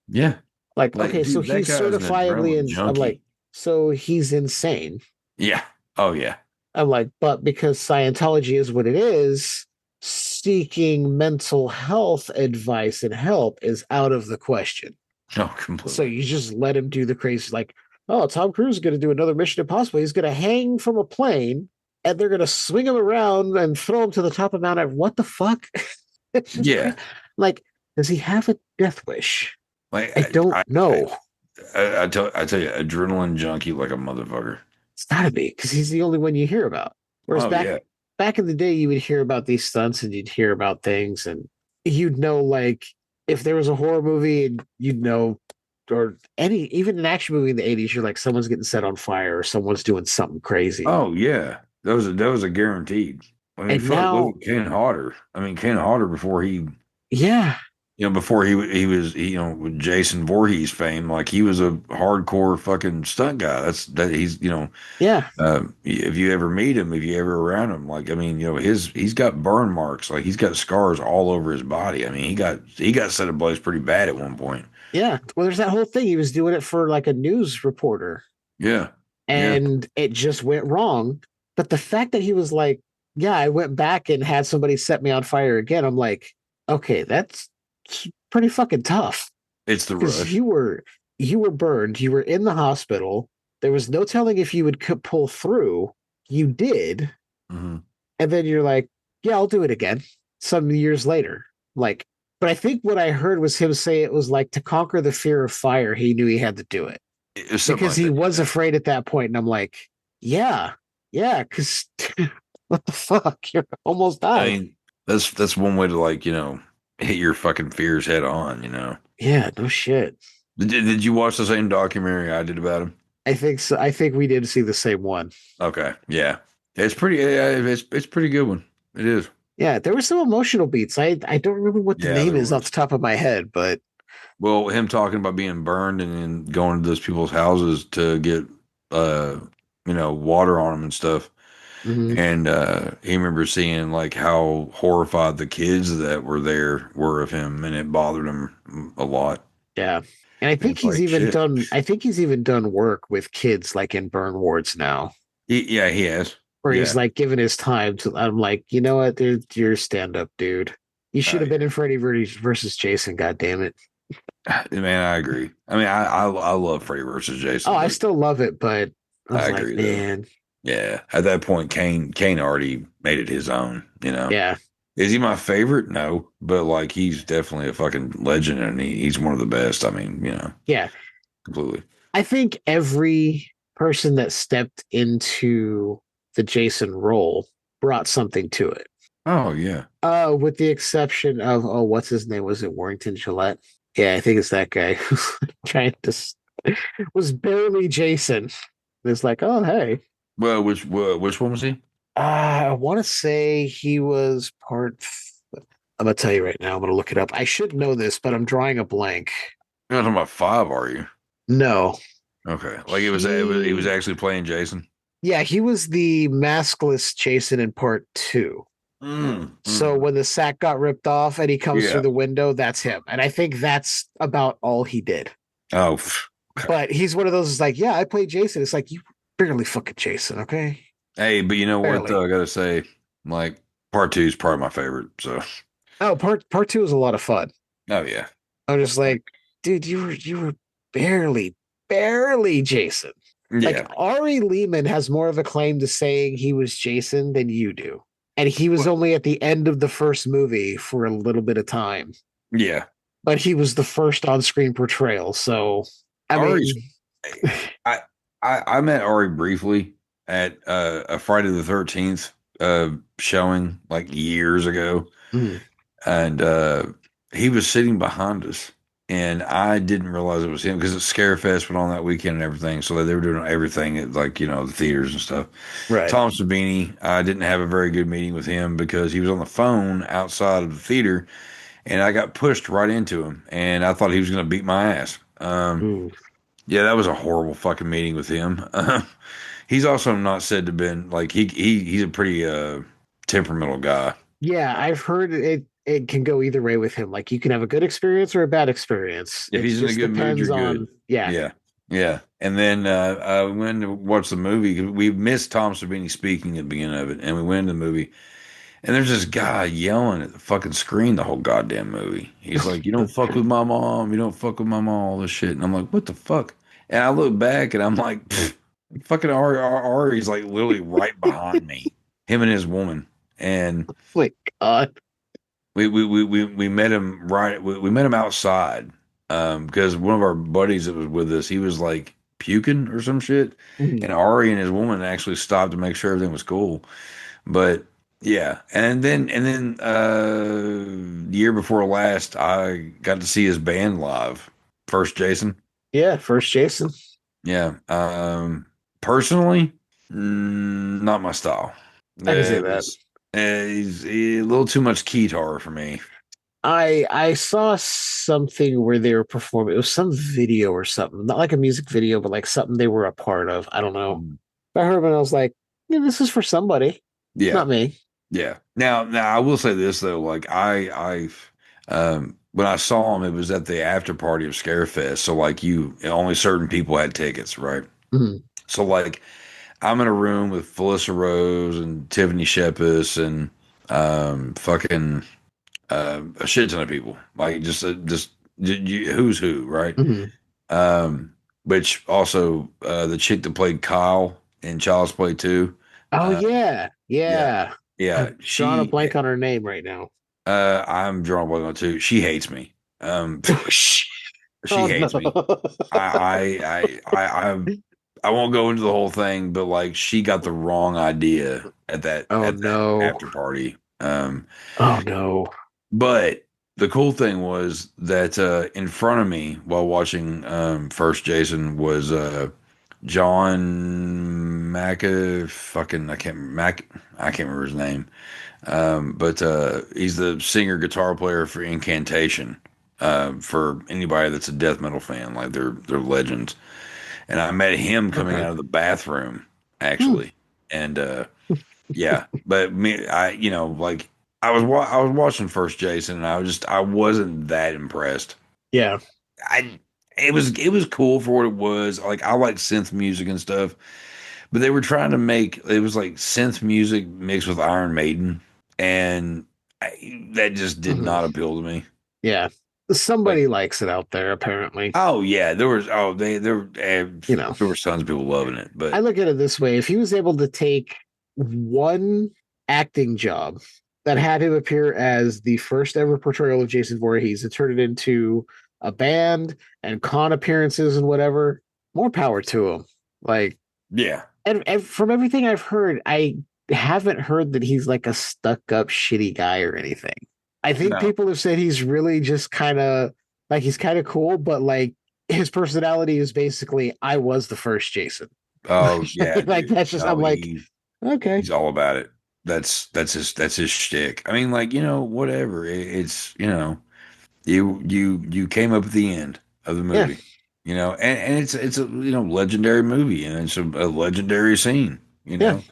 [SPEAKER 10] Yeah.
[SPEAKER 9] like,
[SPEAKER 10] Like,
[SPEAKER 9] okay, so
[SPEAKER 10] dude, that
[SPEAKER 9] he's
[SPEAKER 10] guy's an
[SPEAKER 9] certifiably
[SPEAKER 10] adrenaline
[SPEAKER 9] in. I'm like,
[SPEAKER 10] junkie.
[SPEAKER 9] so he's insane.
[SPEAKER 10] Yeah. Oh yeah.
[SPEAKER 9] I'm like, but because Scientology is what it is, seeking mental health advice and help is out of the question.
[SPEAKER 10] Oh,
[SPEAKER 9] So
[SPEAKER 10] completely.
[SPEAKER 9] you just let him do the crazy, like, oh, Tom Cruise is going to do another Mission Impossible. He's going to hang from a plane and they're going to swing him around and throw him to the top of Mount Everest. What the fuck? It's just
[SPEAKER 10] Yeah.
[SPEAKER 9] like, does he have a death wish?
[SPEAKER 10] Like
[SPEAKER 9] I don't know.
[SPEAKER 10] I tell you, adrenaline junkie like a motherfucker.
[SPEAKER 9] It's got to be because he's the only one you hear about. Whereas
[SPEAKER 10] Oh yeah.
[SPEAKER 9] back in the day, you would hear about these stunts and you'd hear about things, and you'd know like if there was a horror movie, and you'd know, or even an action movie in the '80s, you're like someone's getting set on fire or someone's doing something crazy.
[SPEAKER 10] Oh yeah. That was a guaranteed. I mean,
[SPEAKER 9] And
[SPEAKER 10] fuck,
[SPEAKER 9] now,
[SPEAKER 10] look at Ken Hodder. I mean, Ken Hodder before he
[SPEAKER 9] yeah,
[SPEAKER 10] before he was, with Jason Voorhees fame, like he was a hardcore fucking stunt guy. That he's,
[SPEAKER 9] yeah,
[SPEAKER 10] if you ever meet him, if you ever around him, like, I mean, he's got burn marks, like he's got scars all over his body. I mean, he got set ablaze pretty bad at one point.
[SPEAKER 9] yeah. Well, there's that whole thing. He was doing it for like a news reporter,
[SPEAKER 10] Yeah. Yeah.
[SPEAKER 9] and it just went wrong. But the fact that he was like, yeah, I went back and had somebody set me on fire again. I'm like, okay, that's pretty fucking tough.
[SPEAKER 10] It's the
[SPEAKER 9] Because
[SPEAKER 10] rush.
[SPEAKER 9] you were burned, you were in the hospital. There was no telling if you would pull through. You did,
[SPEAKER 10] Mhm.
[SPEAKER 9] and then you're like, yeah, I'll do it again. Some years later, like, but I think what I heard was him say it was like to conquer the fear of fire. He knew he had to do it
[SPEAKER 10] It was something
[SPEAKER 9] because
[SPEAKER 10] like
[SPEAKER 9] he
[SPEAKER 10] that.
[SPEAKER 9] was afraid at that point. And I'm like, yeah, because what the fuck? You're almost
[SPEAKER 10] I
[SPEAKER 9] died.
[SPEAKER 10] mean, that's one way to like, hit your fucking fears head on.
[SPEAKER 9] Yeah, no shit.
[SPEAKER 10] Did you watch the same documentary I did about him?
[SPEAKER 9] I think so. I think we did see the same one.
[SPEAKER 10] Okay, yeah, it's pretty. It's pretty good one. It is.
[SPEAKER 9] Yeah, there were some emotional beats. I don't remember what the
[SPEAKER 10] Yeah,
[SPEAKER 9] name
[SPEAKER 10] there
[SPEAKER 9] is off
[SPEAKER 10] was.
[SPEAKER 9] the top of my head, but
[SPEAKER 10] Well, him talking about being burned and then going to those people's houses to get, water on them and stuff.
[SPEAKER 9] mhm.
[SPEAKER 10] And he remembers seeing like how horrified the kids that were there were of him, and it bothered him a lot.
[SPEAKER 9] Yeah. And I
[SPEAKER 10] And
[SPEAKER 9] think
[SPEAKER 10] it's like shit.
[SPEAKER 9] I think he's even done work with kids like in burn wards now,
[SPEAKER 10] Yeah, he has.
[SPEAKER 9] where he's
[SPEAKER 10] Yeah.
[SPEAKER 9] like giving his time to. I'm like, you know what, dude, you're stand up, dude. You should have been in Freddy versus Jason. God damn it.
[SPEAKER 10] Man, I agree. I mean, I love Freddy versus Jason.
[SPEAKER 9] Oh, I
[SPEAKER 10] But
[SPEAKER 9] still love it, but I was
[SPEAKER 10] I
[SPEAKER 9] like,
[SPEAKER 10] agree, though.
[SPEAKER 9] man,
[SPEAKER 10] Yeah, at that point, Kane already made it his own.
[SPEAKER 9] yeah,
[SPEAKER 10] Is he my favorite? No, but like he's definitely a fucking legend, and he's one of the best. I mean,
[SPEAKER 9] yeah.
[SPEAKER 10] completely.
[SPEAKER 9] I think every person that stepped into the Jason role brought something to it.
[SPEAKER 10] Oh yeah,
[SPEAKER 9] With the exception of what's his name? Was it Warrington Gillette? Yeah, I think it's that guy who's trying to was barely Jason. It's like, oh hey.
[SPEAKER 10] well, which one was he?
[SPEAKER 9] I want to say he was I'm gonna tell you right now. I'm gonna look it up. I should know this, but I'm drawing a blank.
[SPEAKER 10] You're not talking about 5, are you?
[SPEAKER 9] No.
[SPEAKER 10] Okay, like he was actually playing Jason.
[SPEAKER 9] Yeah, he was the maskless Jason in part 2. So when the sack got ripped off and he comes
[SPEAKER 10] Yeah.
[SPEAKER 9] through the window, that's him. And I think that's about all he did.
[SPEAKER 10] Oh,
[SPEAKER 9] But he's one of those like, yeah, I played Jason. It's like, you barely fucking Jason, okay?
[SPEAKER 10] hey, but you know what
[SPEAKER 9] Barely.
[SPEAKER 10] though? I gotta say, like part 2 is probably my favorite. So,
[SPEAKER 9] Oh, part 2 was a lot of fun.
[SPEAKER 10] oh yeah,
[SPEAKER 9] I'm just like, dude, you were barely Jason.
[SPEAKER 10] yeah.
[SPEAKER 9] Like Ari Lehman has more of a claim to saying he was Jason than you do. And he was only at the end of the first movie for a little bit of time.
[SPEAKER 10] Yeah.
[SPEAKER 9] But he was the first on-screen portrayal. So I
[SPEAKER 10] Ari's,
[SPEAKER 9] mean
[SPEAKER 10] I met Ari briefly at a Friday the 13th showing like years ago.
[SPEAKER 9] Mhm.
[SPEAKER 10] And he was sitting behind us and I didn't realize it was him because Scarefest went on that weekend and everything. So they were doing everything at like the theaters and stuff.
[SPEAKER 9] Right.
[SPEAKER 10] Tom Savini, I didn't have a very good meeting with him because he was on the phone outside of the theater, and I got pushed right into him, and I thought he was going to beat my ass. Yeah, that was a horrible fucking meeting with him. He's also not said to have been like he's a pretty temperamental guy.
[SPEAKER 9] Yeah, I've heard it can go either way with him. Like you can have a good experience or a bad experience.
[SPEAKER 10] If
[SPEAKER 9] It
[SPEAKER 10] he's in a
[SPEAKER 9] just
[SPEAKER 10] good mood,
[SPEAKER 9] depends
[SPEAKER 10] you're
[SPEAKER 9] on
[SPEAKER 10] good.
[SPEAKER 9] yeah.
[SPEAKER 10] Yeah. And then we went to watch the movie. We missed Tom Savini speaking at the beginning of it, and we went into the movie, and there's this guy yelling at the fucking screen the whole goddamn movie. He's like, "You don't fuck with my mom. You don't fuck with my mom." All this shit, and I'm like, "What the fuck?" And I look back, and I'm like, "Pfft, fucking Ari's like literally right behind me, him and his woman, and
[SPEAKER 9] My God.
[SPEAKER 10] we met him right. We met him outside because one of our buddies that was with us, he was like puking or some shit, and Ari and his woman actually stopped to make sure everything was cool. But yeah, and then the year before last, I got to see his band live. First Jason.
[SPEAKER 9] Yeah, first Jason.
[SPEAKER 10] Yeah. Personally, not my style.
[SPEAKER 9] I can say
[SPEAKER 10] It
[SPEAKER 9] that.
[SPEAKER 10] was he's a little too much guitar for me.
[SPEAKER 9] I saw something where they were performing. It was some video or something, not like a music video, but like something they were a part of. I don't know. I heard it and I was like, yeah, this is for somebody,
[SPEAKER 10] Yeah.
[SPEAKER 9] not me.
[SPEAKER 10] Yeah. Now I will say this though, like when I saw him, it was at the after party of Scarefest. So like only certain people had tickets, right? So like I'm in a room with Felissa Rose and Tiffany Shepis and fucking a shit ton of people, like just who's who, right? Which also the chick that played Kyle in Child's Play 2.
[SPEAKER 9] Oh yeah,
[SPEAKER 10] Yeah,
[SPEAKER 9] yeah.
[SPEAKER 10] yeah.
[SPEAKER 9] I'm drawing a blank on her name right now.
[SPEAKER 10] I'm drawing a blank on too. She hates me. She
[SPEAKER 9] Oh,
[SPEAKER 10] hates me.
[SPEAKER 9] no.
[SPEAKER 10] I won't go into the whole thing, but like she got the wrong idea at that
[SPEAKER 9] no.
[SPEAKER 10] after party.
[SPEAKER 9] Oh no.
[SPEAKER 10] But the cool thing was that in front of me while watching First Jason was John I can't remember his name. But he's the singer guitar player for Incantation. For anybody that's a death metal fan, like they're legends. And I met him coming out of the bathroom actually, and yeah. But like I was watching First Jason, and I wasn't that impressed.
[SPEAKER 9] Yeah,
[SPEAKER 10] it was cool for what it was. Like I like synth music and stuff, but they were trying to make it was like synth music mixed with Iron Maiden, and that just did not appeal to me.
[SPEAKER 9] Yeah. Somebody likes it out there, apparently.
[SPEAKER 10] Oh yeah, there were tons of people loving it. But
[SPEAKER 9] I look at it this way: if he was able to take one acting job that had him appear as the first ever portrayal of Jason Voorhees and turn it into a band and con appearances and whatever, more power to him. Like,
[SPEAKER 10] yeah,
[SPEAKER 9] and from everything I've heard, I haven't heard that he's like a stuck-up shitty guy or anything. I think people have said he's really just kind of like he's kind of cool, but like his personality is basically I was the first Jason.
[SPEAKER 10] Oh yeah,
[SPEAKER 9] like that's just I'm like okay,
[SPEAKER 10] he's all about it. That's his shtick. I mean, like whatever. It's you came up at the end of the movie, and it's a legendary movie, and it's a legendary scene.
[SPEAKER 9] Well,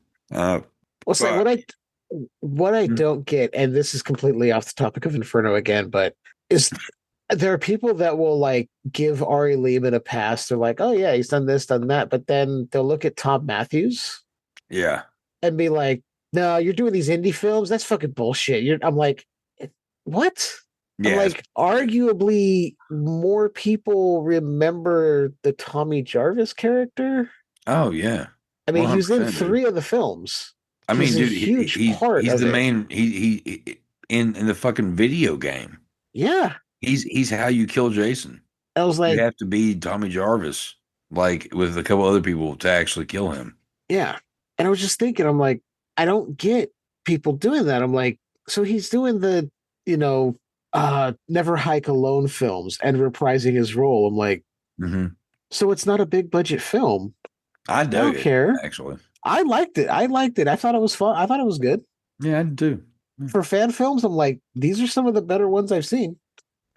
[SPEAKER 9] so what I don't get, and this is completely off the topic of Inferno again, but is there are people that will like give Ari Lehman a pass. They're like, oh yeah, he's done this, done that, but then they'll look at Tom Matthews, and be like, no, you're doing these indie films. That's fucking bullshit. I'm like, what? Yeah. I'm like, arguably more people remember the Tommy Jarvis character.
[SPEAKER 10] Oh yeah,
[SPEAKER 9] I mean, he was in 3 of the films.
[SPEAKER 10] I mean, dude,
[SPEAKER 9] he's part
[SPEAKER 10] he's
[SPEAKER 9] of
[SPEAKER 10] the
[SPEAKER 9] it.
[SPEAKER 10] main. He in the fucking video game.
[SPEAKER 9] Yeah,
[SPEAKER 10] he's how you kill Jason.
[SPEAKER 9] I was like,
[SPEAKER 10] you have to be Tommy Jarvis, like with a couple other people to actually kill him.
[SPEAKER 9] Yeah, and I was just thinking, I'm like, I don't get people doing that. I'm like, so he's doing the Never Hike Alone films and reprising his role. I'm like,
[SPEAKER 10] Mm-hmm.
[SPEAKER 9] so it's not a big budget film.
[SPEAKER 10] I
[SPEAKER 9] I
[SPEAKER 10] dug
[SPEAKER 9] don't
[SPEAKER 10] it,
[SPEAKER 9] care.
[SPEAKER 10] actually.
[SPEAKER 9] I liked it. I liked it. I thought it was fun. I thought it was good.
[SPEAKER 10] Yeah, I did too.
[SPEAKER 9] For fan films, I'm like, these are some of the better ones I've seen.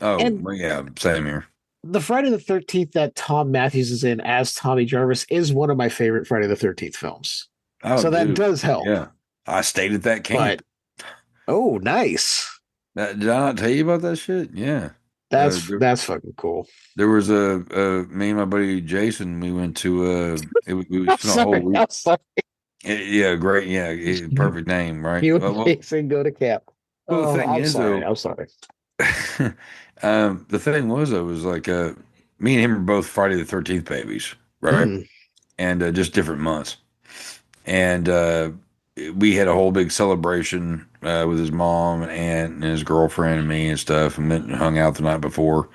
[SPEAKER 10] Oh,
[SPEAKER 9] And
[SPEAKER 10] well, yeah, same here.
[SPEAKER 9] the Friday the 13th that Tom Matthews is in as Tommy Jarvis is one of my favorite Friday the 13th films.
[SPEAKER 10] Oh,
[SPEAKER 9] So that
[SPEAKER 10] dude.
[SPEAKER 9] does help.
[SPEAKER 10] Yeah. I stayed at that camp.
[SPEAKER 9] But oh, nice.
[SPEAKER 10] Did I not tell you about that shit? Yeah.
[SPEAKER 9] That's fucking cool.
[SPEAKER 10] There was me and my buddy Jason. We went to we
[SPEAKER 9] I'm
[SPEAKER 10] spent a whole
[SPEAKER 9] sorry.
[SPEAKER 10] week.
[SPEAKER 9] I'm sorry.
[SPEAKER 10] Yeah, great. Yeah, perfect name, right?
[SPEAKER 9] You and Jason go to camp.
[SPEAKER 10] Well, the
[SPEAKER 9] Oh,
[SPEAKER 10] thing
[SPEAKER 9] I'm
[SPEAKER 10] is,
[SPEAKER 9] sorry.
[SPEAKER 10] though,
[SPEAKER 9] I'm sorry.
[SPEAKER 10] the thing was, though, was like me and him are both Friday the 13th babies, right?
[SPEAKER 9] Mm.
[SPEAKER 10] And just different months. And we had a whole big celebration with his mom and aunt and his girlfriend and me and stuff, and went and hung out the night before.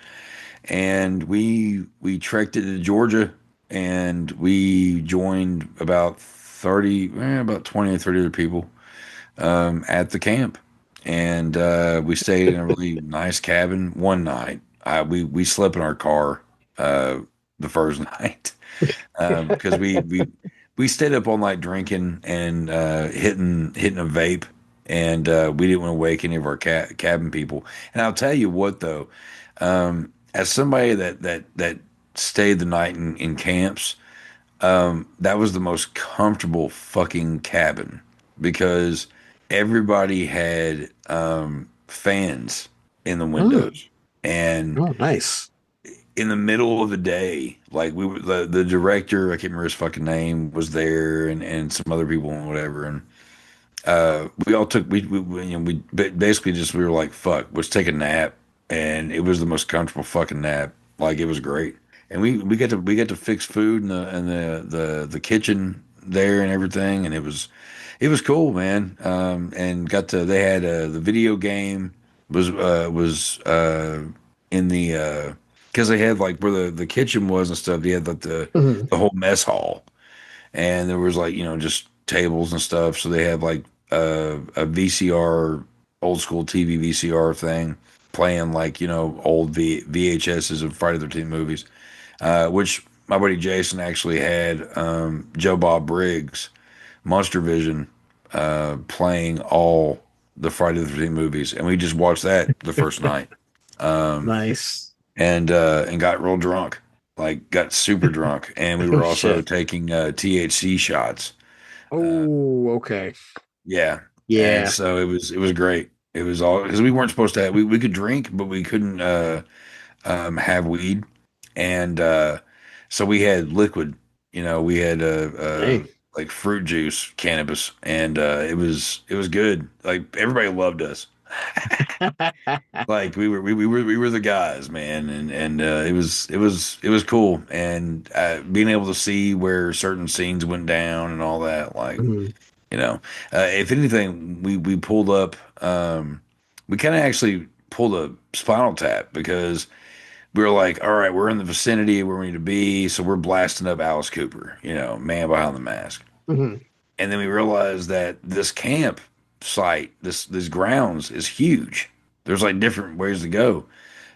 [SPEAKER 10] And we trekked it to Georgia, and we joined about 20 or 30 other people at the camp, and we stayed in a really nice cabin one night. We slept in our car the first night because we stayed up all night drinking and hitting a vape, and we didn't want to wake any of our cabin people. And I'll tell you what, though, as somebody that stayed the night in camps, that was the most comfortable fucking cabin because everybody had fans in the windows. And
[SPEAKER 9] oh, nice.
[SPEAKER 10] In the middle of the day, like we were the director, I can't remember his fucking name, was there, and some other people and whatever. And we all took we basically just we were like, fuck, let's take a nap. And it was the most comfortable fucking nap. Like it was great. And we got to fix food in the kitchen there and everything, and it was cool, man. And they had the video game was in the because they had like where the kitchen was and stuff. They had like the whole mess hall, and there was like just tables and stuff. So they had like a VCR, old school TV VCR thing playing like old VHSs of Friday the 13th movies, which my buddy Jason actually had Joe Bob Briggs Monster Vision playing all the Friday the 13th movies, and we just watched that the first night.
[SPEAKER 9] Nice.
[SPEAKER 10] And got real drunk, like got super drunk, and we were also taking THC shots.
[SPEAKER 9] Oh, okay.
[SPEAKER 10] Yeah,
[SPEAKER 9] yeah.
[SPEAKER 10] And so it was great. It was all because we weren't supposed to have, we could drink, but we couldn't have weed, and so we had liquid. We had like fruit juice, cannabis, and it was good. Like everybody loved us. Like we were the guys, man, and it was cool, and being able to see where certain scenes went down and all that, like if anything, we pulled up, we kind of actually pulled a Spinal Tap because we were like, all right, we're in the vicinity where we need to be, so we're blasting up Alice Cooper, Man Behind the Mask.
[SPEAKER 9] Mm-hmm.
[SPEAKER 10] And then we realized that this camp site, this grounds is huge. There's like different ways to go.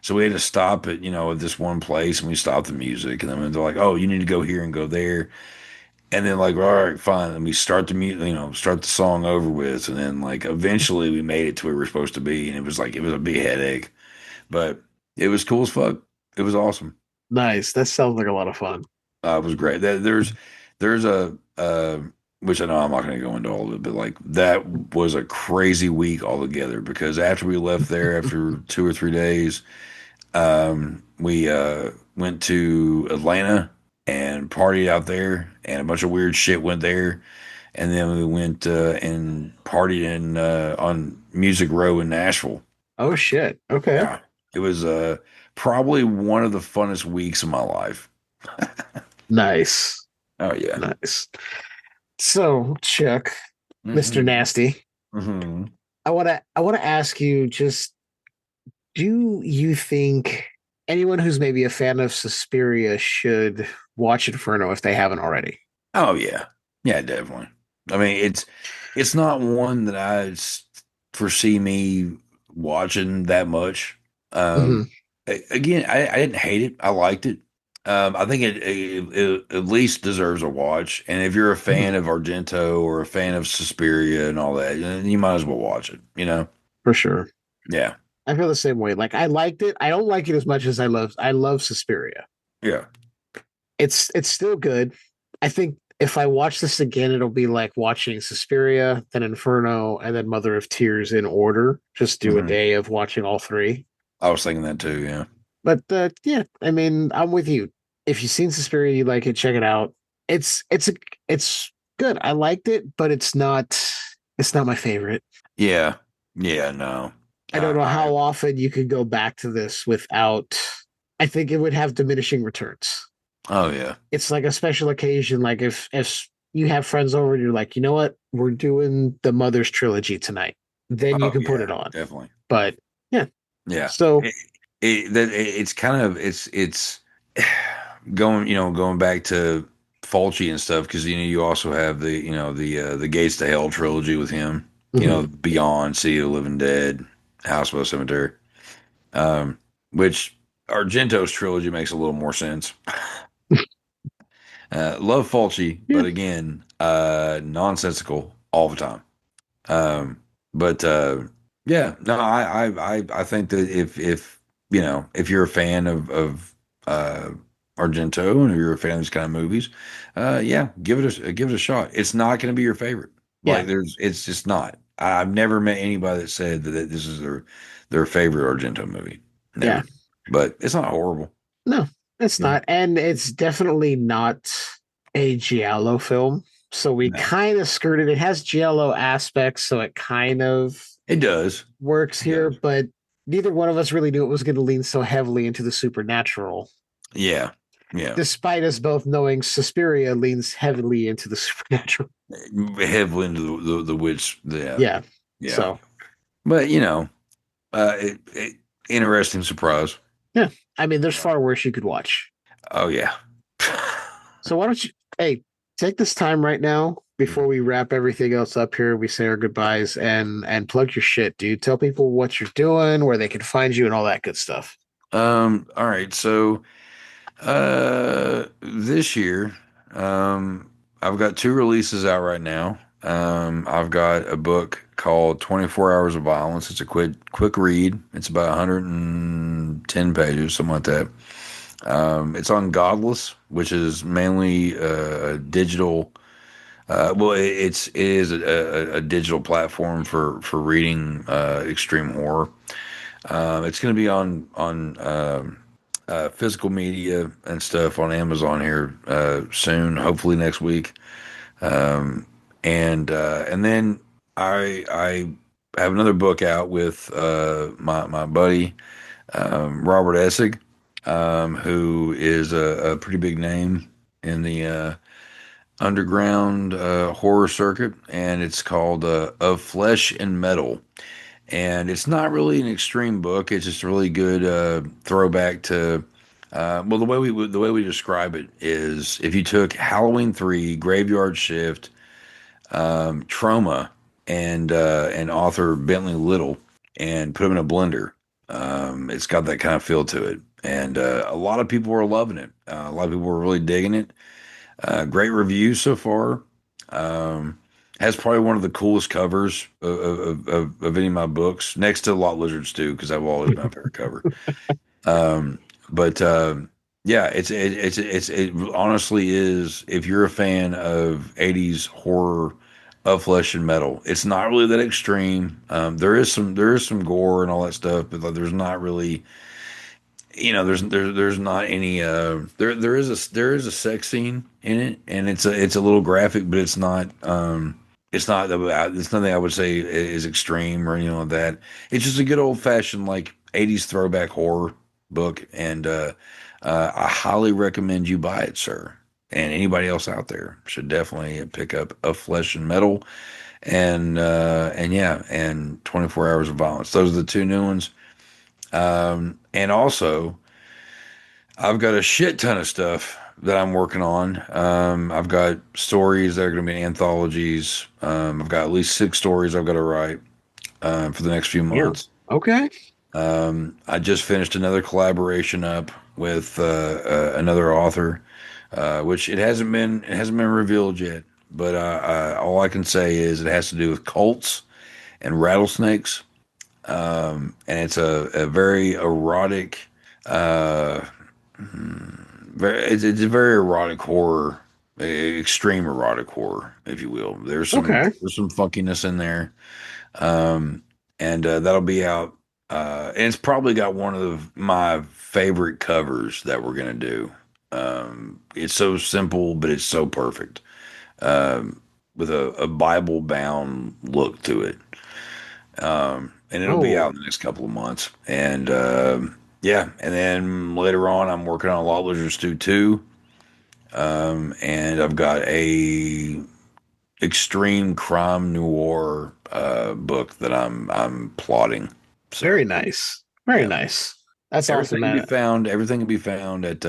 [SPEAKER 10] So we had to stop at, at this one place, and we stopped the music, and then they're like, oh, you need to go here and go there. And then like, all right, fine. And we start the music, start the song over with. And then like, eventually we made it to where we were supposed to be. And it was a big headache, but it was cool as fuck. It was awesome.
[SPEAKER 9] Nice. That sounds like a lot of fun.
[SPEAKER 10] It was great. There's a, which I know I'm not going to go into all of it, but like that was a crazy week altogether because after we left there, after 2 or 3 days, we went to Atlanta and partied out there, and a bunch of weird shit went there. And then we went and partied in on Music Row in Nashville.
[SPEAKER 9] Oh shit! Okay,
[SPEAKER 10] yeah, it was probably one of the funnest weeks of my life.
[SPEAKER 9] Nice.
[SPEAKER 10] Oh yeah,
[SPEAKER 9] nice. So Chuck, Mr. Nasty, I want to ask you just: do you think anyone who's maybe a fan of Suspiria should watch Inferno if they haven't already?
[SPEAKER 10] Oh yeah, definitely. I mean, it's not one that I foresee me watching that much.
[SPEAKER 9] Mhm.
[SPEAKER 10] Again, I didn't hate it. I liked it. I think it at least deserves a watch. And if you're a fan
[SPEAKER 9] Mhm.
[SPEAKER 10] of Argento or a fan of Suspiria and all that, then you might as well watch it.
[SPEAKER 9] For sure.
[SPEAKER 10] Yeah,
[SPEAKER 9] I feel the same way. Like I liked it. I don't like it as much as I love Suspiria.
[SPEAKER 10] yeah,
[SPEAKER 9] It's still good. I think if I watch this again, it'll be like watching Suspiria, then Inferno, and then Mother of Tears in order. Just do a
[SPEAKER 10] hmm
[SPEAKER 9] day of watching all three.
[SPEAKER 10] I was thinking that too. Yeah,
[SPEAKER 9] But yeah, I mean, I'm with you. If you've seen Suspiria, you like it, check it out. It's good. I liked it, but it's not my favorite.
[SPEAKER 10] yeah, yeah. No,
[SPEAKER 9] I don't know
[SPEAKER 10] I
[SPEAKER 9] how often you could go back to this without. I think it would have diminishing returns.
[SPEAKER 10] oh yeah,
[SPEAKER 9] It's like a special occasion. Like if you have friends over and you're like, you know what, we're doing the Mother's trilogy tonight, then you
[SPEAKER 10] oh
[SPEAKER 9] can put
[SPEAKER 10] yeah,
[SPEAKER 9] it on.
[SPEAKER 10] definitely.
[SPEAKER 9] But yeah,
[SPEAKER 10] Yeah,
[SPEAKER 9] so
[SPEAKER 10] it's kind of it's going back to Fulci and stuff because you also have the Gates to Hell trilogy with him.
[SPEAKER 9] mhm.
[SPEAKER 10] Beyond City of the Living Dead, House of a Cemetery, which Argento's trilogy makes a little more sense. Love Fulci,
[SPEAKER 9] Yeah,
[SPEAKER 10] but again, nonsensical all the time. But yeah, no, I think that if you're a fan of Argento and if you're a fan of these kind of movies, yeah, give it a shot. It's not going to be your favorite.
[SPEAKER 9] yeah,
[SPEAKER 10] It's just not. I've never met anybody that said that this is their favorite Argento movie.
[SPEAKER 9] yeah.
[SPEAKER 10] Never. But it's not horrible.
[SPEAKER 9] No, it's
[SPEAKER 10] Yeah.
[SPEAKER 9] not, and it's definitely not a Giallo film. So we
[SPEAKER 10] No,
[SPEAKER 9] kind of skirted. It has Giallo aspects, so it kind of
[SPEAKER 10] it does.
[SPEAKER 9] works
[SPEAKER 10] It
[SPEAKER 9] here,
[SPEAKER 10] does.
[SPEAKER 9] but neither one of us really knew it was going to lean so heavily into the supernatural,
[SPEAKER 10] Yeah. Yeah.
[SPEAKER 9] despite us both knowing Suspiria leans heavily into the supernatural.
[SPEAKER 10] Heavily into the witch. Yeah.
[SPEAKER 9] Yeah.
[SPEAKER 10] Yeah.
[SPEAKER 9] So,
[SPEAKER 10] But interesting surprise.
[SPEAKER 9] yeah. I mean, there's far worse you could watch.
[SPEAKER 10] Oh yeah.
[SPEAKER 9] So why don't you, hey, take this time right now before we wrap everything else up here. We say our goodbyes and plug your shit, dude. Tell people what you're doing, where they can find you, and all that good stuff.
[SPEAKER 10] All right. So this year, I've got two releases out right now. I've got a book called 24 Hours of Violence. It's a quick read. It's about 110 pages, something like that. It's on Godless, which is mainly a digital. Well, it is a digital platform for reading extreme horror. It's going to be on physical media and stuff on Amazon here soon, hopefully next week. And then I have another book out with my buddy Robert Essig, who is a pretty big name in the underground horror circuit, and it's called Of Flesh and Metal. And it's not really an extreme book. It's just a really good throwback to well, the way we describe it is if you took Halloween 3, Graveyard Shift, Trauma, and author Bentley Little and put them in a blender. It's got that kind of feel to it, and a lot of people are loving it. A lot of people are really digging it. Great reviews so far. Has probably one of the coolest covers of any of my books, next to Lot Lizards too, because I've always been a favorite cover. But yeah, it honestly is. If you're a fan of '80s horror of flesh and metal, it's not really that extreme. There is some gore and all that stuff, but like, there's not really. There's not any there is a sex scene in it, and it's a little graphic, but it's nothing I would say is extreme or anything like that. It's just a good old fashioned like '80s throwback horror book, and I highly recommend you buy it, sir. And anybody else out there should definitely pick up A Flesh and Metal and yeah, and 24 Hours of Violence. Those are the two new ones. And also, I've got a shit ton of stuff that I'm working on. I've got stories that are going to be anthologies. I've got at least 6 stories I've got to write for the next few months.
[SPEAKER 9] Okay.
[SPEAKER 10] I just finished another collaboration up with another author, which it hasn't been revealed yet. But all I can say is it has to do with cults and rattlesnakes, and it's a very erotic, uh, it's a very erotic horror, extreme erotic horror, if you will.
[SPEAKER 9] Okay.
[SPEAKER 10] There's some funkiness in there, um, and that'll be out. And it's probably got one of my favorite covers that we're gonna do. It's so simple, but it's so perfect. With a Bible bound look to it. And it'll be out
[SPEAKER 9] Oh,
[SPEAKER 10] in the next couple of months. And yeah, and then later on, I'm working on Law Lizard Stew 2. And I've got a extreme crime noir book that I'm plotting. So
[SPEAKER 9] very nice. Very
[SPEAKER 10] yeah,
[SPEAKER 9] nice. That's awesome, man.
[SPEAKER 10] everything can be found at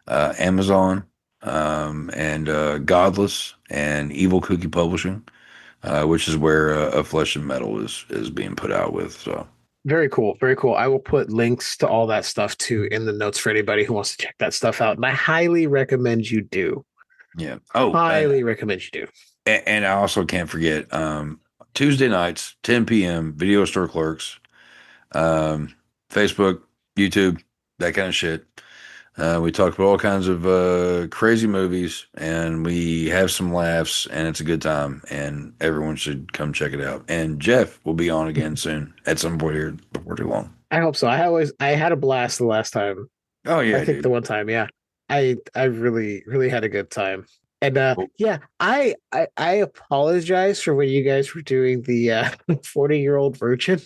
[SPEAKER 10] Amazon, and Godless and Evil Cookie Publishing, which is where A Flesh and Metal is being put out with. So
[SPEAKER 9] Very cool. Very cool. I will put links to all that stuff too in the notes for anybody who wants to check that stuff out. And I highly recommend you do.
[SPEAKER 10] yeah. Oh,
[SPEAKER 9] Highly recommend you do.
[SPEAKER 10] and I also can't forget Tuesday nights, 10 p.m. Video Store Clerks, Facebook, YouTube, that kind of shit. We talk about all kinds of crazy movies, and we have some laughs, and it's a good time, and everyone should come check it out. And Jeff will be on again soon at some point here before too long.
[SPEAKER 9] I hope so. I had a blast the last time.
[SPEAKER 10] Oh yeah,
[SPEAKER 9] I think
[SPEAKER 10] dude.
[SPEAKER 9] the one time, yeah. I really had a good time. And yeah, I apologize for when you guys were doing the 40-year-old virgin.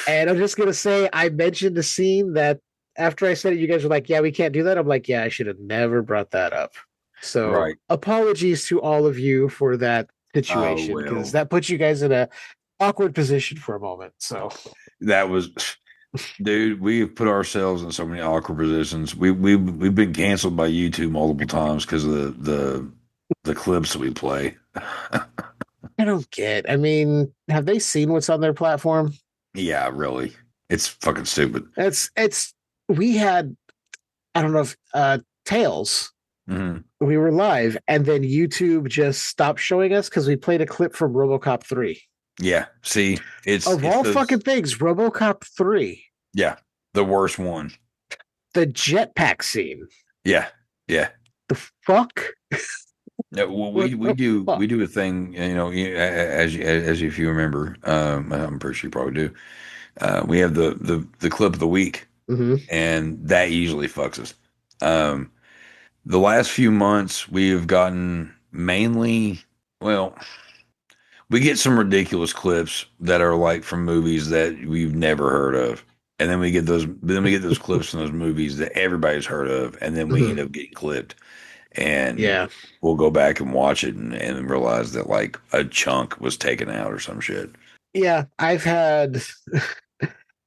[SPEAKER 9] And I'm just gonna say I mentioned the scene that after I said it, you guys were like, yeah, we can't do that. I'm like, yeah, I should have never brought that up. So
[SPEAKER 10] Right.
[SPEAKER 9] apologies to all of you for that situation,
[SPEAKER 10] well.
[SPEAKER 9] because that puts you guys in a awkward position for a moment. So
[SPEAKER 10] That was, dude. We've put ourselves in so many awkward positions. We've been canceled by YouTube multiple times because of the clips that we play.
[SPEAKER 9] I don't get. I mean, have they seen what's on their platform?
[SPEAKER 10] Yeah, really. It's fucking stupid.
[SPEAKER 9] It's we had, I don't know if Tails.
[SPEAKER 10] Hmm.
[SPEAKER 9] We were live, and then YouTube just stopped showing us because we played a clip from RoboCop 3.
[SPEAKER 10] Yeah. See, it's
[SPEAKER 9] Of
[SPEAKER 10] it's
[SPEAKER 9] all
[SPEAKER 10] those-
[SPEAKER 9] fucking things, RoboCop 3,
[SPEAKER 10] yeah, the worst one.
[SPEAKER 9] the jetpack scene.
[SPEAKER 10] Yeah, yeah.
[SPEAKER 9] The fuck?
[SPEAKER 10] No, well,
[SPEAKER 9] What
[SPEAKER 10] we
[SPEAKER 9] the
[SPEAKER 10] do
[SPEAKER 9] fuck?
[SPEAKER 10] we do a thing, as if you remember, I'm pretty sure you probably do. We have the clip of the week,
[SPEAKER 9] Mhm.
[SPEAKER 10] and that usually fucks us. The last few months we've gotten mainly, well, we get some ridiculous clips that are like from movies that we've never heard of, and then we get those clips from those movies that everybody's heard of, and then we
[SPEAKER 9] Mhm.
[SPEAKER 10] end up getting clipped. And
[SPEAKER 9] Yeah.
[SPEAKER 10] we'll go back and watch it and realize that like a chunk was taken out or some shit.
[SPEAKER 9] Yeah, I've had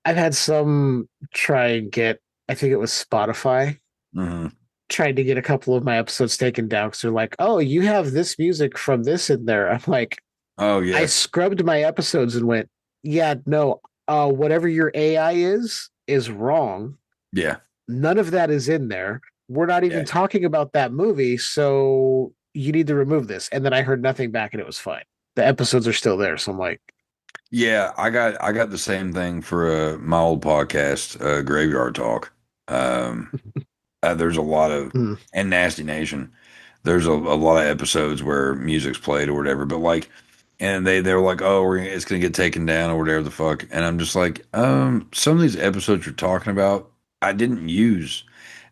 [SPEAKER 9] I've had some try and get, I think it was Spotify,
[SPEAKER 10] Hmm.
[SPEAKER 9] trying to get a couple of my episodes taken down because they're like, oh, you have this music from this in there. I'm like,
[SPEAKER 10] Oh
[SPEAKER 9] I
[SPEAKER 10] yeah,
[SPEAKER 9] scrubbed my episodes and went, yeah, no, whatever your AI is wrong.
[SPEAKER 10] yeah,
[SPEAKER 9] None of that is in there. We're not even
[SPEAKER 10] yeah,
[SPEAKER 9] talking about that movie, so you need to remove this. And then I heard nothing back and it was fine. The episodes are still there. So I'm like,
[SPEAKER 10] yeah. I got the same thing for my old podcast, Graveyard Talk. Um, there's a lot of
[SPEAKER 9] hmm,
[SPEAKER 10] and Nasty Nation. There's a lot of episodes where music's played or whatever, but like, and they're like, oh, it's gonna get taken down or whatever the fuck, and I'm just like, some of these episodes you're talking about, I didn't use.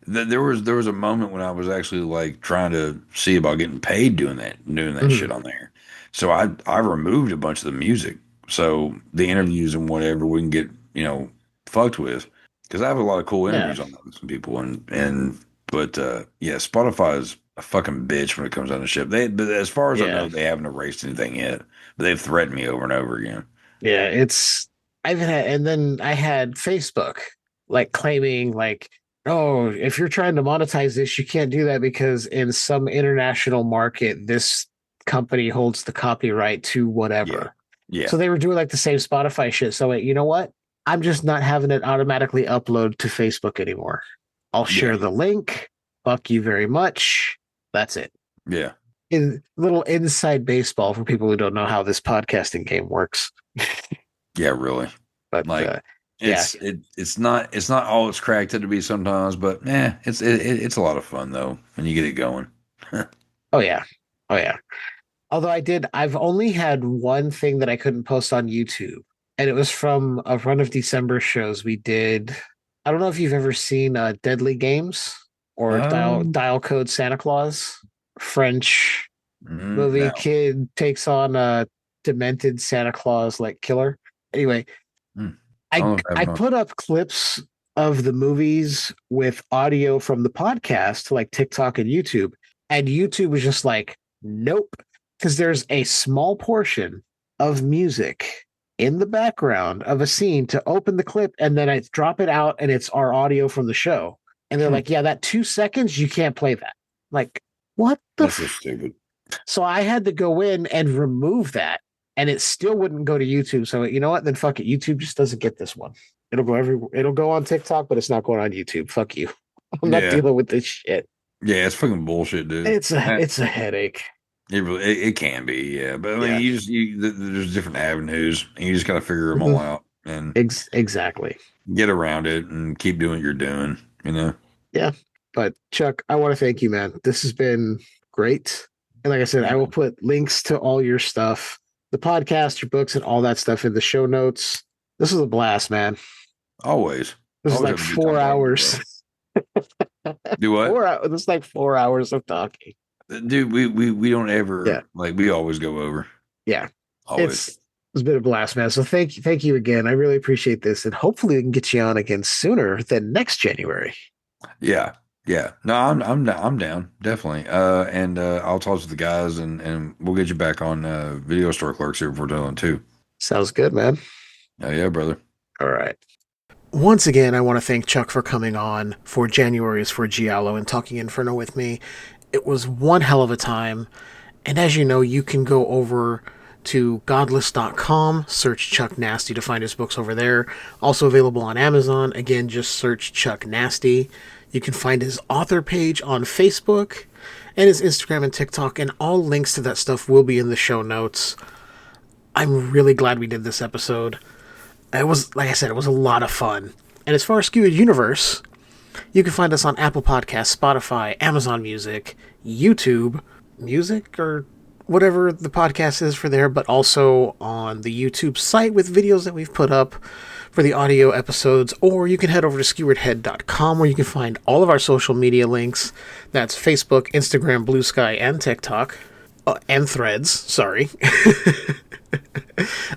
[SPEAKER 10] There was a moment when I was actually like trying to see about getting paid doing that
[SPEAKER 9] mhm.
[SPEAKER 10] shit on there. So I removed a bunch of the music. So the interviews and whatever we can get, fucked with. Because I have a lot of cool
[SPEAKER 9] Yeah.
[SPEAKER 10] interviews on that with some people but yeah, Spotify is a fucking bitch when it comes down to shit. But as far as I
[SPEAKER 9] Yeah.
[SPEAKER 10] know, they haven't erased anything yet. But they've threatened me over and over again.
[SPEAKER 9] Yeah, I've had, and then I had Facebook like claiming like, oh, if you're trying to monetize this, you can't do that because in some international market, this company holds the copyright to whatever.
[SPEAKER 10] Yeah.
[SPEAKER 9] So they were doing like the same Spotify shit. So you know what? I'm just not having it automatically upload to Facebook anymore. I'll share the link. Fuck you very much. That's it.
[SPEAKER 10] Yeah.
[SPEAKER 9] In little inside baseball for people who don't know how this podcasting game works.
[SPEAKER 10] Yeah, really.
[SPEAKER 9] But
[SPEAKER 10] like, it's not all it's cracked it to be sometimes, but it's a lot of fun though when you get it going.
[SPEAKER 9] Oh yeah. Although I've only had one thing that I couldn't post on YouTube, and it was from a run of December shows we did. I don't know if you've ever seen Deadly Games or Dial Code Santa Claus, French movie.
[SPEAKER 10] No.
[SPEAKER 9] Kid takes on a demented Santa Claus like killer. Anyway, I put up clips of the movies with audio from the podcast to like TikTok and YouTube, and YouTube was just like, nope, because there's a small portion of music in the background of a scene to open the clip, and then I drop it out and it's our audio from the show. And they're like, yeah, that 2 seconds, you can't play that. Like, what the
[SPEAKER 10] That's so stupid.
[SPEAKER 9] So I had to go in and remove that, and it still wouldn't go to YouTube. So you know what? Then fuck it. YouTube just doesn't get this one. It'll go on TikTok, but it's not going on YouTube. Fuck you. I'm not dealing with this shit.
[SPEAKER 10] Yeah, it's fucking bullshit, dude.
[SPEAKER 9] It's a headache.
[SPEAKER 10] It can be, yeah. But I mean, there's different avenues, and you just gotta figure them all out and
[SPEAKER 9] exactly
[SPEAKER 10] get around it and keep doing what you're doing. You know.
[SPEAKER 9] Yeah, but Chuck, I want to thank you, man. This has been great, and like I said, I will put links to all your stuff, the podcast, your books, and all that stuff in the show notes. This was a blast, man.
[SPEAKER 10] Always.
[SPEAKER 9] This is like 4 hours.
[SPEAKER 10] Do what?
[SPEAKER 9] This is like 4 hours of talking.
[SPEAKER 10] Dude, we don't ever we always go over.
[SPEAKER 9] Yeah.
[SPEAKER 10] Always.
[SPEAKER 9] It's been a blast, man. So thank you again. I really appreciate this, and hopefully we can get you on again sooner than next January.
[SPEAKER 10] Yeah. No, I'm down, definitely. And I'll talk to the guys, and we'll get you back on Video Store Clerks here before done too.
[SPEAKER 9] Sounds good, man.
[SPEAKER 10] Oh yeah, brother.
[SPEAKER 9] All right. Once again, I want to thank Chuck for coming on for January's for Giallo and talking Inferno with me. It was one hell of a time. And as you know, you can go over to godless.com, search Chuck Nasty to find his books over there. Also available on Amazon. Again, just search Chuck Nasty. You can find his author page on Facebook and his Instagram and TikTok, and all links to that stuff will be in the show notes. I'm really glad we did this episode. It was, like I said, it was a lot of fun. And as far as Skewered Universe, you can find us on Apple Podcasts, Spotify, Amazon Music, YouTube Music, or whatever the podcast is for there, but also on the YouTube site with videos that we've put up for the audio episodes, or you can head over to skeweredhead.com where you can find all of our social media links. That's Facebook, Instagram, Blue Sky, and TikTok. And Threads, sorry.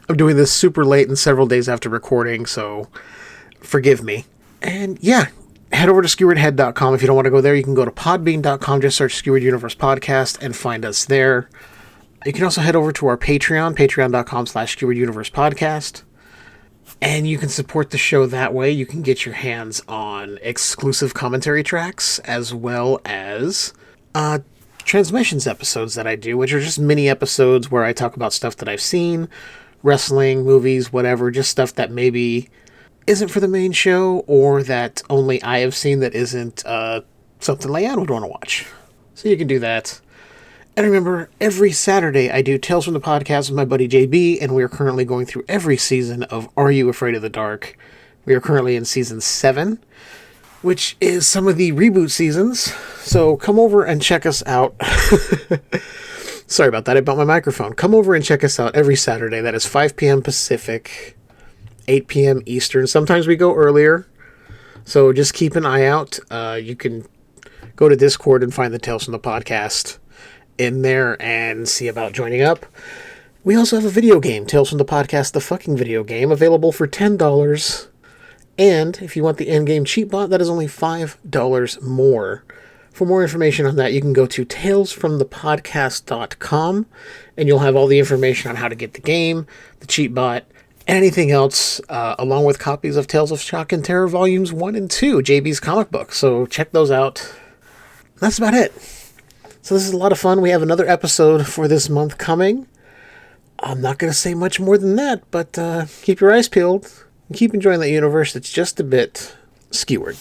[SPEAKER 9] I'm doing this super late and several days after recording, so forgive me. And yeah, head over to skeweredhead.com. If you don't want to go there, you can go to podbean.com, just search Skewered Universe Podcast and find us there. You can also head over to our Patreon, patreon.com/Skewered Universe Podcast. And you can support the show that way. You can get your hands on exclusive commentary tracks, as well as transmissions episodes that I do, which are just mini episodes where I talk about stuff that I've seen, wrestling, movies, whatever, just stuff that maybe isn't for the main show, or that only I have seen that isn't something Leanne would want to watch. So you can do that. And remember, every Saturday I do Tales from the Podcast with my buddy JB, and we are currently going through every season of Are You Afraid of the Dark? We are currently in season 7, which is some of the reboot seasons. So come over and check us out. Sorry about that, I bumped my microphone. Come over and check us out every Saturday. That is 5 p.m. Pacific, 8 p.m. Eastern. Sometimes we go earlier, so just keep an eye out. You can go to Discord and find the Tales from the Podcast in there and see about joining up. We also have a video game, Tales from the Podcast, the fucking video game, available for $10. And if you want the in-game cheat bot, that is only $5 more. For more information on that, you can go to talesfromthepodcast.com, and you'll have all the information on how to get the game, the cheat bot, and anything else, along with copies of Tales of Shock and Terror Volumes 1 and 2, JB's comic book. So check those out. That's about it. So this is a lot of fun. We have another episode for this month coming. I'm not going to say much more than that, but keep your eyes peeled. and keep enjoying that universe that's just a bit skeward.